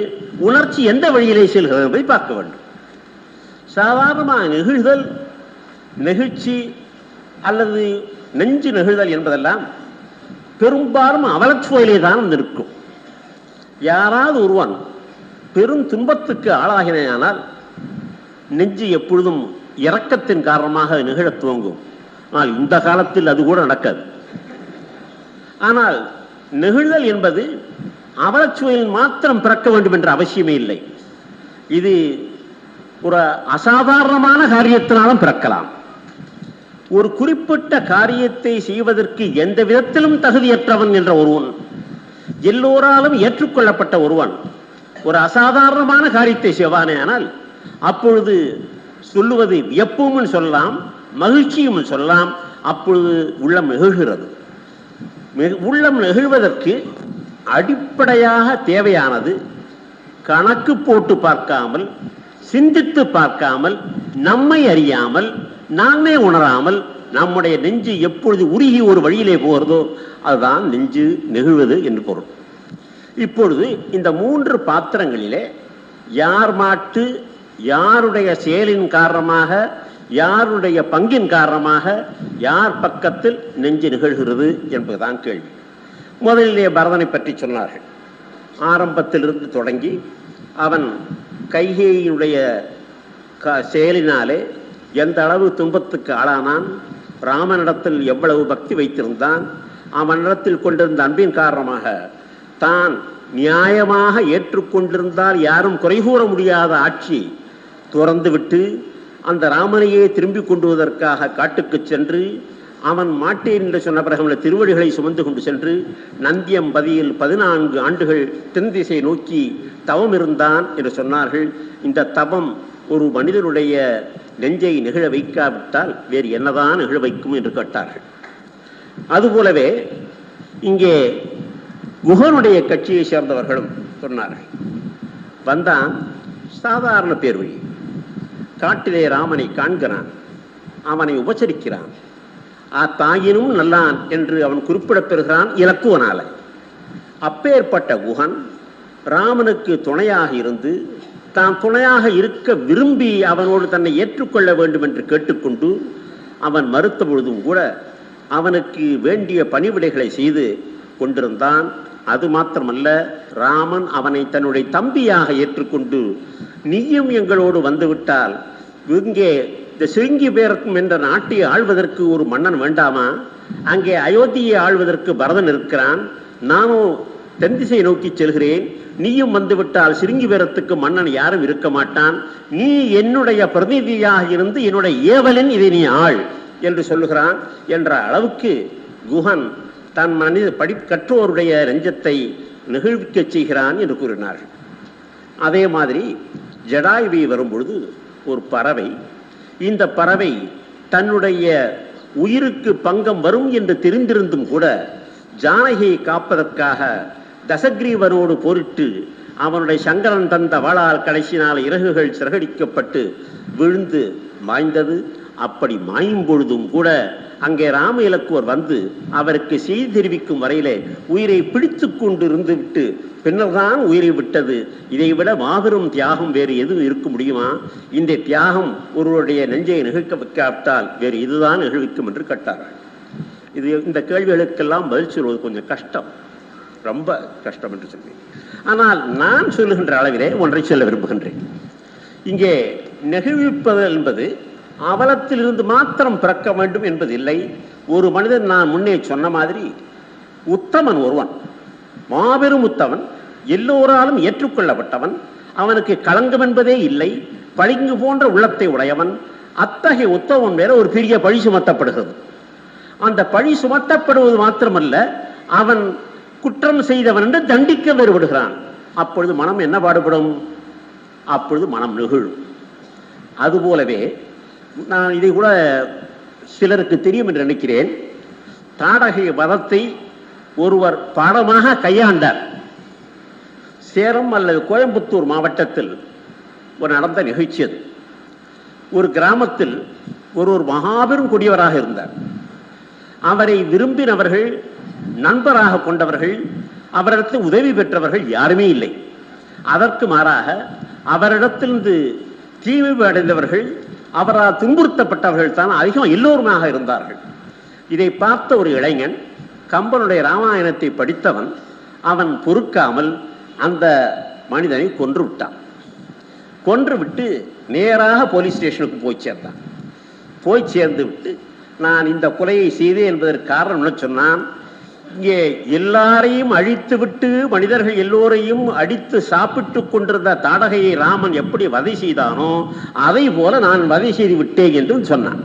உணர்ச்சி எந்த வழியிலே செல்கிறது என்பதை பார்க்க வேண்டும். சாதாரணமாக நெகிழ்தல், நெகிழ்ச்சி அல்லது நெஞ்சு நெகிழ்தல் என்பதெல்லாம் பெரும்பாலும் அவலச்சுவையிலே தான் இருக்கும். யாராவது ஒருவன் பெரும் துன்பத்துக்கு ஆளாகினால் நெஞ்சு எப்பொழுதும் இரக்கத்தின் காரணமாக நிகழத் துவங்கும். ஆனால் இந்த காலத்தில் அது கூட நடக்காது. ஆனால் நெகிழ்தல் என்பது அவலச்சுவையில் மாத்திரம் பிறக்க வேண்டும் என்ற அவசியமே இல்லை. இது ஒரு அசாதாரணமான காரியத்தினாலும் பிறக்கலாம். ஒரு குறிப்பிட்ட காரியத்தை செய்வதற்கு எந்த விதத்திலும் தகுதியற்றவன் என்ற ஒருவன், எல்லோராலும் ஏற்றுக்கொள்ளப்பட்ட ஒருவன் ஒரு அசாதாரணமான காரியத்தை செய்வானே, ஆனால் அப்பொழுது சொல்லுவது வியப்பும் சொல்லலாம், மகிழ்ச்சியும் சொல்லலாம். அப்பொழுது உள்ளம் நெகிழ்கிறது. உள்ளம் நெகிழ்வதற்கு அடிப்படையாக தேவையானது கணக்கு போட்டு பார்க்காமல், சிந்தித்து பார்க்காமல், நம்மை அறியாமல், நாமே உணராமல் நம்முடைய நெஞ்சு எப்பொழுது உருகி ஒரு வழியிலே போகிறதோ அதுதான் நெஞ்சு நெகிழ்வது என்று பொருள். இப்பொழுது இந்த 3 பாத்திரங்களிலே யார் மாட்டு, யாருடைய செயலின் காரணமாக, யாருடைய பங்கின் காரணமாக யார் பக்கத்தில் நெஞ்சு நிகழ்கிறது என்பதுதான் கேள்வி. முதலிலே பரதனை பற்றி சொன்னார்கள். ஆரம்பத்திலிருந்து தொடங்கி அவன் கைகேயினுடைய செயலினாலே எந்த அளவு துன்பத்துக்கு ஆளானான், ராமனிடத்தில் எவ்வளவு பக்தி வைத்திருந்தான், அவனிடத்தில் கொண்டிருந்த அன்பின் காரணமாக தான் நியாயமாக ஏற்றுக்கொண்டிருந்தால் யாரும் குறை கூற முடியாத ஆட்சி துறந்துவிட்டு அந்த ராமனையே திரும்பி கொண்டுவதற்காக காட்டுக்கு சென்று அவன் மாட்டேன் என்று சொன்ன பிறகு அவனுடைய திருவடிகளை சுமந்து கொண்டு சென்று நந்தியம்பதியில் 14 ஆண்டுகள் தென் திசை நோக்கி தவம் இருந்தான் என்று சொன்னார்கள். இந்த தவம் ஒரு மனிதனுடைய நெஞ்சை நிகழ வைக்காவிட்டால் வேறு என்னதான் நிகழ வைக்கும் என்று கேட்டார்கள். அதுபோலவே இங்கே குஹனுடைய கட்சியை சேர்ந்தவர்களும் சொன்னார்கள். வந்தான், சாதாரண பேர் வழி. காட்டிலே ராமனை காண்கிறான், அவனை உபசரிக்கிறான். தாயினும் நல்லான் என்று அவன் குறிப்பிடப் பெறுகிறான் இலக்குவனால. அப்பேற்பட்ட குகன் ராமனுக்கு துணையாக இருந்து தான் துணையாக இருக்க விரும்பி அவனோடு தன்னை ஏற்றுக்கொள்ள வேண்டும் என்று கேட்டுக்கொண்டு அவன் மறுத்த பொழுதும் கூட அவனுக்கு வேண்டிய பணிவிடைகளை செய்து கொண்டிருந்தான். அது மாத்திரமல்ல, ராமன் அவனை தன்னுடைய தம்பியாக ஏற்றுக்கொண்டு நீயும் எங்களோடு வந்துவிட்டால் இங்கே இந்த சிருங்கி பேரக்கும் என்ற நாட்டை ஆள்வதற்கு ஒரு மன்னன் வேண்டாமா? அங்கே அயோத்தியை ஆள்வதற்கு பரதன் இருக்கிறான், நானும் தென் திசை நோக்கி செல்கிறேன், நீயும் வந்துவிட்டால் சிருங்கி பேரத்துக்கு மன்னன் யாரும் இருக்க மாட்டான், நீ என்னுடைய பிரதிநிதியாக இருந்து என்னுடைய ஏவலன், இதை நீ ஆள் என்று சொல்லுகிறான் என்ற அளவுக்கு குஹன் தன் கற்றோருடைய நெஞ்சத்தை நெகிழ்விக்க செய்கிறான் என்று கூறினார்கள். அதே மாதிரி ஜடாயுவை வரும்பொழுது ஒரு பறவை, இந்த பறவை தன்னுடைய உயிருக்கு பங்கம் வரும் என்று தெரிந்திருந்தும் கூட ஜானகியை காப்பதற்காக தசக்ரீவனோடு போரிட்டு அவனுடைய சங்கரன் தந்த வாளால் கடைசினால் இறகுகள் சிறகடிக்கப்பட்டு விழுந்து மாய்ந்தது. அப்படி மாயும் பொழுதும் கூட அங்கே ராம இலக்குவர் வந்து அவருக்கு செய்தி தெரிவிக்கும் வரையிலே உயிரை பிடித்து கொண்டு இருந்து விட்டு பின்னர் தான் உயிரை விட்டது. இதைவிட மாபெரும் தியாகம் வேறு எதுவும் இருக்க முடியுமா? இந்த தியாகம் ஒருவருடைய நெஞ்சை நிகழ்க்க வைக்காவிட்டால் வேறு இதுதான் நிகழ்விக்கும் என்று கேட்டார்கள். இந்த கேள்விகளுக்கெல்லாம் பதில் சொல்வது கொஞ்சம் கஷ்டம், ரொம்ப கஷ்டம் என்று சொல்வேன். ஆனால் நான் சொல்லுகின்ற அளவிலே ஒன்றை சொல்ல விரும்புகின்றேன். இங்கே நெகிழ்விப்பது என்பது அவலத்திலிருந்து மாத்திரம் பிறக்க வேண்டும் என்பதில்லை. ஒரு மனிதன், நான் முன்னே சொன்ன மாதிரி, உத்தமன் ஒருவன், மாபெரும் உத்தமன், எல்லோராலும் ஏற்றுக்கொள்ளப்பட்டவன், அவனுக்கு களங்கம் என்பதே இல்லை, பளிங்கு போன்ற உள்ளத்தை உடையவன். அத்தகைய உத்தமன் மேல ஒரு பெரிய பழி சுமத்தப்படுகிறது. அந்த பழி சுமத்தப்படுவது மாத்திரமல்ல, அவன் குற்றம் செய்தவன் என்று தண்டிக்க வேறுபடுகிறான். அப்பொழுது மனம் என்ன பாடுபடும்? அப்பொழுது மனம் நெகிழும். அதுபோலவே நான் இதை கூட சிலருக்கு தெரியும் என்று நினைக்கிறேன். தாடகை வதத்தை ஒருவர் பாடமாக கையாண்டார். சேலம் அல்லது கோயம்புத்தூர் மாவட்டத்தில் ஒரு நடந்த நிகழ்ச்சி அது. ஒரு கிராமத்தில் ஒரு மகாபெரும் கொடியவராக இருந்தார். அவரை விரும்பினவர்கள், நண்பராக கொண்டவர்கள், அவரிடத்தில் உதவி பெற்றவர்கள் யாருமே இல்லை. அதற்கு மாறாக அவரிடத்திலிருந்து தீமை அடைந்தவர்கள், அவரால் துன்புறுத்தப்பட்டவர்கள் தான் அதிகம் எல்லோருமாக இருந்தார்கள். இதை பார்த்த ஒரு இளைஞன், கம்பனுடைய ராமாயணத்தை படித்தவன், அவன் பொறுக்காமல் அந்த மனிதனை கொன்று விட்டான். கொன்று விட்டு நேராக போலீஸ் ஸ்டேஷனுக்கு போய் சேர்ந்தான். போய் சேர்ந்து விட்டு, நான் இந்த கொலையை செய்தேன் என்பதற்கு காரணம் என்ன சொன்னான், இங்கே எல்லாரையும் அழித்து விட்டு மனிதர்கள் எல்லோரையும் அடித்து சாப்பிட்டு கொண்டிருந்த தாடகையை ராமன் எப்படி வதை செய்தானோ அதை போல நான் வதை செய்து விட்டேன் என்று சொன்னான்.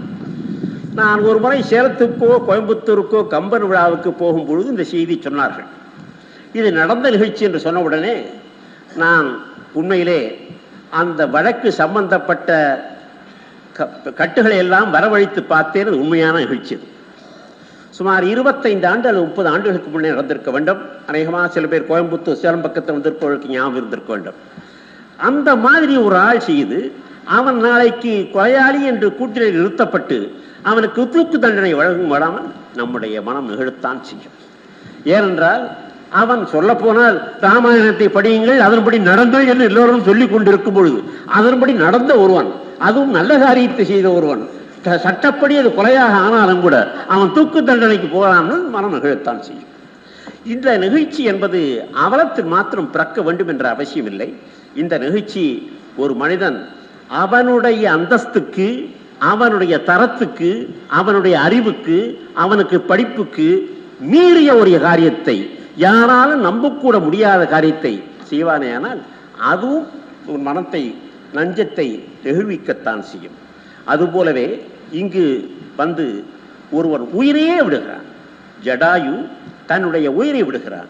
நான் ஒரு முறை சேலத்துக்கோ கோயம்புத்தூருக்கோ கம்பன் விழாவுக்கு போகும்பொழுது இந்த செய்தி சொன்னார்கள். இது நடந்த நிகழ்ச்சி என்று சொன்ன உடனே நான் உண்மையிலே அந்த வழக்கு சம்பந்தப்பட்ட கட்டுகளை எல்லாம் வரவழைத்து பார்த்தேன். அது உண்மையான நிகழ்ச்சி. சுமார் 25 ஆண்டு அல்லது 30 ஆண்டுகளுக்கு முன்னே நடந்திருக்க வேண்டும். அநேகமாக சில பேர் கோயம்புத்தூர் சேலம் பக்கத்தில் வந்திருப்பவர்களுக்கு ஞாபகம் இருந்திருக்க வேண்டும். அந்த மாதிரி ஒரு ஆள் செய்து அவன் நாளைக்கு கொலையாளி என்று கூட்டில் நிறுத்தப்பட்டு அவனுக்கு தூக்கு தண்டனை வழங்கும் விடாமல் நம்முடைய மனம் நிகழ்த்தான் செய்யும். ஏனென்றால் அவன் சொல்ல போனால் ராமாயணத்தை படியுங்கள், அதன்படி நடங்கள் என்று எல்லோரும் சொல்லிக் கொண்டிருக்கும் பொழுது அதன்படி நடந்த ஒருவன், அதுவும் நல்ல காரியத்தை செய்த ஒருவன், சட்டப்படி அது கொலையாக ஆனாலும் கூட அவன் தூக்கு தண்டனைக்கு போகலாம்னு மனம் நிகழ்த்தான் செய்யும். இந்த நிகழ்ச்சி என்பது அவலத்தில் மாத்திரம் பிறக்க வேண்டும் என்ற அவசியம் இல்லை. இந்த நிகழ்ச்சி ஒரு மனிதன் அவனுடைய அந்தஸ்துக்கு, அவனுடைய தரத்துக்கு, அவனுடைய அறிவுக்கு, அவனுக்கு படிப்புக்கு மீறிய ஒரு காரியத்தை, யாராலும் நம்பக்கூட முடியாத காரியத்தை செய்வானேயானால் அதுவும் ஒரு மனத்தை, நஞ்சத்தை நெகிழ்விக்கத்தான் செய்யும். அதுபோலவே இங்கு வந்து ஒருவர் உயிரையே விடுகிறான். ஜடாயு தன்னுடைய உயிரை விடுகிறான்.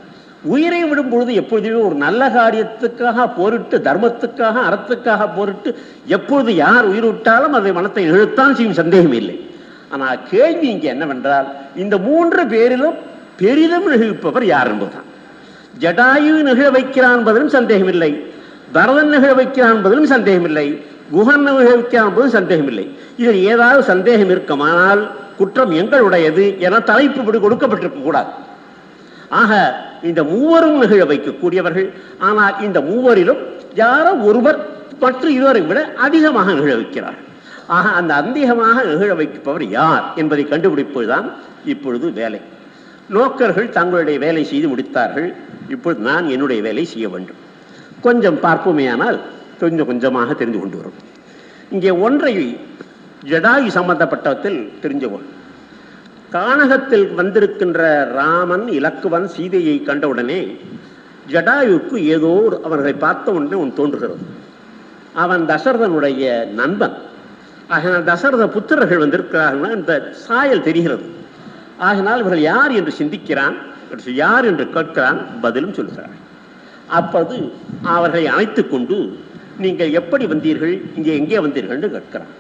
உயிரை விடும் பொழுது எப்பொழுதுமே ஒரு நல்ல காரியத்துக்காக போரிட்டு, தர்மத்துக்காக, அறத்துக்காக போரிட்டு எப்பொழுது யார் உயிர் விட்டாலும் அதை மனத்தை நிகழ்த்தான் செய்யும், சந்தேகம் இல்லை. ஆனால் கேள்வி இங்கே என்னவென்றால், இந்த 3 பேரிலும் பெரிதும் நிகழ்ப்பவர் யார் என்பதுதான். ஜடாயு நிகழ வைக்கிறான் என்பதிலும் சந்தேகம் இல்லை, பரதன் நிகழ வைக்கிறான் என்பதிலும் சந்தேகமில்லை, குகன் நிகழ வைக்கிறான் என்பதும் சந்தேகமில்லை. இதில் ஏதாவது சந்தேகம் இருக்குமானால் குற்றம் எங்களுடையது என தலைப்பு இப்படி கொடுக்கப்பட்டிருக்க கூடாது. ஆக இந்த மூவரும் நிகழ வைக்கக்கூடியவர்கள். ஆனால் இந்த மூவரிலும் யாரோ ஒருவர் மற்ற இருவரை விட அதிகமாக நிகழ வைக்கிறார். ஆக அந்த அதிகமாக நிகழ வைப்பவர் யார் என்பதை கண்டுபிடிப்பதுதான் இப்பொழுது வேலை. நோக்கர்கள் தங்களுடைய வேலை செய்து முடித்தார்கள். இப்பொழுது நான் என்னுடைய வேலை செய்ய வேண்டும். கொஞ்சம் பார்ப்போமேயானால் கொஞ்சம் கொஞ்சமாக தெரிந்து கொண்டு வரும். இங்கே ஒன்றை ஜடாயு சம்பந்தப்பட்டத்தில் தெரிஞ்சவன். கானகத்தில் வந்திருக்கின்ற ராமன் இலக்குவன் சீதையை கண்டவுடனே ஜடாயுக்கு ஏதோ அவர்களை பார்த்த உடனே ஒன்று தோன்றுகிறது. அவன் தசரதனுடைய நண்பன். ஆகினால் தசரத புத்திரர்கள் வந்திருக்கிறார்கள் இந்த சாயல் தெரிகிறது. ஆகினால் இவர்கள் யார் என்று சிந்திக்கிறான், யார் என்று கேட்கிறான், பதிலும் சொல்கிறார். அப்போது அவர்களை அழைத்து கொண்டு நீங்கள் எப்படி வந்தீர்கள், இங்கே எங்கே வந்தீர்கள் என்று கேட்கிறான்.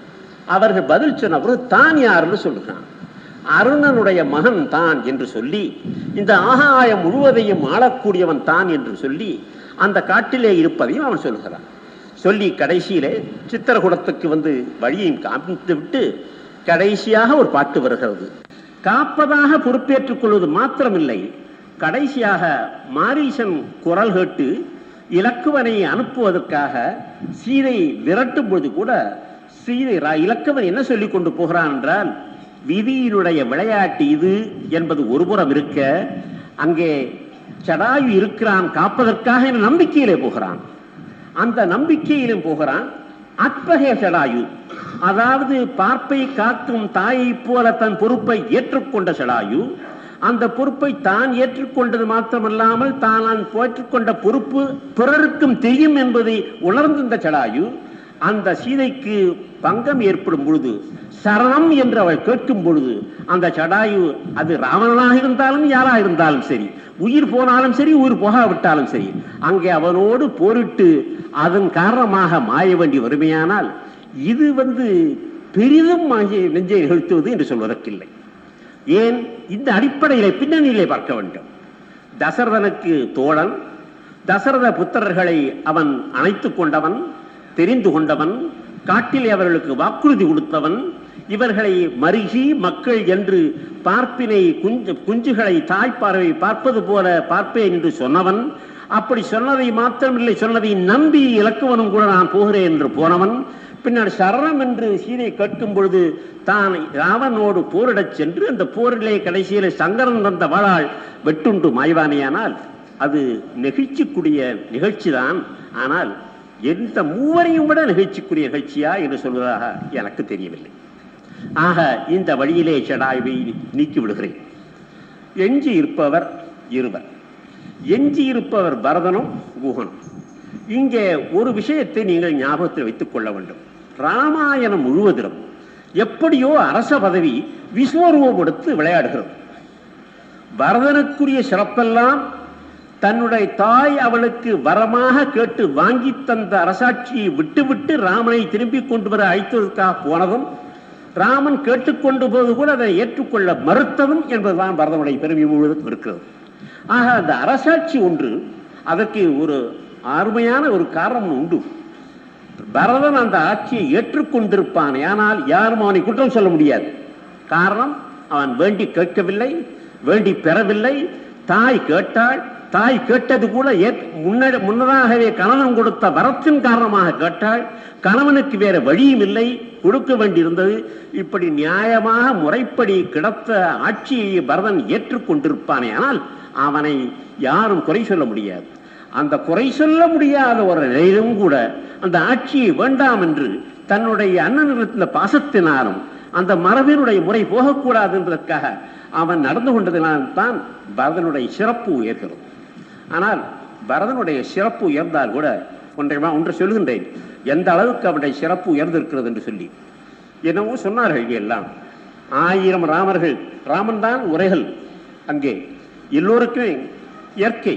அவர்கள் பதில் சொன்னபோது தான் யாருன்னு சொல்லுகிறான். அருணனுடைய மகன் தான் என்று சொல்லி, இந்த ஆகாயம் முழுவதையும் ஆளக்கூடியவன் தான் என்று சொல்லி அந்த காட்டிலே இருப்பதையும் அவன் சொல்லுகிறான். சொல்லி கடைசியிலே சித்திரகூடத்துக்கு வந்து வழியையும் காமித்து விட்டு கடைசியாக ஒரு பாட்டு வருகிறது. காப்பதாக பொறுப்பேற்றுக் கொள்வது மாத்திரமில்லை, கடைசியாக மாரீசன் குரல் கேட்டு இலக்குவனை அனுப்புவதற்காக சீதை விரட்டும் பொழுது கூட சீதை இலக்குவன் என்ன சொல்லிக் கொண்டு போகிறான் என்றால், விதியினுடைய விளையாட்டு இது என்பது ஒருபுறம் இருக்க, அங்கே ஜடாயு இருக்கிறான் காப்பதற்காக என்ற நம்பிக்கையிலே போகிறான். அந்த நம்பிக்கையிலும் போகிறான். அத்தகைய ஜடாயு, அதாவது பார்ப்பை காக்கும் தாயை போல தன் பொறுப்பை ஏற்றுக்கொண்ட ஜடாயு, அந்த பொறுப்பை தான் ஏற்றுக்கொண்டது மாத்திரமல்லாமல் தான் ஏற்றுக்கொண்ட பொறுப்பு பிறருக்கும் தெரியும் என்பதை உணர்ந்த ஜடாயு, அந்த சீதைக்கு பங்கம் ஏற்படும் பொழுது சரணம் என்று அவள் கேட்கும் பொழுது அந்த ஜடாயு, அது ராவணனாக இருந்தாலும் யாராக இருந்தாலும் சரி, உயிர் போனாலும் சரி உயிர் போகாவிட்டாலும் சரி, அங்கே அவனோடு போரிட்டு அதன் காரணமாக மாய வேண்டி வறுமையானால் இது பெரிதும் நெஞ்சை நிகழ்த்துவது என்று சொல்வதற்கில்லை. ஏன் இந்த அடிப்படையிலே பின்னணியிலே பார்க்க வேண்டும். தசரதனுக்கு தோழன், தசரத புத்திரர்களை அவன் அணைத்துக் கொண்டவன், தெரிந்து கொண்டவன், காட்டிலே அவர்களுக்கு வாக்குறுதி கொடுத்தவன், இவர்களை மருகி மக்கள் என்று பார்ப்பினை குஞ்சுகளை தாய்ப்பார்வை பார்ப்பது போல பார்ப்பேன் என்று சொன்னவன். அப்படி சொன்னதை மாத்திரமில்லை, சொன்னதை நம்பி இலக்குவனும் கூட நான் போகிறேன் என்று போனவன். பின்னர் சரணம் என்று சீதை கேட்கும் பொழுது தான் ராவனோடு போரிடச் சென்று அந்த போரிலே கடைசியிலே சங்கரன் வந்த வாளால் வெட்டுண்டு மாய்வானேயானால் அது நெகிழ்ச்சிக்குரிய நிகழ்ச்சி தான். ஆனால் எந்த மூவரையும் விட நிகழ்ச்சிக்குரிய நிகழ்ச்சியா என்று சொல்வதாக எனக்கு தெரியவில்லை. ஆக இந்த வழியிலே ஜடாயுவை நீக்கி விடுகிறேன். எஞ்சி இருப்பவர் இருவர், எஞ்சி இருப்பவர் பரதனும் குகனும். இங்கே ஒரு விஷயத்தை நீங்கள் ஞாபகத்தில் வைத்துக் கொள்ள வேண்டும். ராமாயணம் முழுவதிலும் எப்படியோ அரச பதவி விஸ்வரூபம் எடுத்து விளையாடுகிறது. பரதனுக்குரிய சிறப்பெல்லாம் தன்னுடைய தாய் அவளுக்கு வரமாக கேட்டு வாங்கி தந்த அரசாட்சியை விட்டுவிட்டு ராமனை திரும்பி கொண்டு வர அழைத்ததற்காக போனதும், ராமன் கேட்டுக்கொண்டு போது கூட அதை ஏற்றுக்கொள்ள மறுத்ததும் என்பதுதான் பரதனுடைய பெருமை முழுவதும் இருக்கிறது. ஆக அந்த அரசாட்சி ஒன்று, அதற்கு ஒரு அருமையான ஒரு காரணம் உண்டு. பரதன் அந்த ஆட்சியை ஏற்றுக்கொண்டிருப்பான், ஆனால் யாரும் அவனை குற்றம் சொல்ல முடியாது. காரணம், அவன் வேண்டி கேட்கவில்லை, வேண்டி பெறவில்லை. தாய் கேட்டாள், தாய் கேட்டது கூட முன்னதாகவே கணவன் கொடுத்த வரத்தின் காரணமாக கேட்டாள். கணவனுக்கு வேற வழியும் இல்லை, கொடுக்க வேண்டியிருந்தது. இப்படி நியாயமாக முறைப்படி கிடைத்த ஆட்சியை பரதன் ஏற்றுக்கொண்டிருப்பானே, ஆனால் அவனை யாரும் குறை சொல்ல முடியாது. அந்த குறை சொல்ல முடியாத ஒரு நிலையிலும் கூட அந்த ஆட்சியை வேண்டாம் என்று தன்னுடைய அண்ணனிடத்தில் பாசத்தினாலும் அந்த மரபினுடைய முறை போகக்கூடாது என்பதற்காக அவன் நடந்து கொண்டதினால்தான் பரதனுடைய சிறப்பு உயர்கிறது. ஆனால் பரதனுடைய சிறப்பு உயர்ந்தால் கூட ஒன்றை சொல்லுகின்றேன், எந்த அளவுக்கு அவனுடைய சிறப்பு உயர்ந்திருக்கிறது என்று சொல்லி. என்னவோ சொன்னார்கள் எல்லாம் 1000 ராமர்கள், ராமன் தான் உரைகள். அங்கே எல்லோருக்குமே இயற்கை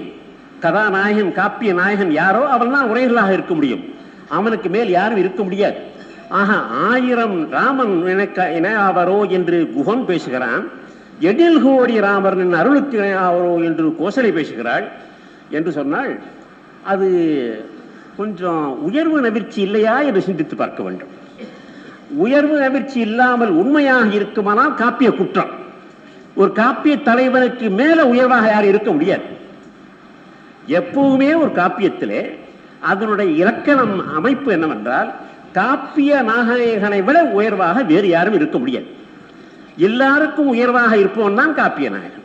கதாநாயகன், காப்பிய நாயகன் யாரோ அவன் தான் உரைகளாக இருக்க முடியும். அவனுக்கு மேல் யாரும் இருக்க முடியாது. ஆக 1000 ராமன் இணையாவரோ என்று குகன் பேசுகிறான். 7 கோடி ராமரின் அருளுக்கு இணையாவரோ என்று கோசலை பேசுகிறாள் என்று சொன்னால் அது கொஞ்சம் உயர்வு நவிர்ச்சி இல்லையா என்று சிந்தித்து பார்க்க வேண்டும். உயர்வு நவிர்ச்சி இல்லாமல் உண்மையாக இருக்குமானால் காப்பிய குற்றம். ஒரு காப்பிய தலைவனுக்கு மேல உயர்வாக யாரும் இருக்க முடியாது. எப்பவுமே ஒரு காப்பியத்திலே அதனுடைய இலக்கணம் அமைப்பு என்னவென்றால், காப்பிய நாயகனை விட உயர்வாக வேறு யாரும் இருக்க முடியாது. எல்லாருக்கும் உயர்வாக இருப்பவன் தான் காப்பிய நாயகன்.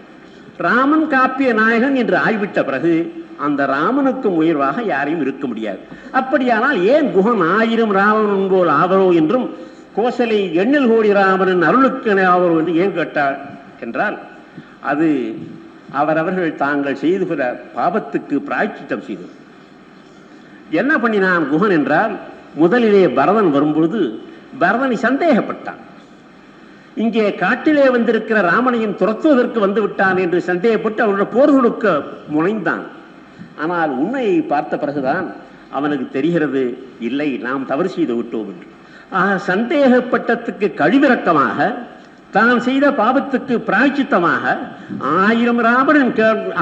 ராமன் காப்பிய நாயகன் என்று ஆய்விட்ட பிறகு அந்த ராமனுக்கும் உயர்வாக யாரையும் இருக்க முடியாது. அப்படியானால் ஏன் குகன் 1000 ராவணன் போல் ஆவரோ என்றும் கோசலை 8 கோடி ராமனின் அருளுக்கு ஆவரோ என்று ஏன் கேட்டார் என்றால், அது அவரவர்கள் தாங்கள் செய்துகிற பாபத்துக்கு பிராயச்சித்தம் செய்தது. என்ன பண்ணினான் குகன் என்றால், முதலிலே பரதன் வரும்பொழுது பரதனை சந்தேகப்பட்டான். இங்கே காட்டிலே வந்திருக்கிற ராமனையும் துரத்துவதற்கு வந்து விட்டான் என்று சந்தேகப்பட்டு அவருடைய போர் கொடுக்க முனைந்தான். ஆனால் உண்மையை பார்த்த பிறகுதான் அவனுக்கு தெரிகிறது, இல்லை, நாம் தவறு செய்து விட்டோம் என்று. ஆக சந்தேகப்பட்டத்துக்கு கழிவிறக்கமாக, தான் செய்த பாவத்துக்கு பிராயச்சித்தமாக 1000 ராமன்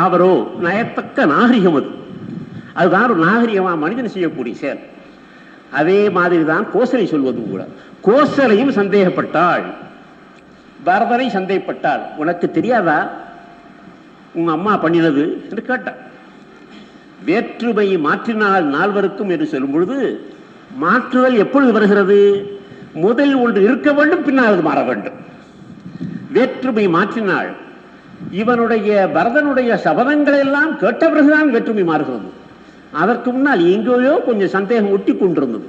அவரோ நயத்தக்க நாகரிகம். அதுதான் ஒரு நாகரிகமா மனிதன் செய்யக்கூடிய செயல். அதே மாதிரி தான் கோசலை சொல்வதும் கூட. கோசலையும் சந்தேகப்பட்டாள், பரதனை சந்தேகப்பட்டாள். உனக்கு தெரியாதா உங்க அம்மா பண்ணினது என்று கேட்டாள். வேற்றுமை மாற்றினால் நால்வருக்கும் என்று சொல்லும் பொழுது, மாற்றுதல் எப்பொழுது வருகிறது? முதல் ஒன்று இருக்க வேண்டும், பின்னால் மாற வேண்டும். வேற்றுமை மாற்றினால் இவனுடைய பரதனுடைய சபதங்களை எல்லாம் கேட்ட பிறகுதான் வேற்றுமை மாறுகிறது. அதற்கு முன்னால் எங்கேயோ கொஞ்சம் சந்தேகம் ஒட்டி கொண்டிருந்தது.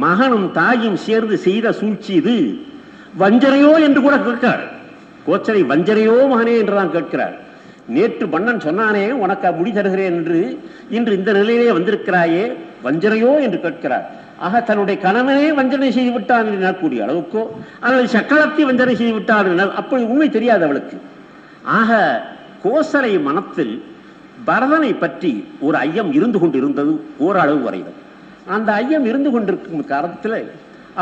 மகனும் தாயும் சேர்ந்து செய்த சூழ்ச்சி இது, வஞ்சனையோ என்று கூட கேட்கிறார். கோச்சரை வஞ்சனையோ மகனே என்றுதான் கேட்கிறார். நேற்று மன்னன் சொன்னானே உனக்கு முடி தருகிறேன் என்று, இன்று இந்த நிலையிலே வந்திருக்கிறாயே, வஞ்சனையோ என்று கேட்கிறார். ஆக தன்னுடைய கணவனே வஞ்சனை செய்து விட்டான் என்று கூடிய அளவுக்கோ, அல்லது சக்களத்தை வஞ்சனை செய்து விட்டான், அப்படி உண்மை தெரியாது அவளுக்கு. ஆக கோசலை மனத்தில் பரதனை பற்றி ஒரு ஐயம் இருந்து கொண்டிருந்தது ஓரளவு வரையில். அந்த ஐயம் இருந்து கொண்டிருக்கும் காரணத்தில்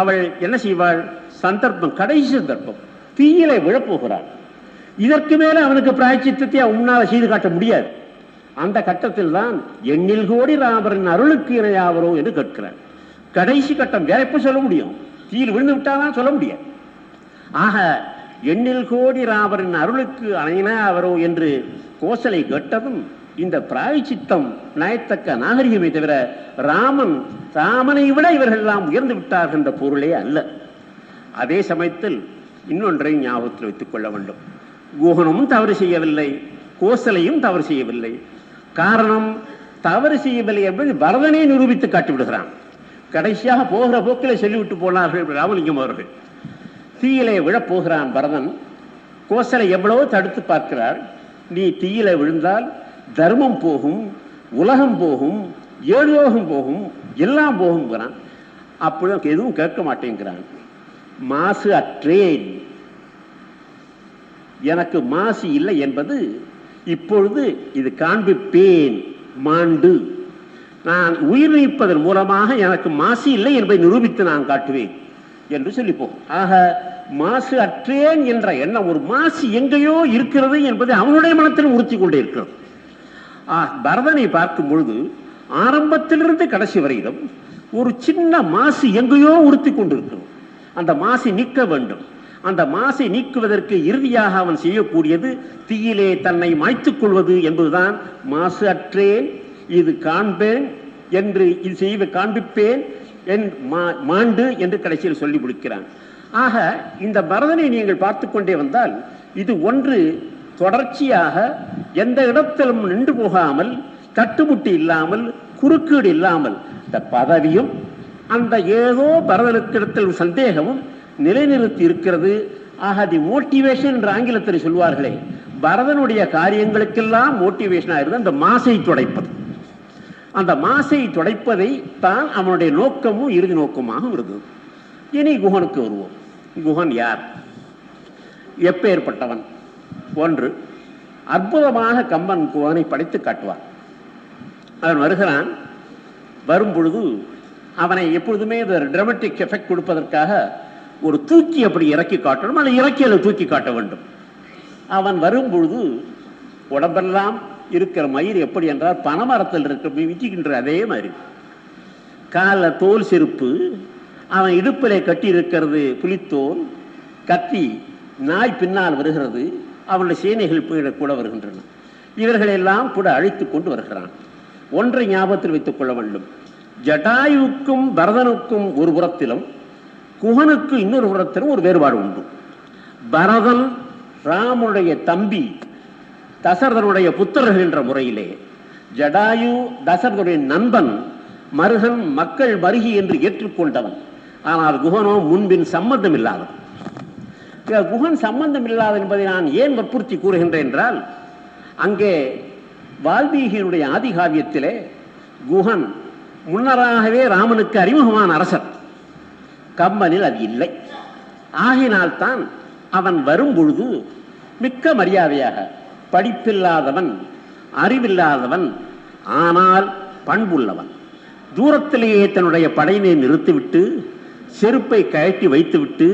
அவள் என்ன செய்வாள்? சந்தர்ப்பம், கடைசி சந்தர்ப்பம், தீயிலே விழப்போகிறாள். இதற்கு மேல அவனுக்கு பிராயச்சித்தத்தை முன்னால செய்து காட்ட முடியாது. அந்த கட்டத்தில் தான் 8 கோடி ராமரின் அருளுக்கு இணையாவரோ என்று கேட்கிறார். கடைசி கட்டம். வேற எப்ப சொல்ல முடியும்? தீயில் விழுந்து விட்டாதான் சொல்ல முடியாது. ஆக 8 கோடி ராமரின் அருளுக்கு இணையாவரோ என்று கோசலை கேட்டதும் இந்த பிராயச்சித்தம் நயத்தக்க நாகரிகமே தவிர ராமனை விட இவர்கள் எல்லாம் உயர்ந்து விட்டார்கள் என்ற பொருளே அல்ல. அதே சமயத்தில் இன்னொன்றை ஞாபகத்தில் வைத்துக் கொள்ள வேண்டும். குகனும் தவறு செய்யவில்லை, கோசலையும் தவறு செய்யவில்லை. காரணம், தவறு செய்யவில்லை என்பது பரதனை நிரூபித்து காட்டிவிடுகிறான். கடைசியாக போகிற போக்கிலே சொல்லிவிட்டு போனார்கள் ராமலிங்கம் அவர்கள். தீயிலே விழப்போகிறான் பரதன். கோசலை எவ்வளவோ தடுத்து பார்க்கிறார். நீ தீயிலே விழுந்தால் தர்மம் போகும், உலகம் போகும், ஏழோகம் போகும், எல்லாம் போகுங்கிறான். அப்பொழுது எதுவும் கேட்க மாட்டேங்கிறான். மாசு அற்றேன், எனக்கு மாசு இல்லை என்பது இப்பொழுது இது காண்பிப்பேன். மாண்டு, நான் உயிர் நீப்பதன் மூலமாக எனக்கு மாசு இல்லை என்பதை நிரூபித்து நான் காட்டுவேன் என்று சொல்லி போகும். ஆக மாசு அற்றேன் என்ற எண்ணம், ஒரு மாசு எங்கேயோ இருக்கிறது என்பதை அவனுடைய மனத்தில் உறுத்தி கொண்டே இருக்கிறது. பரதனை பார்க்கும் பொழுது ஆரம்பத்திலிருந்து கடைசி வரையிலும் ஒரு சின்ன மாசு எங்கேயோ உறுத்தி கொண்டிருக்கிறது. அந்த மாசை நீக்க வேண்டும். அந்த மாசை நீக்குவதற்கு இறுதியாக அவன் செய்யக்கூடியது தீயிலே தன்னை மாய்த்துக் கொள்வது என்பதுதான். மாசு அற்றேன், இது காண்பேன் என்று, இது செய்வ காண்பிப்பேன் மாண்டு என்று கடைசியில் சொல்லி முடிக்கிறான். ஆக இந்த பரதனை நீங்கள் பார்த்து கொண்டே வந்தால் இது ஒன்று தொடர்ச்சியாக எந்த இடத்திலும் நின்று போகாமல், தட்டுமுட்டி இல்லாமல், குறுக்கீடு இல்லாமல், இந்த பதவியும் அந்த ஏதோ பரதனுக்கிடத்தில் சந்தேகமும் நிலைநிறுத்தி இருக்கிறது. ஆக தி மோட்டிவேஷன் என்ற ஆங்கிலத்தில் சொல்வார்களே, பரதனுடைய காரியங்களுக்கெல்லாம் மோட்டிவேஷனாக இருந்து அந்த மாசை துடைப்பது. அந்த மாசை துடைப்பதை தான் அவனுடைய நோக்கமும் இறுதி நோக்கமாக இருந்தது. இனி குகனுக்கு வருவோம். குகன் யார்? எப்பேற்பட்டவன்? ஒன்று, அற்புதமாக கம்பன் குகனை படைத்து காட்டுவான். அவன் வருகிறான். வரும் பொழுது அவனை எப்பொழுதுமே டிராமட்டிக் எஃபெக்ட் கொடுப்பதற்காக ஒரு தூக்கி அப்படி இறக்கி காட்டணும், அல்லது இறக்கியில் தூக்கி காட்ட வேண்டும். அவன் வரும் பொழுது உடம்பெல்லாம் இருக்கிற மயிர் எப்படி என்றால் பனைமரத்தில் இருக்கிற விச்சிக்கின்ற அதே மாதிரி கால தோல் செருப்பு, அவன் இடுப்பிலே கட்டி இருக்கிறது புலித்தோல், கத்தி, நாய் பின்னால் வருகிறது, அவனுடைய சேனைகள் கூட வருகின்றன. இவர்களெல்லாம் கூட அழைத்து கொண்டு வருகிறான். ஒன்றை ஞாபகத்தில் வைத்துக் கொள்ள வேண்டும். ஜடாயுவுக்கும் பரதனுக்கும் ஒரு புறத்திலும் குஹனுக்கு இன்னொரு புறத்திலும் ஒரு வேறுபாடு உண்டு. பரதன் ராமனுடைய தம்பி, தசரதனுடைய புத்திரர்கள் என்ற முறையிலே, ஜடாயு தசரதனுடைய நண்பன், மருகன் மக்கள் மருகி என்று ஏற்றுக்கொண்டவன். ஆனால் குஹனோ முன்பின் சம்பந்தம் இல்லாதவன். குஹன் சம்பந்தம் இல்லாத என்பதை நான் ஏன் வற்புறுத்தி கூறுகின்றேன் என்றால், அங்கே வால்மீகியினுடைய ஆதிகாவியத்திலே குஹன் முன்னராகவே ராமனுக்கு அறிமுகமான அரசர். கம்பனில் அது இல்லை. ஆகினால்தான் அவன் வரும் பொழுது மிக்க மரியாதையாக, படிப்பில்லாதவன், அறிவில்லாதவன், ஆனால் பண்புள்ளவன், தூரத்திலேயே தன்னுடைய படையினை நிறுத்திவிட்டு செருப்பை கழட்டி வைத்துவிட்டு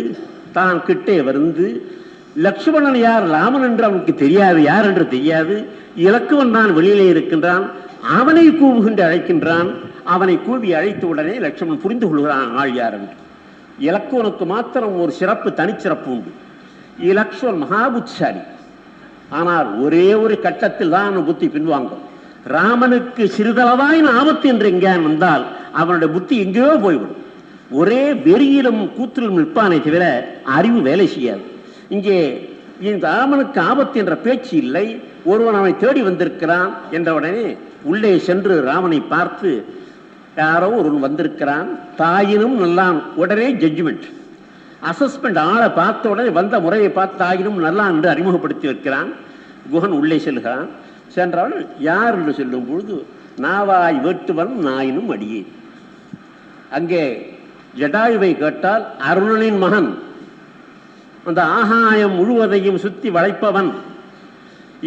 தான் கிட்டே வந்து, லட்சுமணன் யார், ராமன் என்று அவனுக்கு தெரியாது, யார் என்று தெரியாது, இலக்குவன் தான் வெளியிலே இருக்கின்றான், அவனை கூவுகின்ற அழைக்கின்றான். அவனை கூவி அழைத்த உடனே லட்சுமணன் புரிந்து கொள்கிறான் ஆள் யார் என்று. இலக்குவனுக்கு மாத்திரம் ஒரு சிறப்பு, தனிச்சிறப்பு உண்டு. இலக்குவன் மகாபுத்திசாலி. ஆனால் ஒரே ஒரு கட்டத்தில் தான் புத்தி பின்வாங்கும். ராமனுக்கு சிறிதளவாயின் ஆபத்து என்று எங்கே வந்தால் அவனுடைய புத்தி எங்கேயோ போய்விடும். ஒரே வெறியிலும் கூத்திலும் நிற்பானே தவிர அறிவு வேலை செய்யாது. இங்கே இந்த ராமனுக்கு ஆபத்து என்ற பேச்சு இல்லை. ஒருவன் அவனை தேடி வந்திருக்கிறான் என்ற உடனே உள்ளே சென்று ராமனை பார்த்து, யாரோ ஒருவன் வந்திருக்கிறான், தாயினும் நல்லான், உடனே ஜட்ஜ்மெண்ட், அசஸ்மெண்ட். ஆளை பார்த்த உடனே வந்த முறையை பார்த்து தாயினும் நல்லான் என்று அறிமுகப்படுத்தி வைக்கிறான். குஹன் உள்ளே செல்கிறான். சென்றவன் யார் என்று சொல்லும் பொழுது, நாவாய் வேட்டுவன் நாயினும் அடியே. அங்கே ஜடாயுவை கேட்டால் அருணனின் மகன், அந்த ஆகாயம் முழுவதையும் சுத்தி வளைப்பவன்.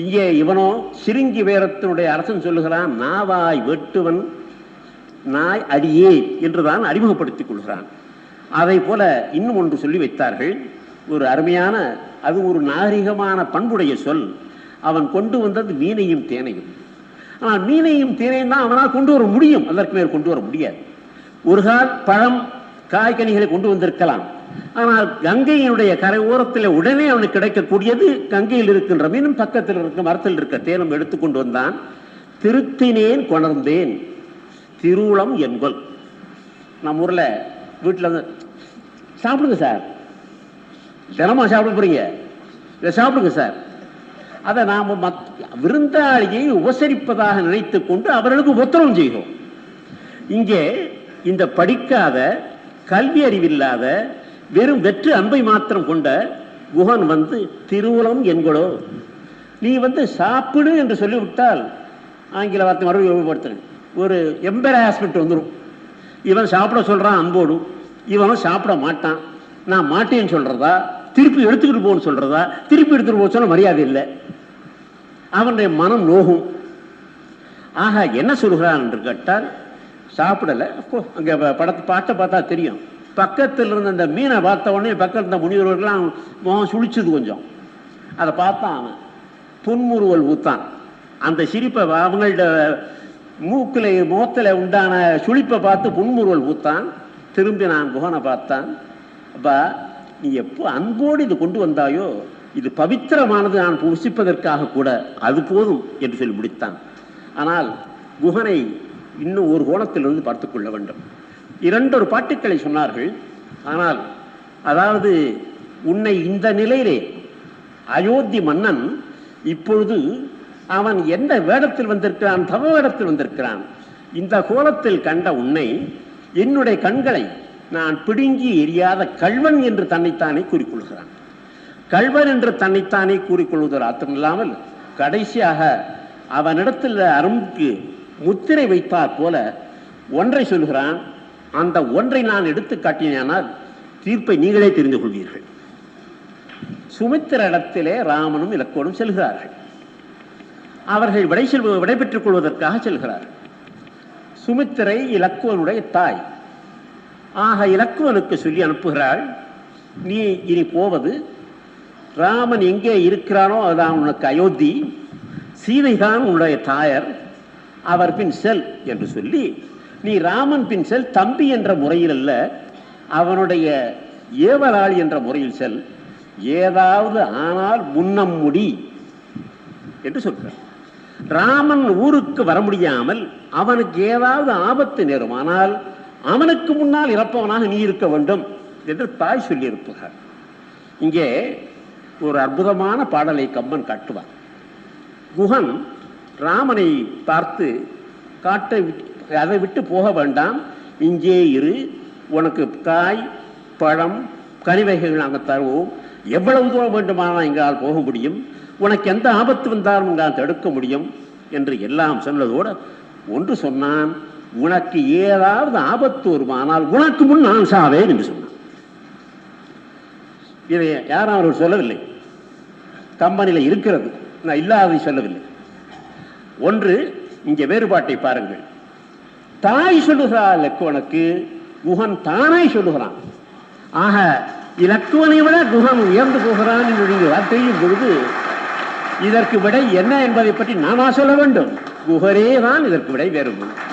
இங்கே இவனோ சிறுங்கி வேரத்தினுடைய அரசன் சொல்லுகிறான், நாவாய் வெட்டுவன் நாய் அடியே என்றுதான் அறிமுகப்படுத்திக் கொள்கிறான். அதை போல இன்னும் ஒன்று சொல்லி வைத்தார்கள், ஒரு அருமையான, அது ஒரு நாகரிகமான பண்புடைய சொல். அவன் கொண்டு வந்தது மீனையும் தேனையும். ஆனால் மீனையும் தேனையும் தான் அவனால் கொண்டு வர முடியும், அதற்கு மேல் கொண்டு வர முடியாது. ஒரு கால் பழம் காய்கனிகளை கொண்டு வந்திருக்கலாம். ஆனால் கங்கையினுடைய கரை ஓரத்தில் உடனே அவனுக்கு கிடைக்கக்கூடியது கங்கையில் இருக்கின்ற மீனும் பக்கத்தில் இருக்க மரத்தில் இருக்க தேனும் எடுத்துக்கொண்டு வந்தான். திருத்தினேன் கொணர்ந்தேன் திருவுளம் என்கொல். நம்ம ஊரில் வீட்டில் வந்து சாப்பிடுங்க சார், தினமா சாப்பிட போறீங்க, இதை சாப்பிடுங்க சார். அதை நாம் விருந்தாளியை உபசரிப்பதாக நினைத்து கொண்டு அவர்களுக்கு உத்தரவு செய்கிறோம். இங்கே இந்த படிக்காத, கல்வி அறிவில்லாத, வெறும் வெற்று அன்பை மாத்திரம் கொண்ட குஹன் வந்து திருவுளம் என்களோ, நீ வந்து சாப்பிடு என்று சொல்லிவிட்டால், ஆங்கில வார்த்தை மறுபடியும் உபயோகப்படுத்துறேன், ஒரு எம்பராஸ்மெண்ட் வந்துடும். இவன் சாப்பிட சொல்றான் அன்போடு, இவனும் சாப்பிட மாட்டான். நான் மாட்டேன்னு சொல்றதா, திருப்பி எடுத்துக்கிட்டு போன்னு சொல்றதா, திருப்பி எடுத்துட்டு போக சொன்ன மரியாதை இல்லை, அவனுடைய மனம் நோகும். ஆக என்ன சொல்கிறான் என்று கேட்டால், சாப்பிடலை. அங்கே பாட்டை பார்த்தா தெரியும். பக்கத்தில் இருந்த அந்த மீனை பார்த்த உடனே பக்கத்தில் இருந்த முனிவர்கள்லாம் முகம் சுழிச்சது கொஞ்சம். அதை பார்த்தான் அவன், புன்முறுவல் ஊத்தான். அந்த சிரிப்பை அவங்கள்ட மூக்கில் முகத்தில் உண்டான சுழிப்பை பார்த்து புன்முறுவல் ஊத்தான். திரும்பி நான் குஹனை பார்த்தான். அப்பா, நீ எப்போ அன்போடு இது கொண்டு வந்தாயோ, இது பவித்திரமானது, நான் புசிப்பதற்காக கூட அது போதும் என்று சொல்லி முடித்தான். ஆனால் குஹனை இன்னும் ஒரு கோணத்திலிருந்து பார்த்து கொள்ள வேண்டும். இரண்டொரு பாட்டுக்களை சொன்னார்கள். ஆனால் அதாவது, உன்னை இந்த நிலையிலே அயோத்தி மன்னன் இப்பொழுது அவன் எந்த வேடத்தில் வந்திருக்கிறான், தவ வேடத்தில் வந்திருக்கிறான். இந்த கோலத்தில் கண்ட உன்னை என்னுடைய கண்களை நான் பிடுங்கி எரியாத கள்வன் என்று தன்னைத்தானே கூறிக்கொள்கிறான். கள்வன் என்று தன்னைத்தானே கூறிக்கொள்வதோடு அர்த்தமில்லாமல் கடைசியாக அவனிடத்தில் அரும்புக்கு முத்திரை வைத்தார் போல ஒன்றை சொல்கிறான். அந்த ஒன்றை நான் எடுத்து காட்டினால் தீர்ப்பை நீங்களே தெரிந்து கொள்வீர்கள். சுமித்திர இடத்திலே ராமனும் இலக்குவனும் செல்கிறார்கள். அவர்கள் விடை பெற்றுக் கொள்வதற்காக செல்கிறார்கள். சுமித்திரை இலக்குவனுடைய தாய். ஆக இலக்குவனுக்கு சொல்லி அனுப்புகிறாள், நீ இனி போவது ராமன் எங்கே இருக்கிறானோ அதுதான் உனக்கு அயோத்தி, சீதைதான் உன்னுடைய தாயர், அவர் பின் செல் என்று சொல்லி நீ ராமன் பின் செல், தம்பி என்ற முறையில் அல்ல, அவனுடைய ஏவலாளி என்ற முறையில் செல். ஏதாவது ஆனால் முன்னம் முடி என்று சொல்கிறார். ராமன் ஊருக்கு வர முடியாமல் அவனுக்கு ஏதாவது ஆபத்து நேருமானால் அவனுக்கு முன்னால் இறப்பவனாக நீ இருக்க வேண்டும் என்று தாய் சொல்லியிருப்பார். இங்கே ஒரு அற்புதமான பாடலை கம்பன் காட்டுவார். குகன் ராமனை பார்த்து காட்டை அதை விட்டு போக வேண்டாம், இங்கே இரு, உனக்கு காய் பழம் கனிவகைகள் நாங்கள் தருவோம், எவ்வளவு தூரம் வேண்டுமானால் எங்களால் போக முடியும், உனக்கு எந்த ஆபத்து வந்தாலும் எங்களால் தடுக்க முடியும் என்று எல்லாம் சொன்னதோடு ஒன்று சொன்னான், உனக்கு ஏதாவது ஆபத்து வருமானால் உனக்கு முன் நான் சாவேன் என்று சொன்னான். இதை யாரும் அவர்கள் சொல்லவில்லை, கம்பெனியில் இருக்கிறது, நான் இல்லாததை சொல்லவில்லை. ஒன்று, இங்கே வேறுபாட்டை பாருங்கள். தாய் சொல்லுகிறார் இலக்குவனுக்கு, குகன் தானே சொல்லுகிறான். ஆக இலக்குவனை விட குகன் உயர்ந்து போகிறான் என்று நீங்கள் தெரியும் பொழுது இதற்கு விடை என்ன என்பதை பற்றி நானா சொல்ல வேண்டும்? குகரே தான் இதற்கு விடை. வேறு வணக்கம்.